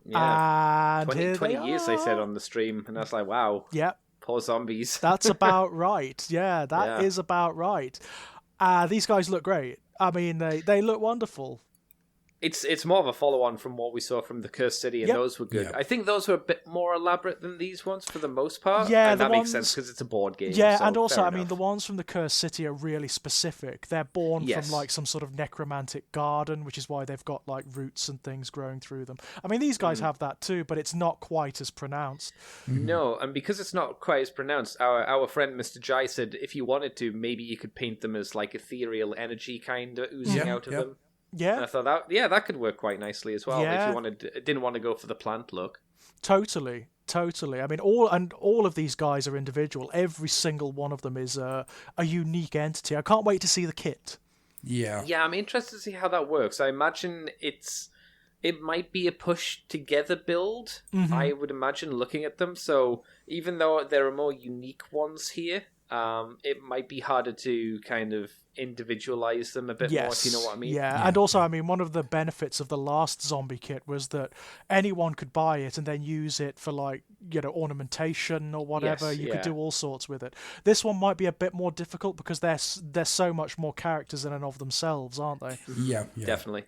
Yeah. And 20 years, they said on the stream, and I was like, wow. Yep. Poor zombies. That's about right. Yeah, that is about right. These guys look great. I mean, they look wonderful. It's more of a follow-on from what we saw from the Cursed City, and those were good. Yep. I think those were a bit more elaborate than these ones for the most part. Yeah, and the that ones... makes sense because it's a board game. Yeah, so and also, fair I mean, enough. the ones from the Cursed City are really specific. They're born Yes. from, like, some sort of necromantic garden, which is why they've got, like, roots and things growing through them. I mean, these guys have that too, but it's not quite as pronounced. No, and because it's not quite as pronounced, our friend Mr. Jai said if you wanted to, maybe you could paint them as, like, ethereal energy kind of oozing out of them. Yeah. And I thought that could work quite nicely as well if you didn't want to go for the plant look. Totally. I mean, all of these guys are individual. Every single one of them is a unique entity. I can't wait to see the kit. Yeah. Yeah, I'm interested to see how that works. I imagine it might be a push together build. I would imagine looking at them. So even though there are more unique ones here, it might be harder to kind of individualize them a bit more, if you know what I mean. Yeah, and also, I mean, one of the benefits of the last zombie kit was that anyone could buy it and then use it for, like, you know, ornamentation or whatever. Yes, you could do all sorts with it. This one might be a bit more difficult because they're so much more characters in and of themselves, aren't they? Yeah. Definitely.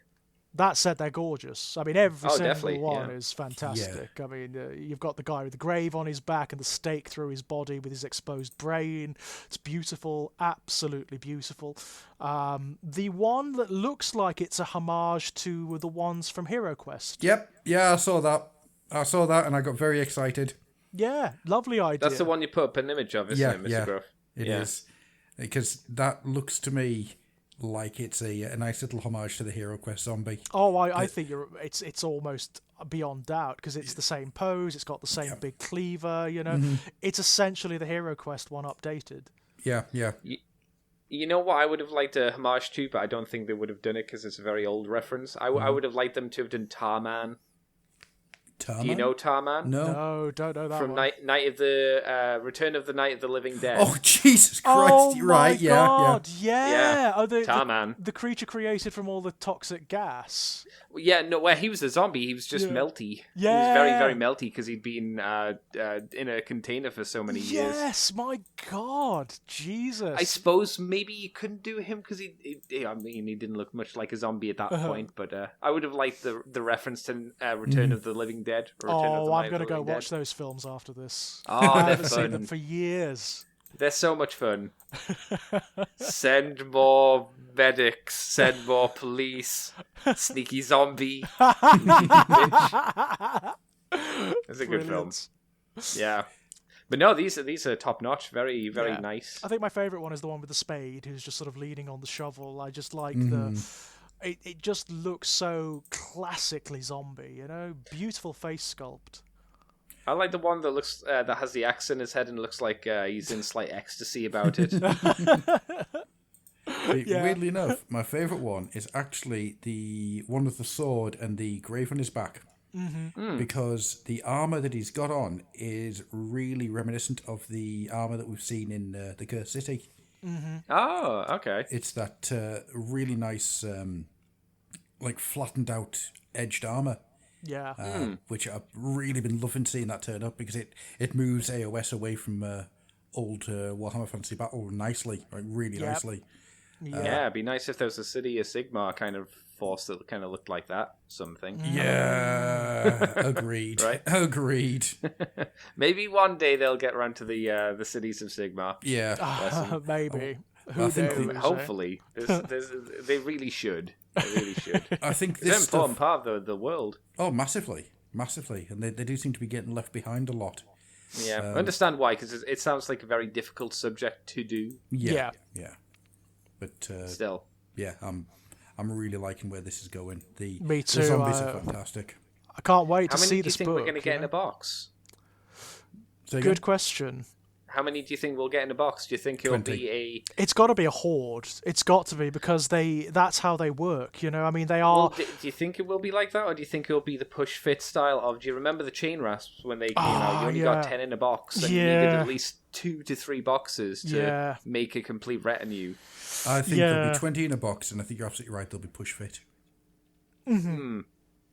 That said, they're gorgeous. I mean, every definitely, single one is fantastic. I mean, you've got the guy with the grave on his back and the stake through his body with his exposed brain. It's beautiful, absolutely beautiful. The one that looks like it's a homage to the ones from Hero Quest. Yep. Yeah, I saw that and I got very excited. Yeah, lovely idea. That's the one you put up an image of, isn't it, Mr. Gruff? It is. Because that looks to me like it's a nice little homage to the Hero Quest zombie. Oh, I think it's almost beyond doubt because it's the same pose, it's got the same big cleaver, you know. It's essentially the Hero Quest one updated. Yeah. You know what I would have liked a homage to, but I don't think they would have done it because it's a very old reference. I would have liked them to have done Tarman. Tarman? Do you know Tarman? No, don't know that From one. Night of the Return of the Night of the Living Dead. Oh, Jesus Christ! Oh You're my right. God, Yeah. yeah. Oh, Tarman. the creature created from all the toxic gas. Yeah, no, where he was a zombie, he was just melty. Yeah. He was very, very melty because he'd been in a container for so many years. Yes, my God, Jesus. I suppose maybe you couldn't do him because he didn't look much like a zombie at that point. But I would have liked the reference to Return of the Living Dead. Or Return of the Night I'm going to of the go Living watch Dead. those films after this. Oh, I they're haven't seen them fun. for years. They're so much fun. Send more medics. Send more police. Sneaky zombie. It's a good film. Brilliant. Yeah. But no, these are top notch. Very, very nice. I think my favourite one is the one with the spade, who's just sort of leaning on the shovel. I just like It just looks so classically zombie, you know? Beautiful face sculpt. I like the one that looks that has the axe in his head and looks like he's in slight ecstasy about it. Weirdly enough, my favourite one is actually the one with the sword and the grave on his back. because the armor that he's got on is really reminiscent of the armor that we've seen in the Cursed City. Oh, okay. It's that really nice, like flattened out edged armor. Yeah. Which I've really been loving seeing that turn up, because it moves AOS away from old Warhammer Fantasy Battle nicely, like really nicely. Yeah, it'd be nice if there was a City of Sigmar kind of force that kind of looked like that, something. Yeah, agreed. Right? Agreed. Maybe one day they'll get around to the Cities of Sigmar. Yeah. Maybe. Who I think knows, eh? Hopefully. They really should. They really should. I think It's an this important stuff... part of the world. Oh, massively. Massively. And they do seem to be getting left behind a lot. Yeah, I understand why, because it sounds like a very difficult subject to do. Yeah. But Still. yeah, I'm really liking where this is going. Me too. The zombies are fantastic. I can't wait How to many see do you this think book. we're going to get in a box? Say again? Good question. How many do you think we'll get in a box? Do you think it'll 20. be a... It's got to be a horde. It's got to be, because that's how they work. You know, I mean, they are. Well, do you think it will be like that, or do you think it'll be the push fit style of? Do you remember the chain rasps when they came out? You only got 10 in a box, and you needed at least 2 to 3 boxes to make a complete retinue. I think there'll be 20 in a box, and I think you're absolutely right. They'll be push fit.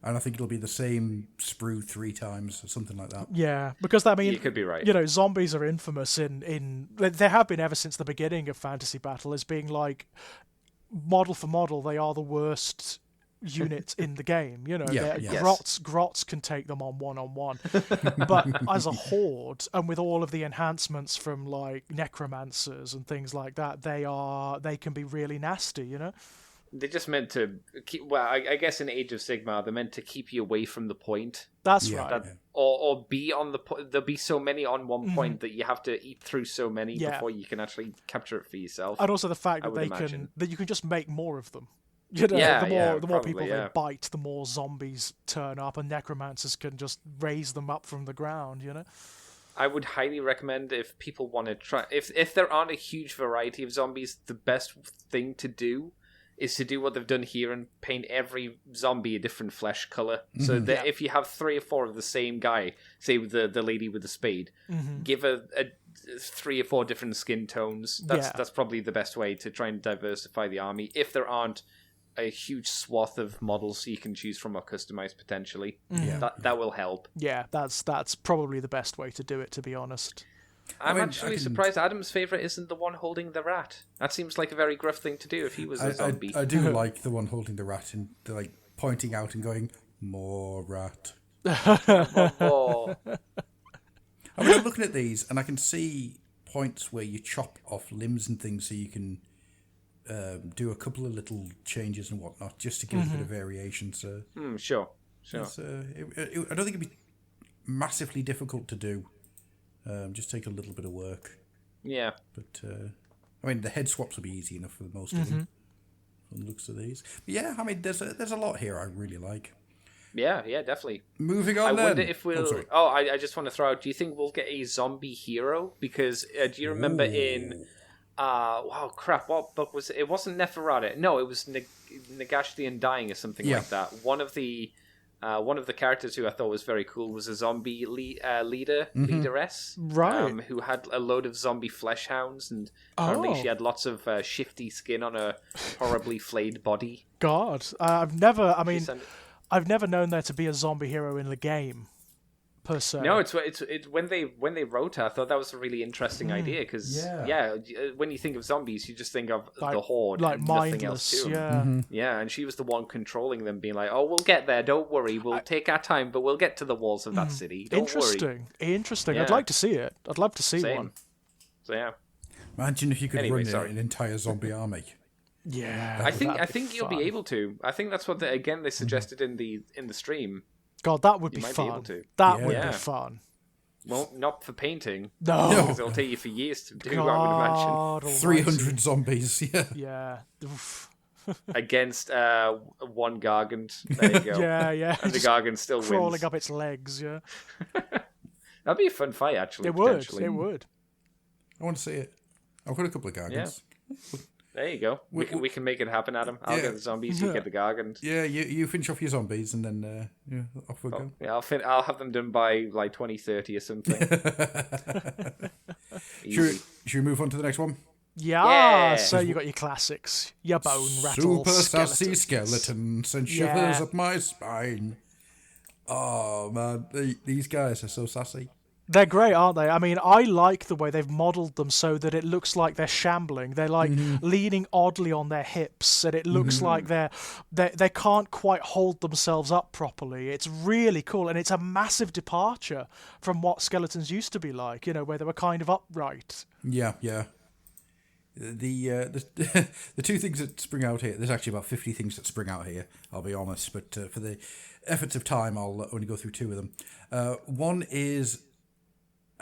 And I think it'll be the same sprue 3 times or something like that. Yeah, because I mean, You could be right. You know, zombies are infamous in they have been ever since the beginning of Fantasy Battle as being like, model for model, they are the worst unit in the game. You know, Grots can take them on one-on-one, but as a horde and with all of the enhancements from like necromancers and things like that, they can be really nasty. You know. They're just meant to keep. Well, I guess in Age of Sigmar, they're meant to keep you away from the point. That's right. Or be on the point. There'll be so many on one point that you have to eat through so many before you can actually capture it for yourself. And also the fact that you can just make more of them. You know, the more people they bite, the more zombies turn up, and necromancers can just raise them up from the ground. You know. I would highly recommend, if people want to try, if there aren't a huge variety of zombies, the best thing to do is to do what they've done here and paint every zombie a different flesh color. So that if you have 3 or 4 of the same guy, say with the lady with the spade, give a 3 or 4 different skin tones. That's probably the best way to try and diversify the army. If there aren't a huge swath of models you can choose from or customize potentially, that will help. Yeah, that's probably the best way to do it, to be honest. I'm actually surprised Adam's favourite isn't the one holding the rat. That seems like a very gruff thing to do if he was a zombie. I do like the one holding the rat and like pointing out and going, more rat. Oh. I mean, I'm looking at these and I can see points where you chop off limbs and things so you can do a couple of little changes and whatnot just to give it a bit of variation. So Sure. I don't think it'd be massively difficult to do. Just take a little bit of work. Yeah. But, I mean, the head swaps will be easy enough for most of them, from the looks of these. But yeah, I mean, there's a lot here I really like. Yeah, definitely. Moving on, I wonder if we'll... I just want to throw out, do you think we'll get a zombie hero? Because, do you remember in... what book was it? It wasn't Neferata. No, it was Nagash the Undying or something like that. One of the characters who I thought was very cool was a zombie leaderess, right? Who had a load of zombie flesh hounds, and apparently she had lots of shifty skin on a horribly flayed body. God, I've never known there to be a zombie hero in the game, per se. No, it's when they wrote her, I thought that was a really interesting idea because when you think of zombies, you just think of the horde, like and mindless, nothing else to them. Yeah, and she was the one controlling them, being like, "Oh, we'll get there. Don't worry. We'll take our time, but we'll get to the walls of that city. Don't worry." Interesting. Yeah. I'd like to see it. I'd love to see one. So yeah. Imagine if you could run an entire zombie army. Yeah, I think you'll be able to. I think that's what they suggested in the stream. God, that would be might fun. be able to. That would be fun. Well, not for painting. No, because it'll take you for years to do. God I would imagine 300 zombies. Yeah. Against one Gargant. There you go. Yeah. And the Gargant still crawling wins. up its legs. Yeah. That'd be a fun fight, actually. It would. I want to see it. I've got a couple of Gargants. There you go. We can make it happen, Adam. I'll get the zombies, you get the gargant. Yeah, you finish off your zombies, and then off we go. Yeah, I'll have them done by like 2030 or something. Should we move on to the next one? Yeah. So you got your classics, your bone rattle, Super sassy skeletons send shivers up my spine. Oh man, these guys are so sassy. They're great, aren't they? I mean, I like the way they've modelled them so that it looks like they're shambling. They're like leaning oddly on their hips, and it looks like they can't quite hold themselves up properly. It's really cool, and it's a massive departure from what skeletons used to be like. Where they were kind of upright. Yeah. The the two things that spring out here. There's actually about 50 things that spring out here. I'll be honest, but for the efforts of time, I'll only go through 2 of them. One is.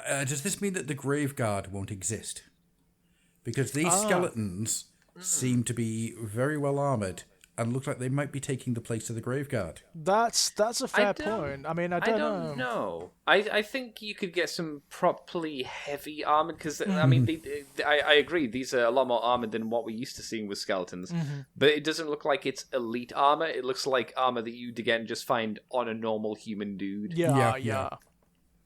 Does this mean that the Graveguard won't exist? Because these skeletons seem to be very well armoured and look like they might be taking the place of the Graveguard. That's a fair point. I mean, I don't know. I think you could get some properly heavy armoured, because, I mean, I agree, these are a lot more armoured than what we're used to seeing with skeletons, but it doesn't look like it's elite armour. It looks like armour that you'd, again, just find on a normal human dude. Yeah.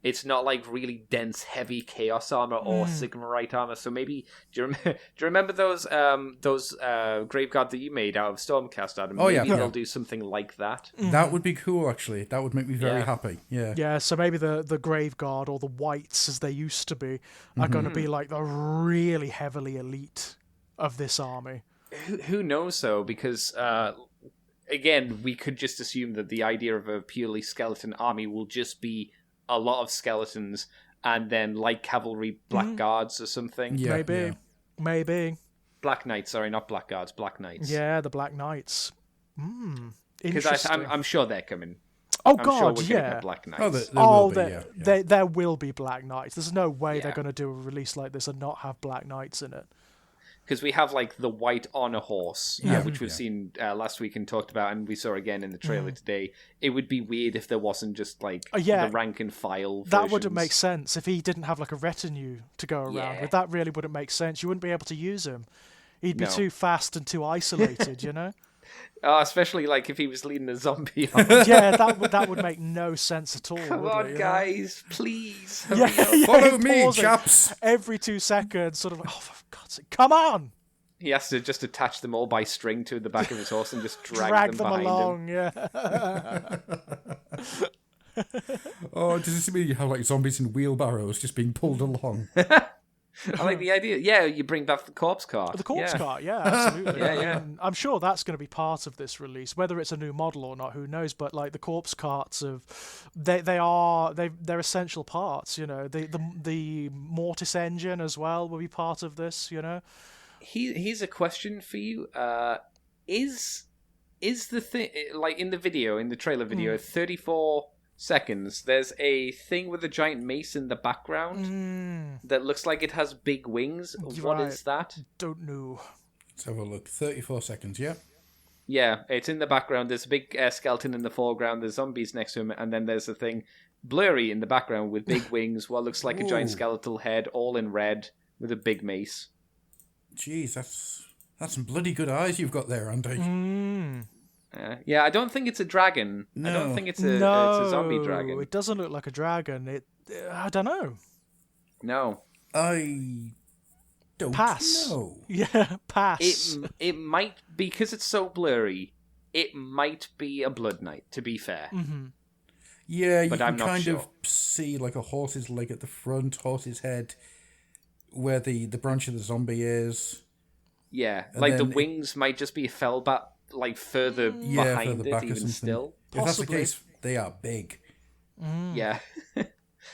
It's not like really dense, heavy chaos armor or Sigmarite armor. So maybe do you remember those Graveguard that you made out of Stormcast, Adam? Maybe they'll do something like that. That would be cool, actually. That would make me very happy. Yeah. Yeah. So maybe the Graveguard, or the Whites as they used to be, are going to be like the really heavily elite of this army. Who knows though? Because again, we could just assume that the idea of a purely skeleton army will just be a lot of skeletons, and then like cavalry blackguards or something. Yeah, maybe. Black Knights, sorry, not blackguards, Black Knights. Yeah, the Black Knights. Because I'm sure they're coming. Oh I'm God, sure we're yeah. Get Black Knights. There will be Black Knights. There's no way they're going to do a release like this and not have Black Knights in it. Because we have like the White on a horse, which we've seen last week and talked about, and we saw again in the trailer today. It would be weird if there wasn't just like the rank and file versions. That wouldn't make sense if he didn't have like a retinue to go around with. That really wouldn't make sense. You wouldn't be able to use him. He'd be too fast and too isolated, Especially like if he was leading a zombie. Yeah, that would make no sense at all. Come on, guys, please. Follow me, chaps. Every 2 seconds, sort of. Oh, for God's sake, come on! He has to just attach them all by string to the back of his horse and just drag them behind along. him. Yeah. Oh, does this mean you have like zombies in wheelbarrows just being pulled along? I like the idea. Yeah, you bring back the corpse cart. The corpse cart, yeah, absolutely. Yeah. I'm sure that's going to be part of this release, whether it's a new model or not, who knows? But like the corpse carts they're essential parts. The mortis engine as well will be part of this. Here's a question for you. Is the thing like in the trailer video, 34 seconds, there's a thing with a giant mace in the background that looks like it has big wings. What is that? Don't know. Let's have a look. 34 seconds, yeah? Yeah, it's in the background. There's a big skeleton in the foreground. There's zombies next to him, and then there's a thing blurry in the background with big wings, what looks like a giant skeletal head, all in red, with a big mace. Jeez, that's some bloody good eyes you've got there, Andy. Yeah, I don't think it's a dragon. No. I don't think it's a zombie dragon. It doesn't look like a dragon. I don't know. No. I don't know. Yeah, pass. It might, because it's so blurry, it might be a Blood Knight, to be fair. Mm-hmm. Yeah, you can kind of see like a horse's leg at the front, horse's head, where the branch of the zombie is. Yeah, and like the wings might just be fell back, like further behind further it, back even still. If that's the case, they are big. Yeah.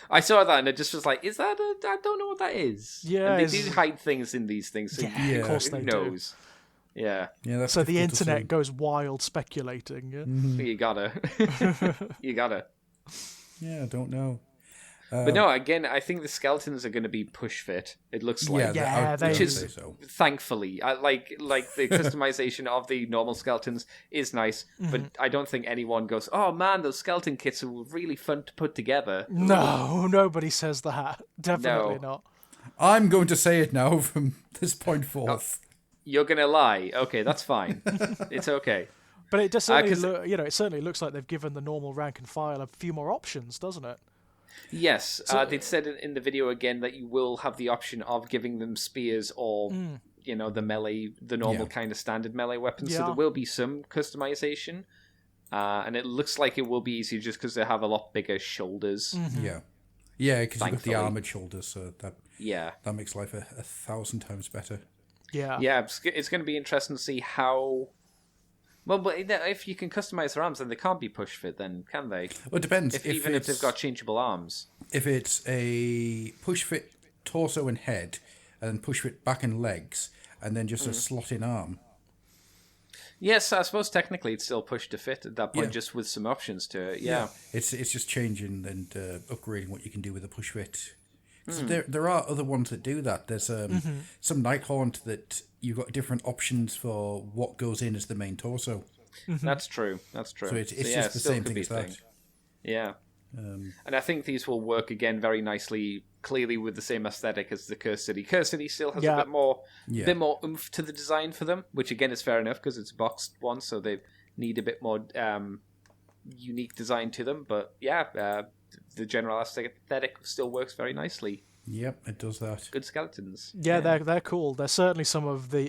I saw that and it just was like, is that I don't know what that is. Yeah. And they do hide things in these things, so of course who they knows? Do. Yeah. That's so the internet goes wild speculating. Yeah? Mm-hmm. You gotta. Yeah, I don't know. But no, again, I think the skeletons are going to be push fit. It looks like, which is thankfully, I like the customization of the normal skeletons is nice. But I don't think anyone goes, "Oh man, those skeleton kits are really fun to put together." No, nobody says that. Definitely not. I'm going to say it now from this point forth. You're gonna lie. Okay, that's fine. It's okay. But it does certainly it certainly looks like they've given the normal rank and file a few more options, doesn't it? Yes, they'd said in the video again that you will have the option of giving them spears or the melee, the normal kind of standard melee weapons. So there will be some customization, and it looks like it will be easier just because they have a lot bigger shoulders. Yeah, because you've got the armored shoulders, so that makes life 1,000 times better. Yeah, it's going to be interesting to see how. Well, but if you can customize their arms, then they can't be push fit, then can they? Well, it depends. Even if they've got changeable arms. If it's a push fit torso and head, and then push fit back and legs, and then just a slot in arm. Yes, I suppose technically it's still push to fit at that point, just with some options to it. Yeah. It's just changing and upgrading what you can do with a push fit. So there are other ones that do that. There's some Nighthaunt that you've got different options for what goes in as the main torso. That's true. So it's just the same thing as that. Yeah. And I think these will work again very nicely, clearly with the same aesthetic as the Cursed City. Cursed City still has a bit more oomph to the design for them, which again is fair enough because it's a boxed one, so they need a bit more unique design to them. But the general aesthetic still works very nicely. Yep, it does that. Good skeletons. Yeah, they're cool. They're certainly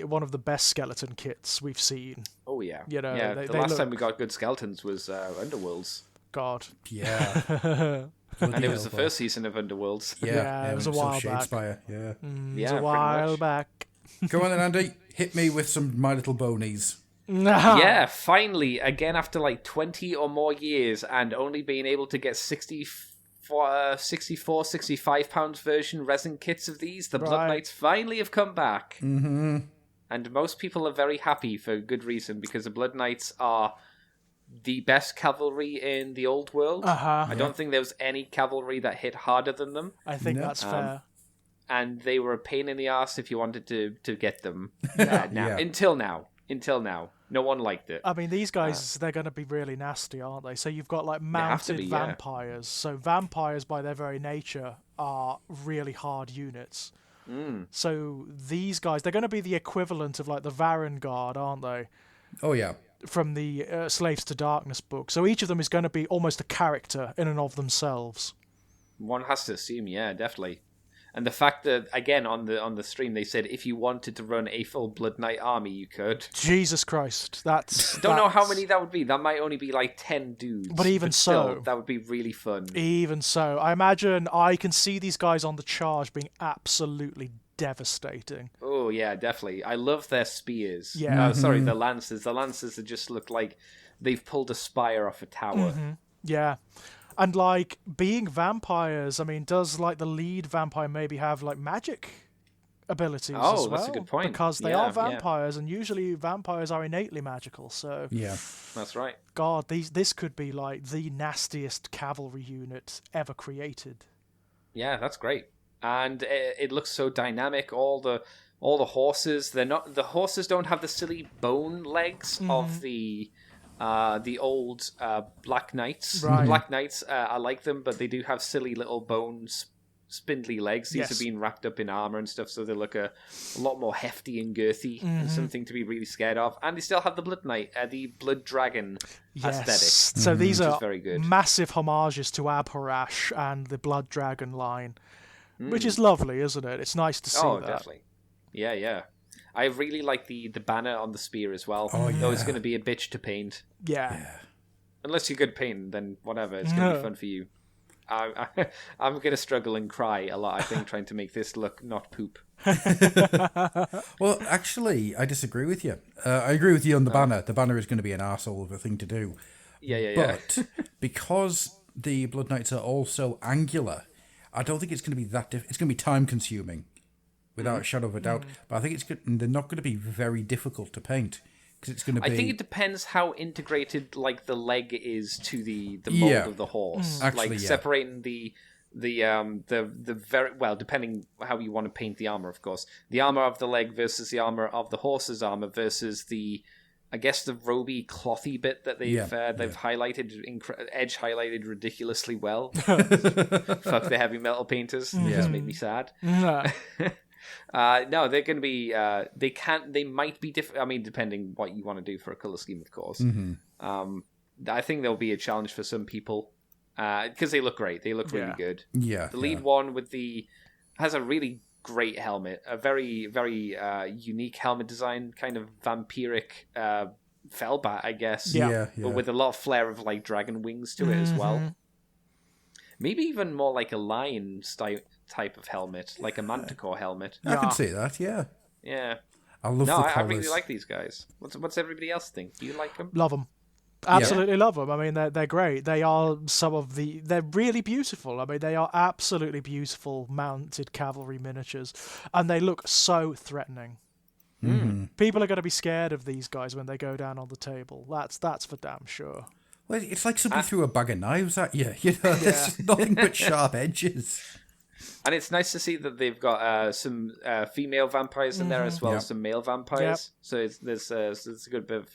one of the best skeleton kits we've seen. Oh yeah, the last time we got good skeletons was Underworlds. God. Yeah. And it was the first season of Underworlds. Yeah, it was a while back. Yeah. It was a while back. Go on then, Andy. Hit me with some My Little Bonies. Yeah, finally, again after like 20 or more years and only being able to get 64, 65 pounds version resin kits of these, the Blood Knights finally have come back. Mm-hmm. And most people are very happy for good reason because the Blood Knights are the best cavalry in the old world. I don't think there was any cavalry that hit harder than them. I think that's fair. And they were a pain in the ass if you wanted to get them. Until now. No one liked it. I mean, these guys, they're going to be really nasty, aren't they? So you've got like mounted vampires. So vampires, by their very nature, are really hard units. So these guys, they're going to be the equivalent of like the Varan Guard, aren't they? Oh, yeah. From the Slaves to Darkness book. So each of them is going to be almost a character in and of themselves. One has to assume, yeah, definitely. And the fact that, again, on the stream, they said if you wanted to run a full Blood Knight army, you could. Jesus Christ, that's... Don't know how many that would be. That might only be like 10 dudes. But even so... That would be really fun. Even so. I imagine I can see these guys on the charge being absolutely devastating. Oh, yeah, definitely. I love their spears. Yeah. Sorry, the lances. The lances that just look like they've pulled a spire off a tower. Yeah. And, like, being vampires, I mean, does, like, the lead vampire maybe have, like, magic abilities as well? That's a good point. Because they are vampires, and usually vampires are innately magical, so... Yeah. That's right. God, this could be, like, the nastiest cavalry unit ever created. Yeah, that's great. And it looks so dynamic. All the horses, the horses don't have the silly bone legs of the old Black Knights. Right. The Black Knights, I like them, but they do have silly little bones, spindly legs. These are being wrapped up in armor and stuff, so they look a lot more hefty and girthy, and something to be really scared of. And they still have the Blood Knight, the Blood Dragon aesthetic. So these are very good. Massive homages to Abharash and the Blood Dragon line, which is lovely, isn't it? It's nice to see that. Oh, definitely. Yeah. I really like the banner on the spear as well. Oh, yeah. Though it's going to be a bitch to paint. Yeah. Unless you're good at painting, then whatever. It's going to be fun for you. I'm going to struggle and cry a lot, I think, trying to make this look not poop. Well, actually, I disagree with you. I agree with you on the banner. The banner is going to be an arsehole of a thing to do. Yeah. But because the Blood Knights are all so angular, I don't think it's going to be that it's going to be time-consuming. Without a shadow of a doubt. But I think they're not going to be very difficult to paint. Because it's going to be... I think it depends how integrated like the leg is to the mold of the horse. Actually, like separating the very... Well, depending how you want to paint the armor, of course. The armor of the leg versus the armor of the horse's armor versus the... I guess the roby, clothy bit that they've highlighted, edge highlighted ridiculously well. Fuck the heavy metal painters. They just make me sad. No, they're going to be. They might be different. I mean, depending what you want to do for a color scheme, of course. I think there'll be a challenge for some people because they look great. They look really good. Yeah. The lead one has a really great helmet, a very very unique helmet design, kind of vampiric Fellbat, I guess. Yeah. But with a lot of flair of like dragon wings to it as well. Maybe even more like a lion type of helmet, like a manticore helmet. I can see that. Yeah. Yeah. I love the I colours. really like these guys. What's everybody else think? Do you like them? Love them. Absolutely love them. I mean, they're great. They are they're really beautiful. I mean, they are absolutely beautiful mounted cavalry miniatures, and they look so threatening. People are going to be scared of these guys when they go down on the table. That's for damn sure. Well, it's like somebody threw a bag of knives at you. You know, there's just nothing but sharp edges. And it's nice to see that they've got some female vampires in there as well as some male vampires. So there's a good bit of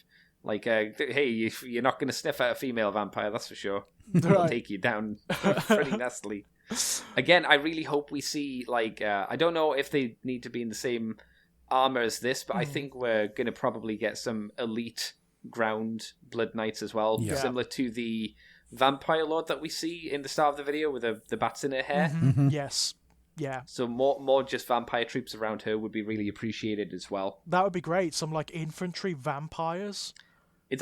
like, hey, you're not going to sniff at a female vampire, that's for sure. They'll take you down pretty nastily. Again, I really hope we see, like, I don't know if they need to be in the same armor as this, but I think we're going to probably get some elite ground blood knights as well, similar to the vampire lord that we see in the start of the video with the bats in her hair. Yes. Yeah. So more just vampire troops around her would be really appreciated as well. That would be great. Some like infantry vampires.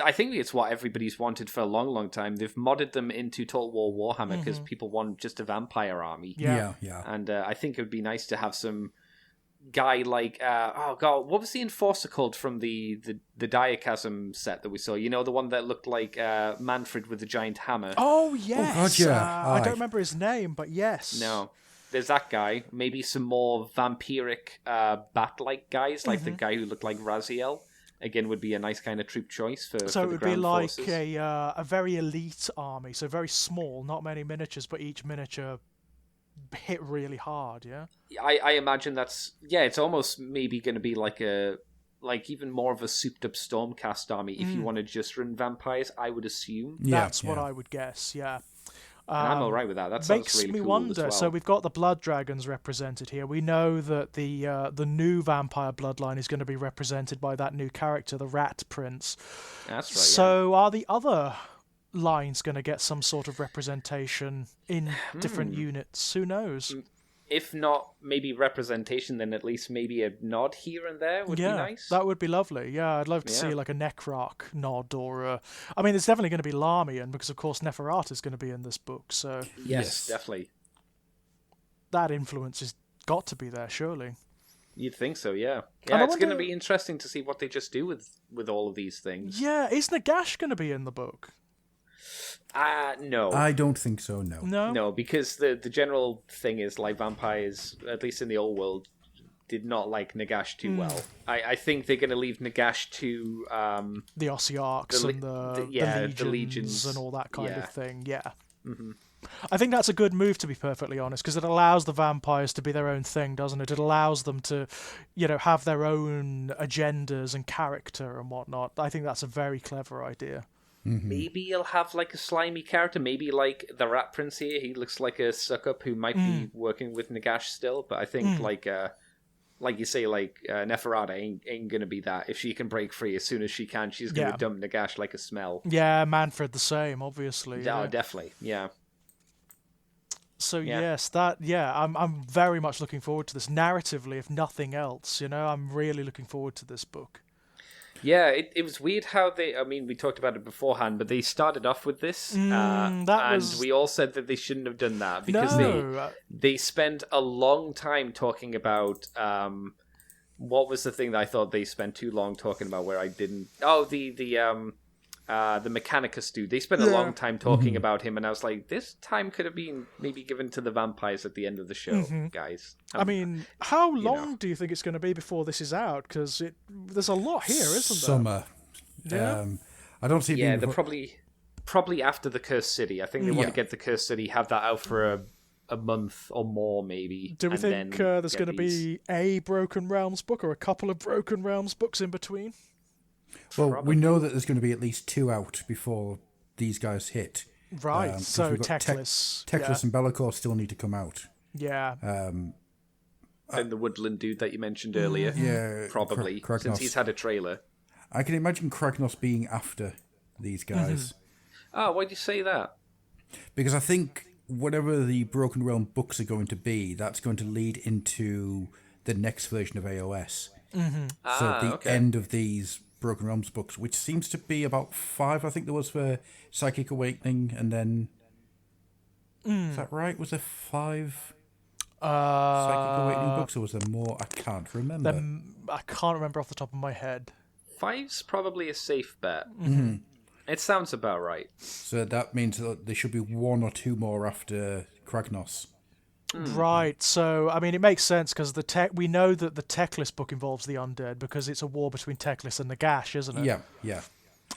I think it's what everybody's wanted for a long, long time. They've modded them into Total War Warhammer because people want just a vampire army. Yeah. And I think it would be nice to have some guy like what was the enforcer called from the Diachasm set that we saw? You know, the one that looked like Manfred with the giant hammer. Oh yes. Oh, God, yeah. I don't remember his name, but yes. No, there's that guy. Maybe some more vampiric bat-like guys, like the guy who looked like Raziel. Again, would be a nice kind of troop choice for. So for it the would be ground like forces. a very elite army. So very small, not many miniatures, but each miniature hit really hard. Yeah. I imagine it's almost maybe going to be like even more of a souped up Stormcast army if you want to just run vampires. I would assume. That's what I would guess. Yeah. And I'm all right with that. That sounds Makes really me cool wonder. as well. So we've got the blood dragons represented here. We know that the new vampire bloodline is going to be represented by that new character, the Rat Prince. That's right. So are the other lines going to get some sort of representation in different units? Who knows? If not maybe representation, then at least maybe a nod here and there would be nice. That would be lovely. Yeah, I'd love to see like a Necroc nod or I mean, it's definitely going to be Larmian because, of course, Neferata is going to be in this book. So yes, definitely. That influence has got to be there, surely. You'd think so, yeah. Yeah, it's going to be interesting to see what they just do with all of these things. Yeah, is Nagash going to be in the book? No. I don't think so, no. No, because the general thing is, like, vampires, at least in the old world, did not like Nagash too well. I think they're going to leave Nagash to... the Ossiarchs and the legions and all that kind of thing, yeah. Mm-hmm. I think that's a good move, to be perfectly honest, because it allows the vampires to be their own thing, doesn't it? It allows them to, have their own agendas and character and whatnot. I think that's a very clever idea. Mm-hmm. Maybe you'll have like a slimy character. Maybe like the Rat Prince here. He looks like a suck-up who might be working with Nagash still. But I think like you say, like Neferata ain't gonna be that. If she can break free as soon as she can, she's gonna dump Nagash like a smell. Yeah, Manfred the same, obviously. Oh, definitely. Yeah. So yes, I'm very much looking forward to this narratively, if nothing else. I'm really looking forward to this book. Yeah, it was weird how we talked about it beforehand, but they started off with this, and we all said that they shouldn't have done that because they spent a long time talking about, what was the thing that I thought they spent too long talking about where I didn't... Oh, the Mechanicus dude. They spent a long time talking about him, and I was like, this time could have been maybe given to the vampires at the end of the show, guys. How long do you think it's going to be before this is out? Because there's a lot here, isn't there? Summer. Yeah. I don't see it being... they're probably after the Cursed City. I think they want to get the Cursed City, have that out for a month or more, maybe. Do we think there's going to be a Broken Realms book or a couple of Broken Realms books in between? Well, we know that there's going to be at least 2 out before these guys hit. Right, so Teclis. Teclis and Be'lakor still need to come out. Yeah. than the woodland dude that you mentioned earlier. Yeah, Probably, Kragnos. since he's had a trailer. I can imagine Kragnos being after these guys. Oh, why'd you say that? Because I think whatever the Broken Realm books are going to be, that's going to lead into the next version of AOS. So the end of these Broken Realms books, which seems to be about 5, I think there was for Psychic Awakening, and then... Is that right? Was there 5 Psychic Awakening books, or was there more? I can't remember. I can't remember off the top of my head. 5's probably a safe bet. It sounds about right. So that means that there should be 1 or 2 more after Kragnos. Right, so, I mean, it makes sense, because we know that the Teclis book involves the undead, because it's a war between Teclis and Nagash, isn't it? Yeah.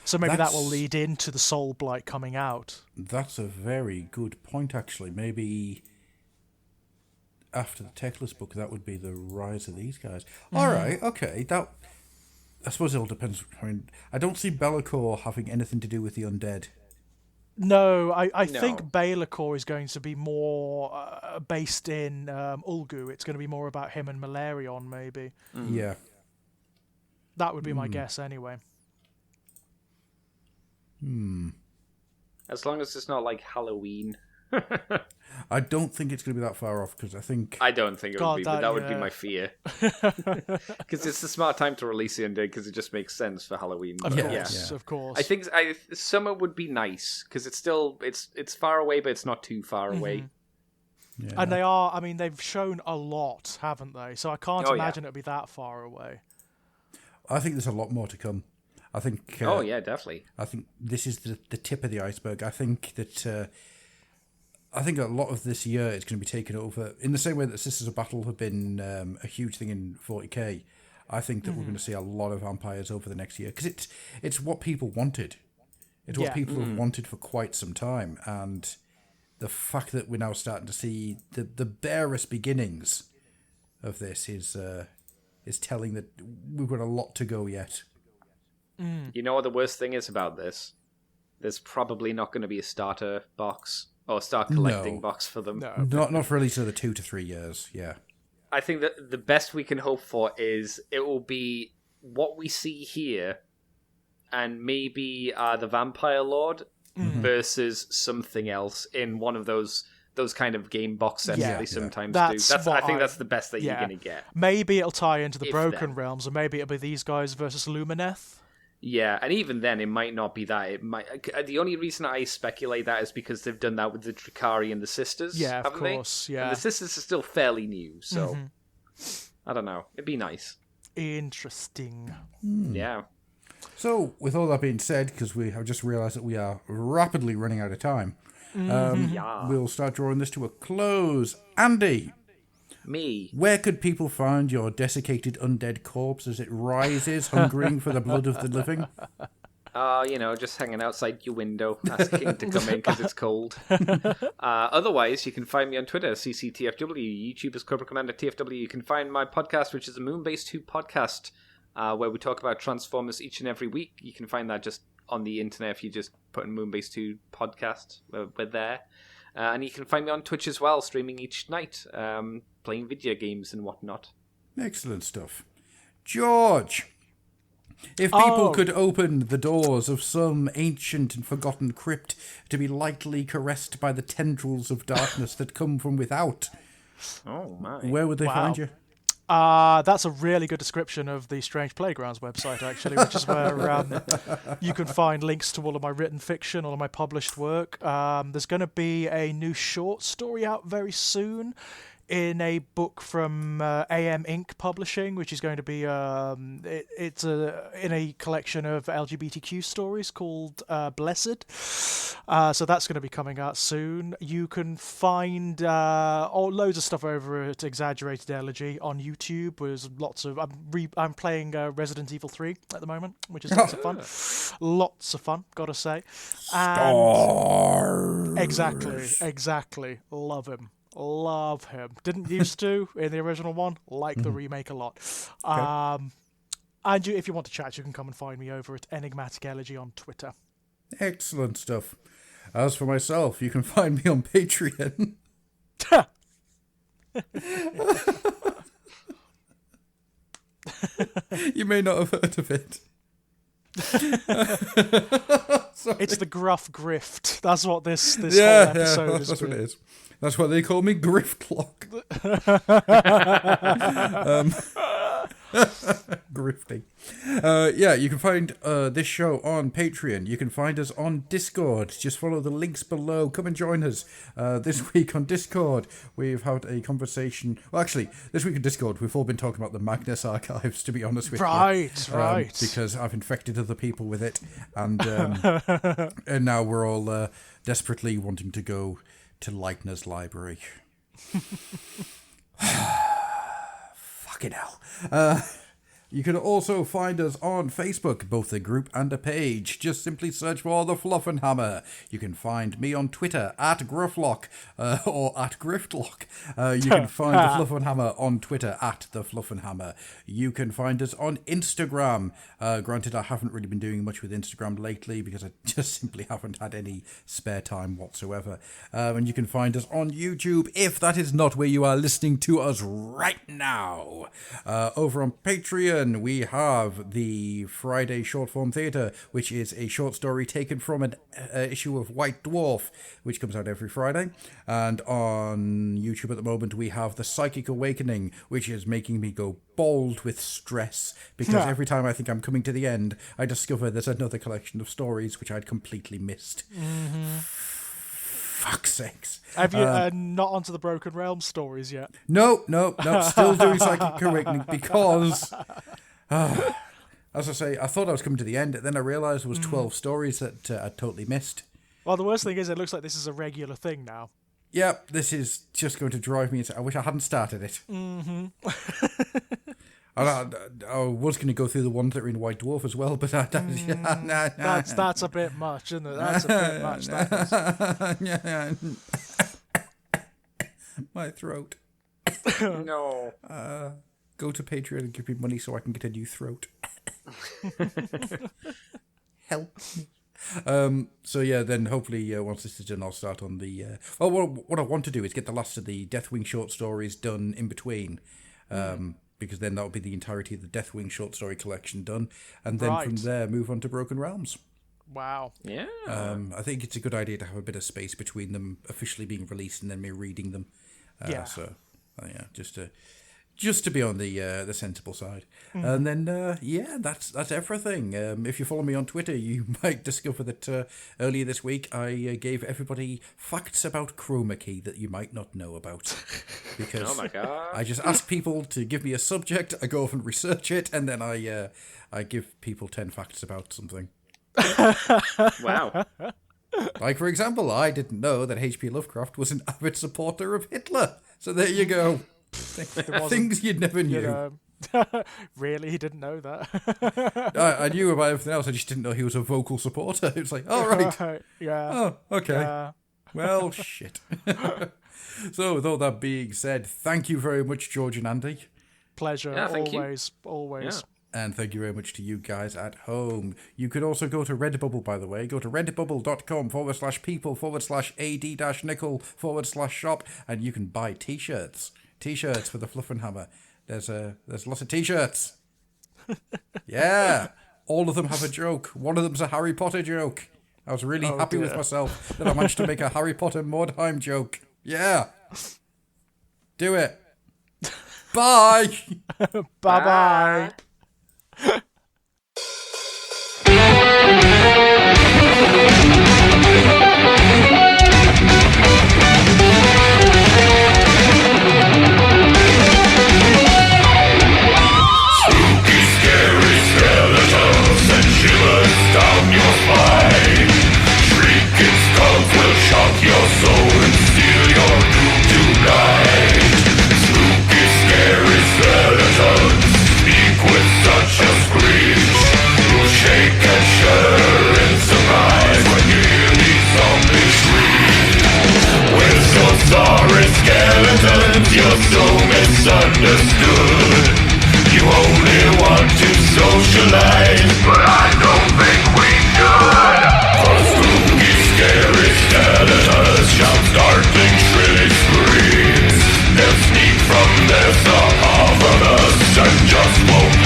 So maybe that will lead into the Soul Blight coming out. That's a very good point, actually. Maybe after the Teclis book, that would be the rise of these guys. All right, okay. That, I suppose it all depends. I mean, I don't see Be'lakor having anything to do with the undead. No, I think Be'lakor is going to be more based in Ulgu. It's going to be more about him and Malarion, maybe. Yeah. That would be my guess, anyway. As long as it's not like Halloween. I don't think it's going to be that far off, because I don't think it would be, but that would be yeah. my fear. Because it's the smart time to release the undead, because it just makes sense for Halloween. Of But course, of course. I think summer would be nice, because it's still it's far away, but it's not too far away. Yeah. And they are, I mean, they've shown a lot, haven't they? So I can't imagine it'll be that far away. I think there's a lot more to come. I think. Oh yeah, definitely. I think this is the tip of the iceberg. I think that. I think a lot of this year is going to be taken over in the same way that Sisters of Battle have been a huge thing in 40k. I think that we're going to see a lot of vampires over the next year, because it's what people wanted. It's what people have wanted for quite some time, and the fact that we're now starting to see the barest beginnings of this is telling that we've got a lot to go yet. You know what the worst thing is about this? There's probably not going to be a starter box or start collecting box for them. No. Not for at least another 2 to 3 years. Yeah. I think that the best we can hope for is it will be what we see here, and maybe the Vampire Lord versus something else in one of those kind of game box sets that they sometimes do. I think that's the best that you're going to get. Maybe it'll tie into the Broken Realms, or maybe it'll be these guys versus Lumineth. Yeah, and even then, it might not be that. It might. The only reason I speculate that is because they've done that with the Drakari and the Sisters. Yeah, of course. They? Yeah, and the Sisters are still fairly new, so I don't know. It'd be nice. Interesting. Yeah. So, with all that being said, because we have just realised that we are rapidly running out of time, we'll start drawing this to a close. Andy. Me. Where could people find your desiccated undead corpse as it rises, hungering for the blood of the living? Just hanging outside your window, asking to come in because it's cold. Otherwise, you can find me on Twitter, CCTFW, YouTube is Cobra Commander TFW. You can find my podcast, which is a Moonbase 2 podcast, where we talk about Transformers each and every week. You can find that just on the internet if you just put in Moonbase 2 podcast. We're there. And you can find me on Twitch as well, streaming each night, playing video games and whatnot. Excellent stuff. George, if people could open the doors of some ancient and forgotten crypt to be lightly caressed by the tendrils of darkness that come from without, where would they find you? That's a really good description of the Strange Playgrounds website, actually, which is where you can find links to all of my written fiction, all of my published work. There's going to be a new short story out very soon in a book from AM Inc. Publishing, which is going to be it's in a collection of LGBTQ stories called Blessed. So that's going to be coming out soon. You can find loads of stuff over at Exaggerated Elegy on YouTube. There's lots of I'm playing Resident Evil 3 at the moment, which is lots of fun. Lots of fun, gotta say. And exactly. Love him. Didn't used to in the original one. Like the remake a lot. Okay. And if you want to chat, you can come and find me over at Enigmatic Elegy on Twitter. Excellent stuff. As for myself, you can find me on Patreon. You may not have heard of it. It's the gruff grift. That's what this whole episode is. That's what it is. That's why they call me Griftlock. Grifty. You can find this show on Patreon. You can find us on Discord. Just follow the links below. Come and join us. This week on Discord, we've had a conversation. Well, actually, this week on Discord, we've all been talking about the Magnus archives, to be honest with you. Right. Because I've infected other people with it. And and now we're all desperately wanting to go to Leitner's library. Fucking hell. You can also find us on Facebook, both a group and a page. Just simply search for the Fluffenhammer. You can find me on Twitter at Grufflock or at Griftlock. You can find the Fluffenhammer on Twitter at the Fluffenhammer. You can find us on Instagram. Granted, I haven't really been doing much with Instagram lately because I just simply haven't had any spare time whatsoever. And you can find us on YouTube if that is not where you are listening to us right now. Over on Patreon, we have the Friday Short Form Theatre, which is a short story taken from an issue of White Dwarf, which comes out every Friday. And on YouTube at the moment, we have The Psychic Awakening, which is making me go bald with stress, because every time I think I'm coming to the end, I discover there's another collection of stories which I'd completely missed. Mm-hmm. Fuck's sakes. Have you not onto the Broken Realm stories yet? No. Still doing Psychic Awakening because, as I say, I thought I was coming to the end. Then I realised there was 12 stories that I'd totally missed. Well, the worst thing is it looks like this is a regular thing now. Yep, this is just going to drive me. I wish I hadn't started it. Mm-hmm. I was going to go through the ones that are in White Dwarf as well, but That's a bit much, isn't it? That's a bit much. That is. My throat. No. Go to Patreon and give me money so I can get a new throat. Help me. So yeah, then hopefully once this is done, I'll start on the. What I want to do is get the last of the Deathwing short stories done in between. Because then that'll be the entirety of the Deathwing short story collection done. And then from there, move on to Broken Realms. Wow. Yeah. I think it's a good idea to have a bit of space between them officially being released and then me reading them. Just to be on the sensible side. And then, that's everything. If you follow me on Twitter, you might discover that earlier this week I gave everybody facts about chroma key that you might not know about. Because oh my God. I just ask people to give me a subject, I go off and research it, and then I give people 10 facts about something. Wow. Like, for example, I didn't know that H.P. Lovecraft was an avid supporter of Hitler. So there you go. Things you never knew. Really? He didn't know that? I knew about everything else. I just didn't know he was a vocal supporter. It was like, oh, right. Yeah. Oh, okay. Well, shit. So, with all that being said, thank you very much, George and Andy. Pleasure. Yeah, thank you. Always. Yeah. And thank you very much to you guys at home. You could also go to Redbubble, by the way. Go to redbubble.com/people/ad-nickel/shop, and you can buy t-shirts. T-shirts for the Fluffenhammer. There's lots of t-shirts. Yeah. All of them have a joke. One of them's a Harry Potter joke. I was really happy with myself that I managed to make a Harry Potter Mordheim joke. Yeah. Do it. Bye. Bye-bye. Down your spine, shrieking skulls will shock your soul and steal your doom tonight. Spooky, scary skeletons speak with such a screech. You'll shake and shudder in surprise when you hear these zombies shriek. We're so sorry, skeletons, you're so misunderstood. You only want to socialize, but I don't think we should. Our spooky, scary skeletons shout startling, shrilly screams. They'll sneak from their above us and just won't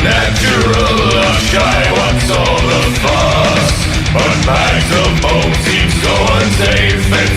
natural, a shy what's all the fuss. But bags of bones seem so unsafe and